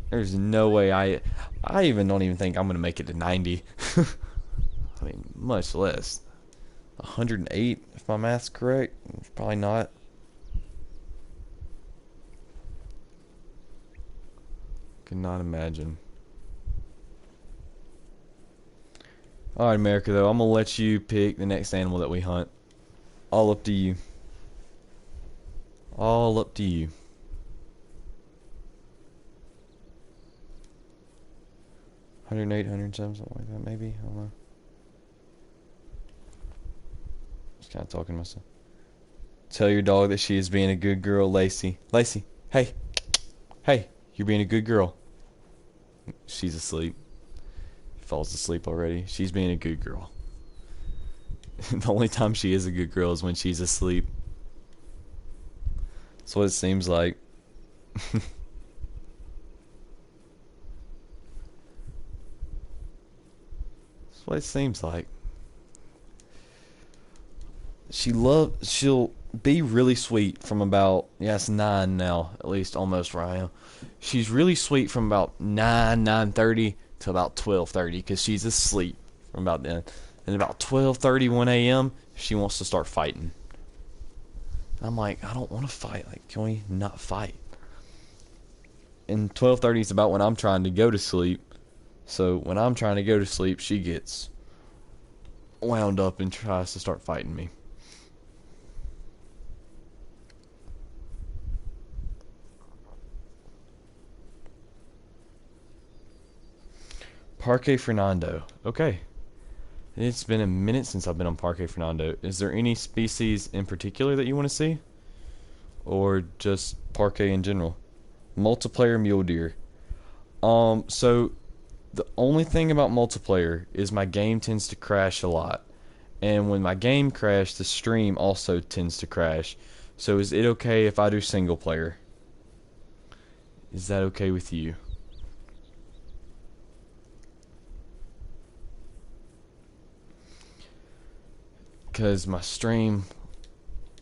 There's no way I even don't even think I'm gonna make it to 90. I mean, much less 108 if my math's correct. Probably not. Could not imagine. Alright, America, though, I'm gonna let you pick the next animal that we hunt. All up to you. All up to you. 108, 107, something like that, maybe? I don't know. Just kind of talking to myself. Tell your dog that she is being a good girl, Lacey. Lacey, hey. Hey, you're being a good girl. She's asleep. Falls asleep already. She's being a good girl. The only time she is a good girl is when she's asleep. That's what it seems like. That's what it seems like. She'll be really sweet from about, yeah, it's 9 now, at least almost where I am. She's really sweet from about 9:30 to about 12:30 because she's asleep from about then. And about 12:30, 1 a.m., she wants to start fighting. I'm like, I don't want to fight. Like, can we not fight? And 12:30 is about when I'm trying to go to sleep. So when I'm trying to go to sleep, she gets wound up and tries to start fighting me. Parque Fernando. Okay. It's been a minute since I've been on Parque Fernando. Is there any species in particular that you want to see? Or just Parque in general? Multiplayer mule deer. So the only thing about multiplayer is my game tends to crash a lot. And when my game crashes, the stream also tends to crash. So is it okay if I do single player? Is that okay with you? Because my stream,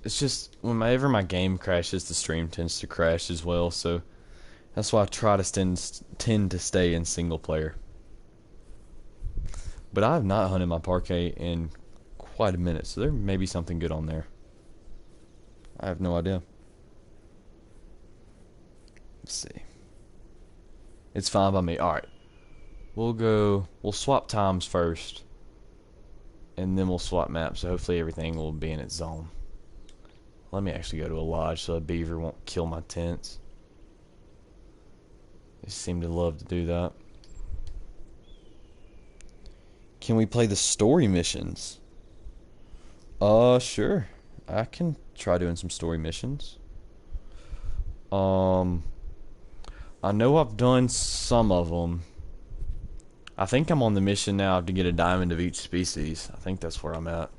it's just whenever my game crashes, the stream tends to crash as well. So that's why I try to tend to stay in single player. But I have not hunted my parquet in quite a minute, so there may be something good on there. I have no idea. Let's see. It's fine by me. Alright. We'll swap times first. And then we'll swap maps, so hopefully everything will be in its zone. Let me actually go to a lodge so a beaver won't kill my tents. They seem to love to do that. Can we play the story missions? Sure. I can try doing some story missions. I know I've done some of them. I think I'm on the mission now to get a diamond of each species. I think that's where I'm at.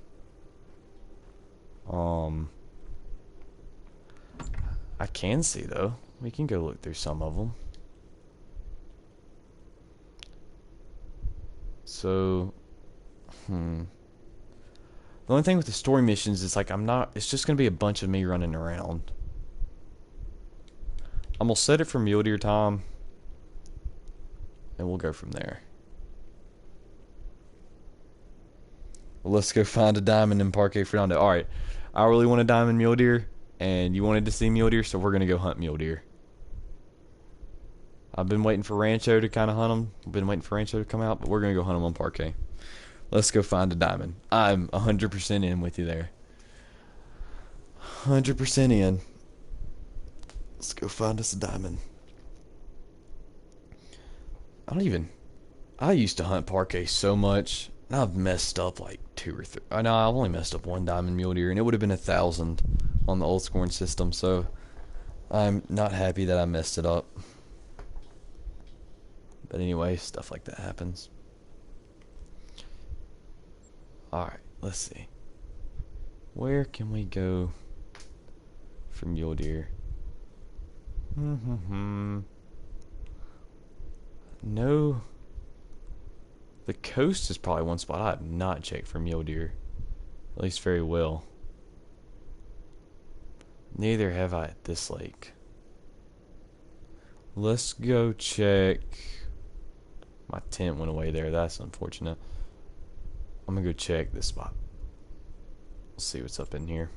I can see though. We can go look through some of them. So, the only thing with the story missions is like it's just gonna be a bunch of me running around. I'm gonna set it for mule deer time, and we'll go from there. Well, let's go find a diamond in Parque Fernando. Alright, I really want a diamond mule deer, and you wanted to see mule deer, so we're gonna go hunt mule deer. I've been waiting for Rancho to kind of hunt them. I've been waiting for Rancho to come out, but we're gonna go hunt them on Parque. Let's go find a diamond. I'm 100% in with you there. 100% in. Let's go find us a diamond. I used to hunt Parque so much, and I've messed up like 2 or 3. I know I've only messed up 1 diamond mule deer, and it would have been 1,000 on the old scoring system, so I'm not happy that I messed it up. But anyway, stuff like that happens. Alright, let's see. Where can we go for mule deer? No. The coast is probably one spot I have not checked for mule deer. At least very well. Neither have I at this lake. Let's go check. My tent went away there. That's unfortunate. I'm gonna go check this spot. Let's see what's up in here.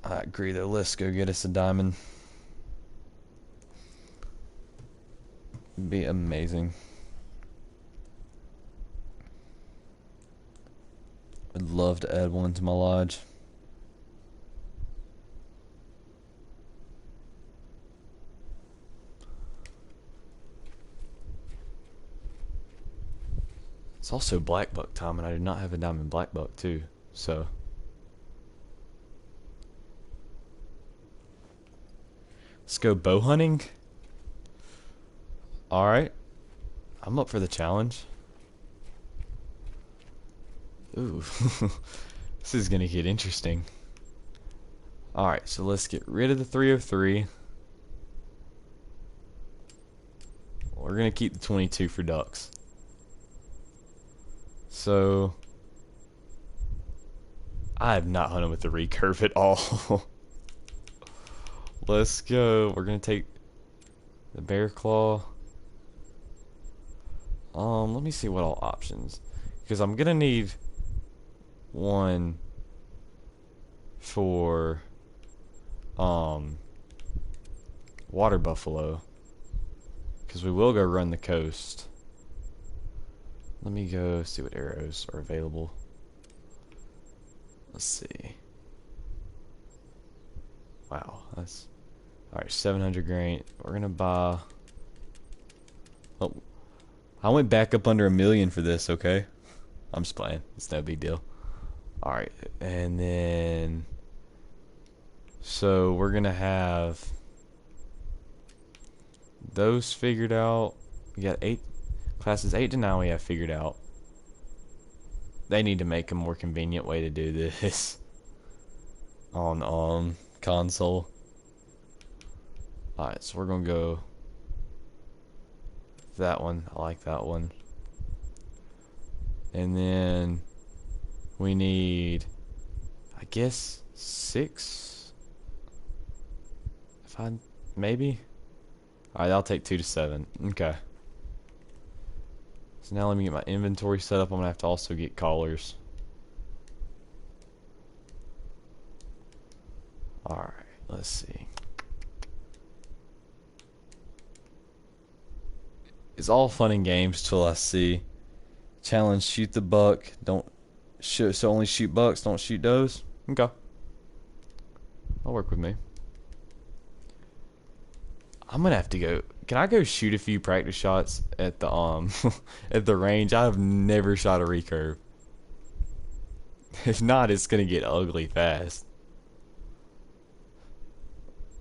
I agree though. Let's go get us a diamond. It'd be amazing. I'd love to add one to my lodge. It's also black buck time, and I do not have a diamond black buck too, so. Let's go bow hunting. Alright. I'm up for the challenge. Ooh. This is gonna get interesting. Alright, so let's get rid of the 303. We're gonna keep the 22 for ducks. So I have not hunted with the recurve at all. Let's go. We're gonna take the bear claw. Let me see what all options, because I'm gonna need one for water buffalo, because we will go run the coast. Let me go see what arrows are available. Let's see. Wow, that's Alright, 700 grain. We're gonna buy... Oh, I went back up under 1,000,000 for this, okay? I'm just playing. It's no big deal. Alright, and then... So, we're gonna have... those figured out. We got 8... Classes 8 to 9 we have figured out. They need to make a more convenient way to do this. On console. Alright, so we're gonna go that one. I like that one. And then we need, I guess, 6. If I maybe. Alright, I'll take 2 to 7. Okay. So now let me get my inventory set up. I'm gonna have to also get collars. Alright, let's see. It's all fun and games till I see challenge: shoot the buck, don't shoot, so only shoot bucks, don't shoot does. Okay, that'll work with me. I'm gonna have to go. Can I go shoot a few practice shots at the at the range? I've never shot a recurve. If not, it's gonna get ugly fast.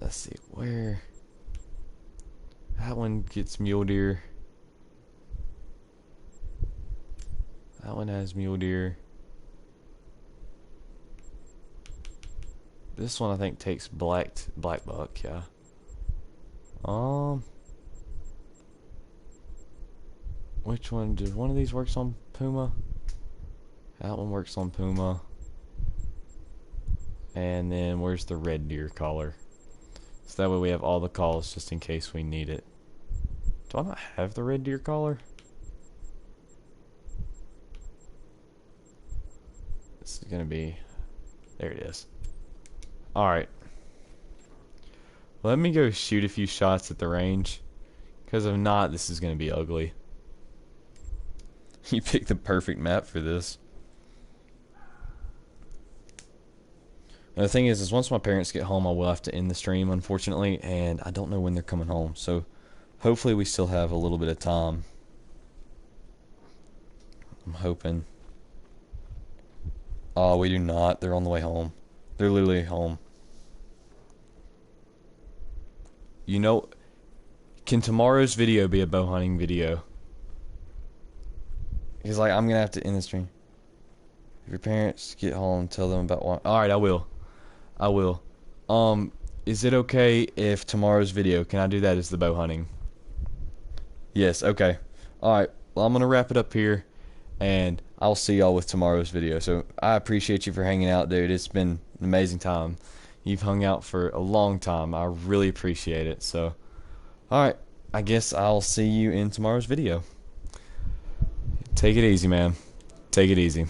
Let's see where that one gets mule deer. That one has mule deer. This one I think takes black buck, yeah. Which one? Did one of these works on puma? That one works on puma. And then where's the red deer collar? So that way we have all the calls just in case we need it. Do I not have the red deer collar? This is gonna be... There it is. Alright. Let me go shoot a few shots at the range. Because if not, this is gonna be ugly. You picked the perfect map for this. And the thing is once my parents get home, I will have to end the stream, unfortunately, and I don't know when they're coming home. So hopefully we still have a little bit of time. I'm hoping. Oh, we do not. They're on the way home. They're literally home. You know, can tomorrow's video be a bow hunting video? Because, like, I'm going to have to end the stream. If your parents get home, tell them about one. Alright, I will. I will. Is it okay if tomorrow's video, can I do that as the bow hunting? Yes, okay. Alright, well, I'm going to wrap it up here, and I'll see y'all with tomorrow's video. So, I appreciate you for hanging out, dude. It's been an amazing time. You've hung out for a long time. I really appreciate it. So, alright, I guess I'll see you in tomorrow's video. Take it easy, man. Take it easy.